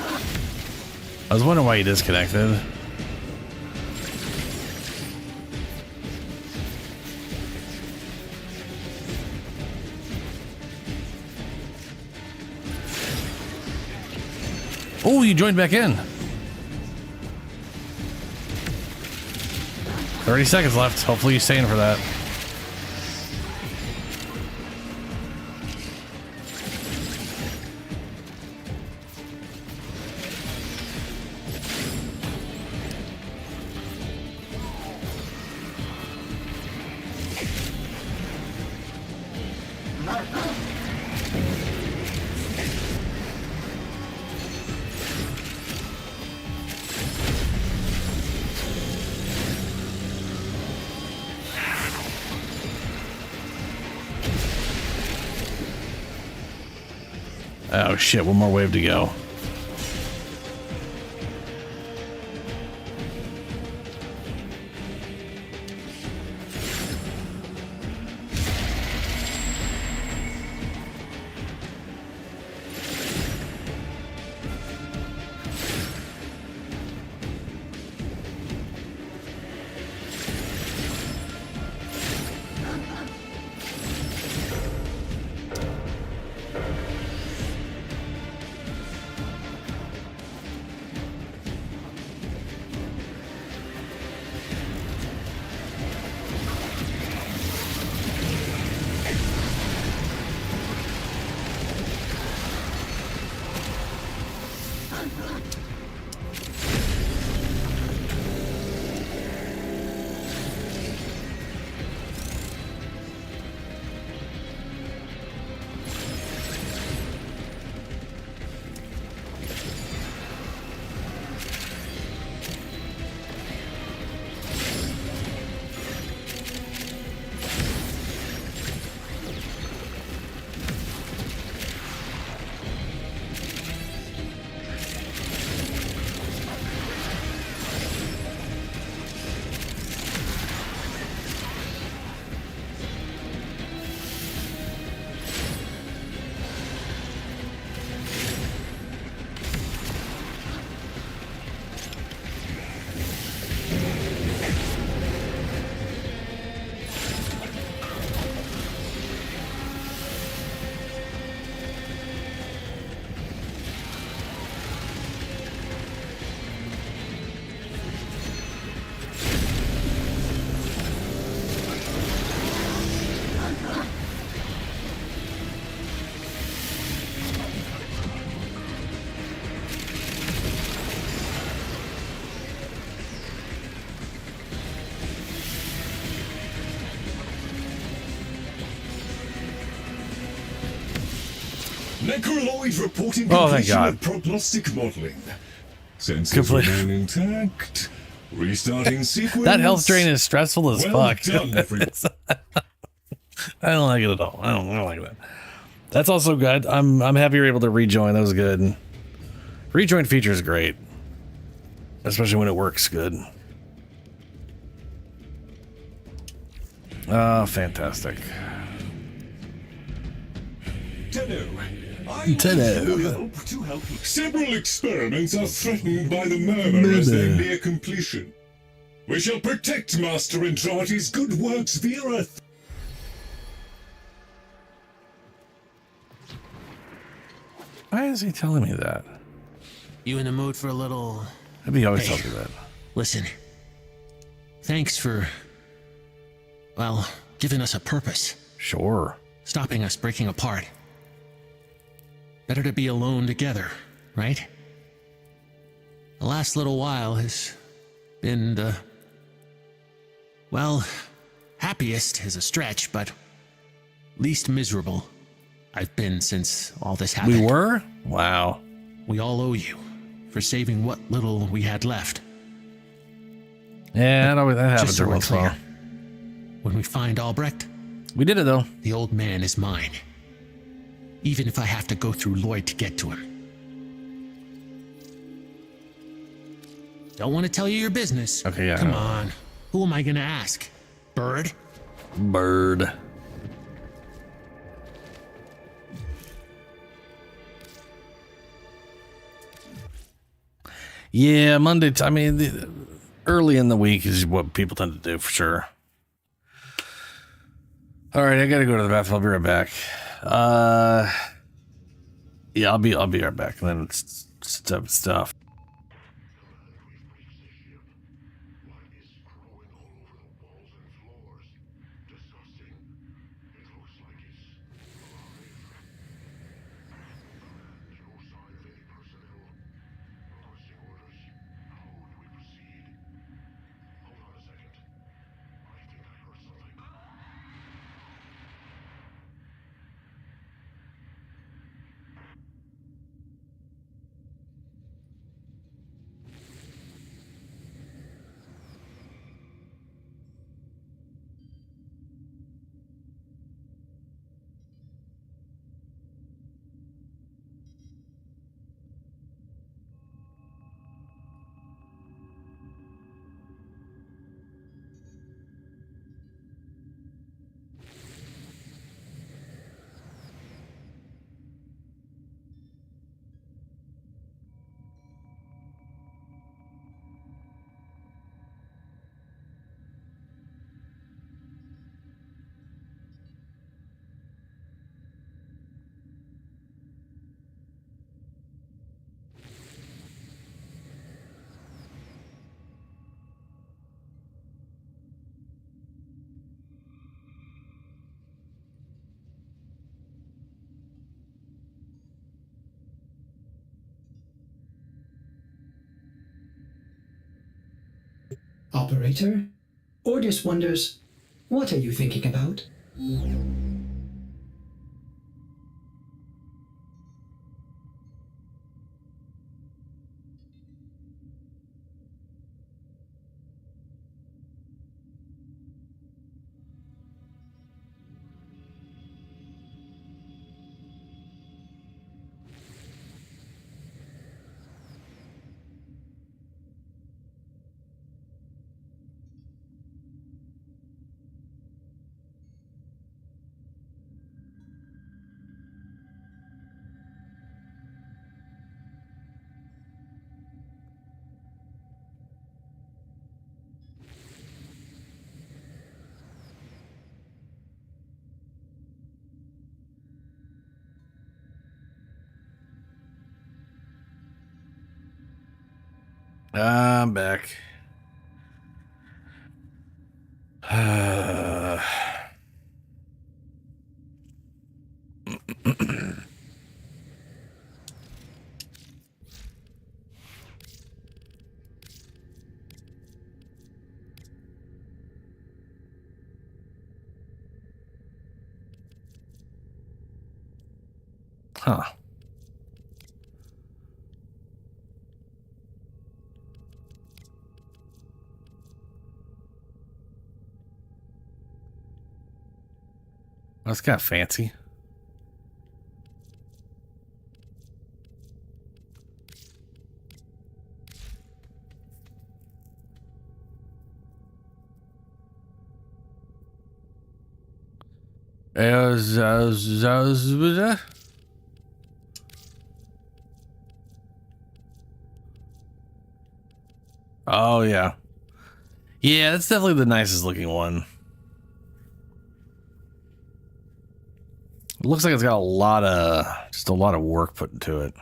I was wondering why you disconnected. Oh, you joined back in. 30 seconds left. Hopefully you're staying for that. Oh shit, one more wave to go. Necroloid reporting Oh, thank completion God. of prognostic modeling. Sensors Complete. remain intact. Restarting sequence. That health drain is stressful as Well fuck. done, everyone. I don't like it at all. I don't like that. That's also good. I'm happy you're able to rejoin. That was good. Rejoin feature is great, especially when it works good. Oh, fantastic. Tenno. To help. Several experiments are threatened by the murmur as they near completion. We shall protect Master Entrati's good works via a... Why is he telling me that? You in the mood for a little... He always tells me that. Listen. Thanks for... well, giving us a purpose. Sure. Stopping us breaking apart. Better to be alone together, right? The last little while has been the... well, happiest is a stretch, but least miserable I've been since all this happened. We were? Wow. We all owe you for saving what little we had left. Yeah, that happens Just so every we're once in a clear, while. when we find Albrecht, we did it though. The old man is mine. Even if I have to go through Lloyd to get to him. Don't want to tell you your business. Okay, yeah. Come on. Who am I gonna ask? Bird? Bird. Yeah, Monday. I mean, early in the week is what people tend to do for sure. All right, I gotta go to the bathroom. I'll be right back. Yeah, I'll be right back. And then it's stuff. Operator? Ordis wonders, what are you thinking about? I'm back. Huh. That's kind of fancy. Oh, yeah. Yeah, that's definitely the nicest looking one. It looks like it's got a lot of work put into it.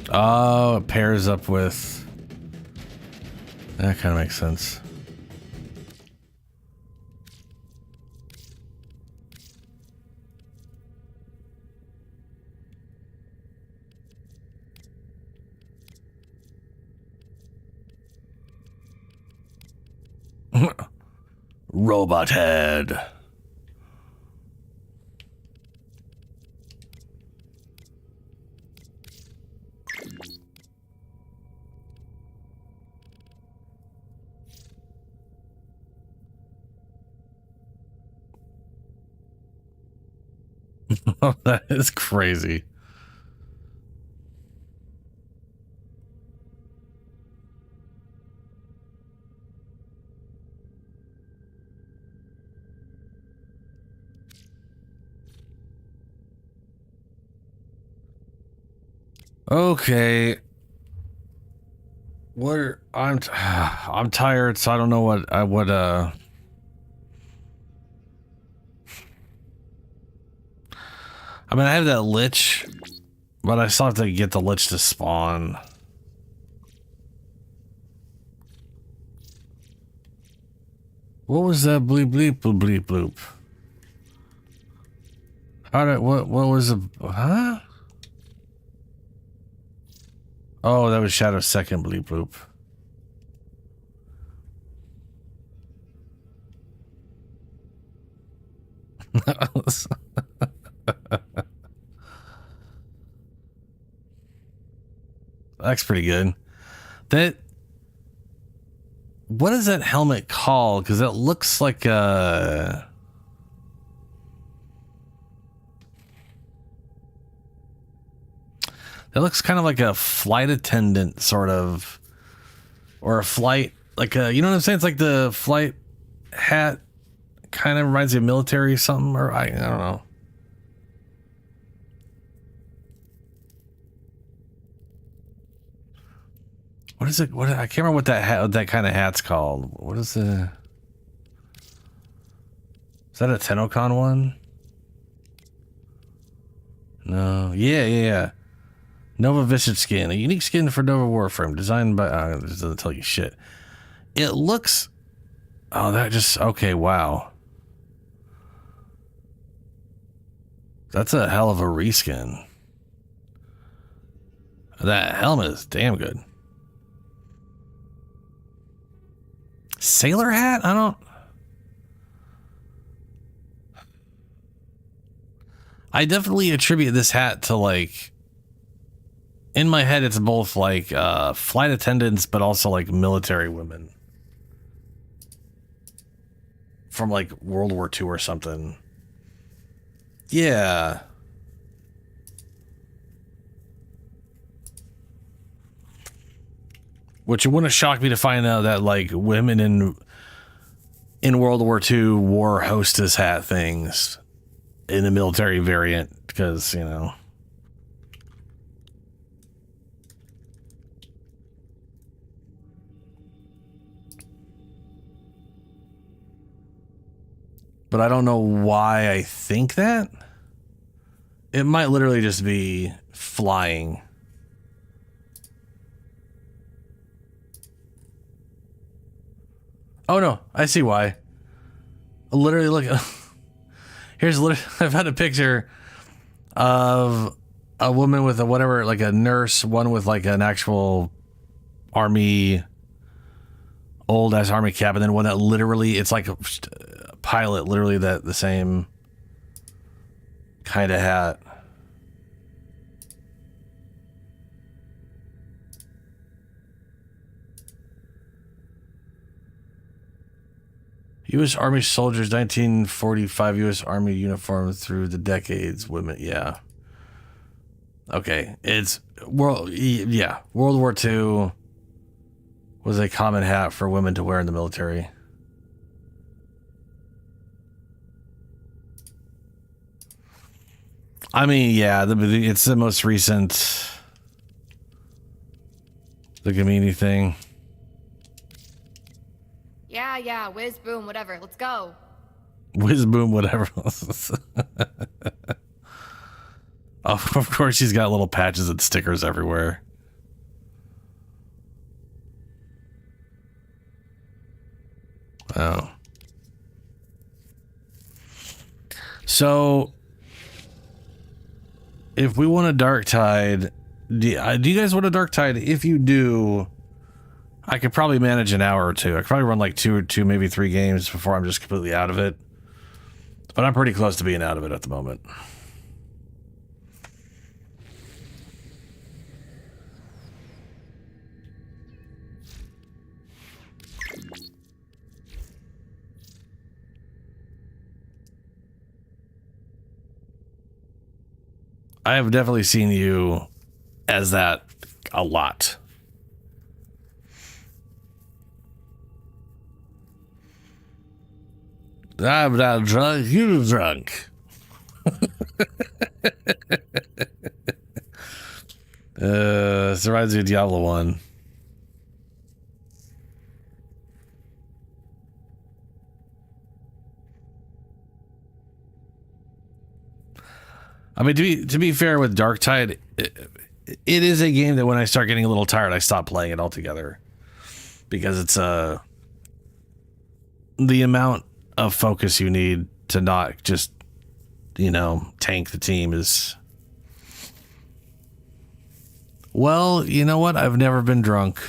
Oh, it pairs up with... That kind of makes sense. Robot head. That is crazy. Okay. I'm tired, so I don't know what I would I mean, I have that lich, but I still have to get the lich to spawn. What was that bleep bleep bleep bleep bloop? What was it? Huh? Oh, that was Shadow's second bleep bloop. That's pretty good. What is that helmet called? Because it looks like a... It looks kind of like a flight attendant, sort of, or a flight, like a, you know what I'm saying? It's like the flight hat, kind of reminds me of military or something, or I don't know. What is it? I can't remember what that kind of hat's called. What is the? Is that a Tenocon one? No. Yeah. Nova Visage skin, a unique skin for Nova Warframe, designed by. This doesn't tell you shit. It looks. Oh, that just okay. Wow. That's a hell of a reskin. That helmet is damn good. Sailor hat? I definitely attribute this hat to, like, in my head it's both like flight attendants but also like military women from like World War II or something. Yeah. Which it wouldn't shock me to find out that like women in World War II wore hostess hat things in the military variant, because, you know. But I don't know why I think that. It might literally just be flying. Oh no, I see why. Literally, look. I've had a picture of a woman with a whatever, like a nurse, one with like an actual army, old ass army cap, and then one that literally, it's like a pilot, literally the same kind of hat. U.S. Army soldiers, 1945 U.S. Army uniform through the decades. Women, yeah. Okay, it's World War II was a common hat for women to wear in the military. I mean, yeah, it's the most recent. The Gamini thing. Yeah, whiz, boom, whatever. Let's go. Whiz, boom, whatever. Of course, she's got little patches and stickers everywhere. Oh. So, if we want a Dark Tide, do you guys want a Dark Tide? If you do, I could probably manage an hour or two. I could probably run like two, maybe 3 games before I'm just completely out of it. But I'm pretty close to being out of it at the moment. I have definitely seen you as that a lot. I'm not drunk, you're drunk. This reminds me of Diablo 1. I mean, to be fair with Darktide, it is a game that when I start getting a little tired, I stop playing it altogether. Because it's the amount of focus you need to not just, tank the team is... Well, you know what? I've never been drunk.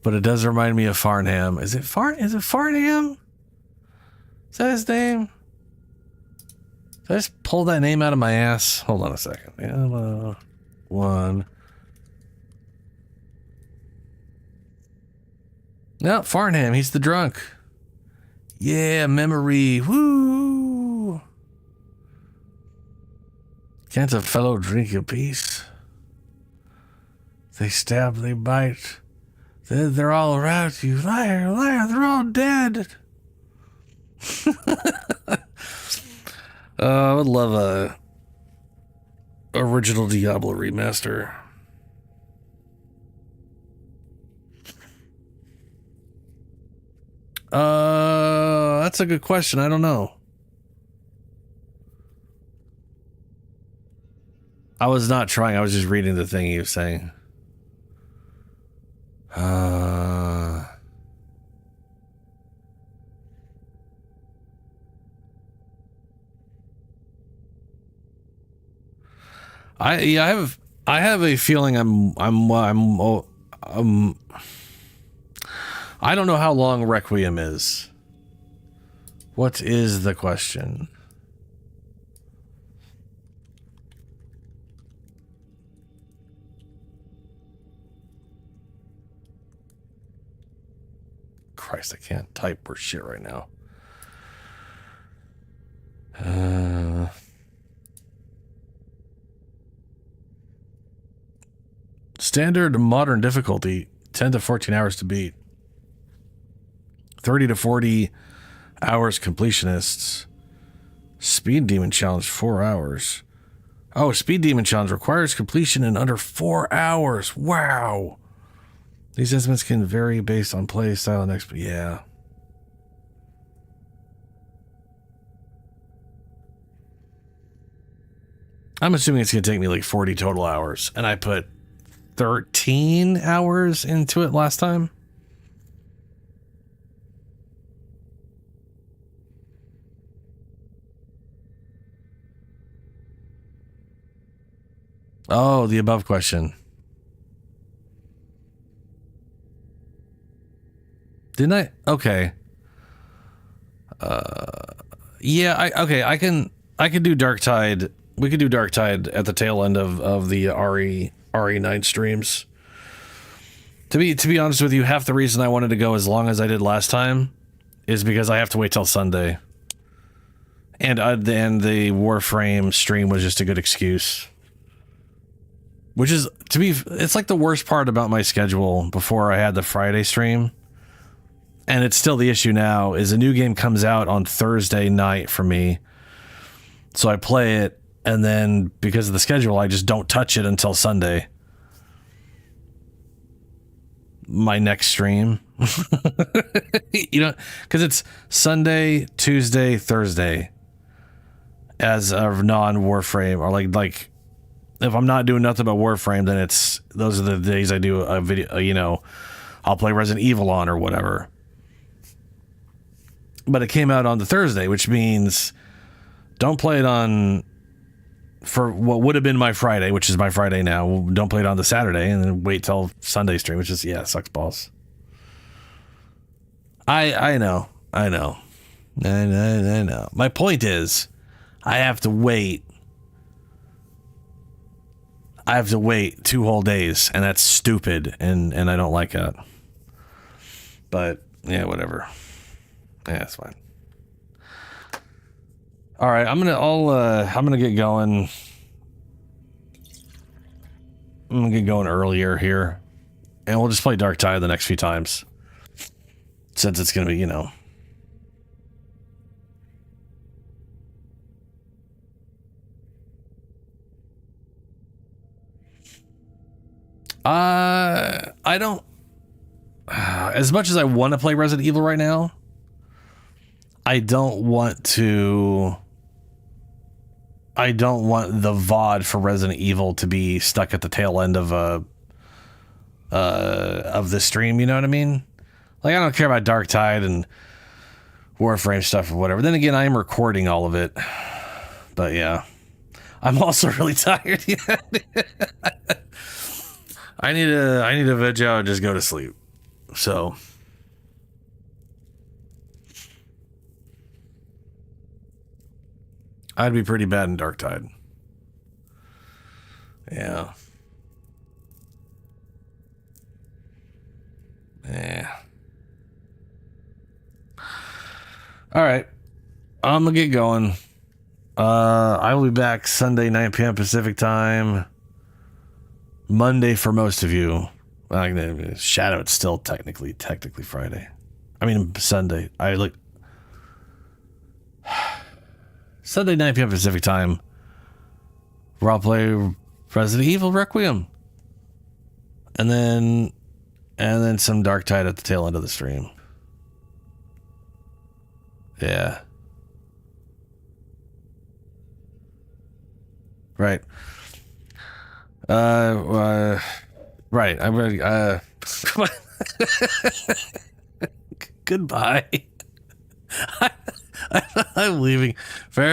But it does remind me of Farnham. Is it Farnham? Is that his name? Did I just pull that name out of my ass? Hold on a second. One. No, Farnham. He's the drunk. Yeah, memory. Woo! Can't a fellow drink a piece? They stab, they bite. They're all around you. Liar, liar, they're all dead. I would love a original Diablo remaster. That's a good question. I don't know. I was not trying. I was just reading the thing he was saying. I have a feeling I don't know how long Requiem is. What is the question? Christ, I can't type for shit right now. Standard modern difficulty, 10 to 14 hours to beat. 30 to 40 hours completionists. Speed Demon Challenge, 4 hours. Oh, Speed Demon Challenge requires completion in under 4 hours. Wow. These estimates can vary based on play style and expert. Yeah. I'm assuming it's going to take me like 40 total hours. And I put 13 hours into it last time. Oh, the above question. Didn't I? Okay. Yeah, I can do Darktide. We could do Darktide at the tail end of the RE9 streams. To be honest with you, half the reason I wanted to go as long as I did last time is because I have to wait till Sunday. And the Warframe stream was just a good excuse. Which is, it's like the worst part about my schedule before I had the Friday stream. And it's still the issue now, is a new game comes out on Thursday night for me. So I play it, and then because of the schedule, I just don't touch it until Sunday. My next stream. You know, because it's Sunday, Tuesday, Thursday as a non-Warframe, or like if I'm not doing nothing about Warframe, then those are the days I do a video, you know, I'll play Resident Evil on or whatever. But it came out on the Thursday, which means don't play it on for what would have been my Friday, which is my Friday now. Don't play it on the Saturday and then wait till Sunday stream, which is, yeah, sucks balls. I know. My point is, I have to wait 2 whole days, and that's stupid, and I don't like that. But yeah, whatever. Yeah, it's fine. All right, I'm gonna get going. I'm gonna get going earlier here, and we'll just play Dark Tide the next few times, since it's gonna be, you know. I don't. As much as I want to play Resident Evil right now, I don't want the VOD for Resident Evil to be stuck at the tail end of the stream, you know what I mean? Like, I don't care about Dark Tide and Warframe stuff or whatever. Then again, I am recording all of it. But yeah. I'm also really tired. I need to veg out and just go to sleep. So I'd be pretty bad in Dark Tide. Yeah. Yeah. All right. I'm gonna get going. I will be back Sunday, 9 p.m. Pacific time. Monday for most of you. Shadow, it's still technically Friday. I mean Sunday. Sunday, 9 p.m. Pacific time, where I'll play Resident Evil Requiem. And then some Dark Tide at the tail end of the stream. Yeah. Right. Right. I'm ready. Come on. Goodbye. I'm leaving. Fair.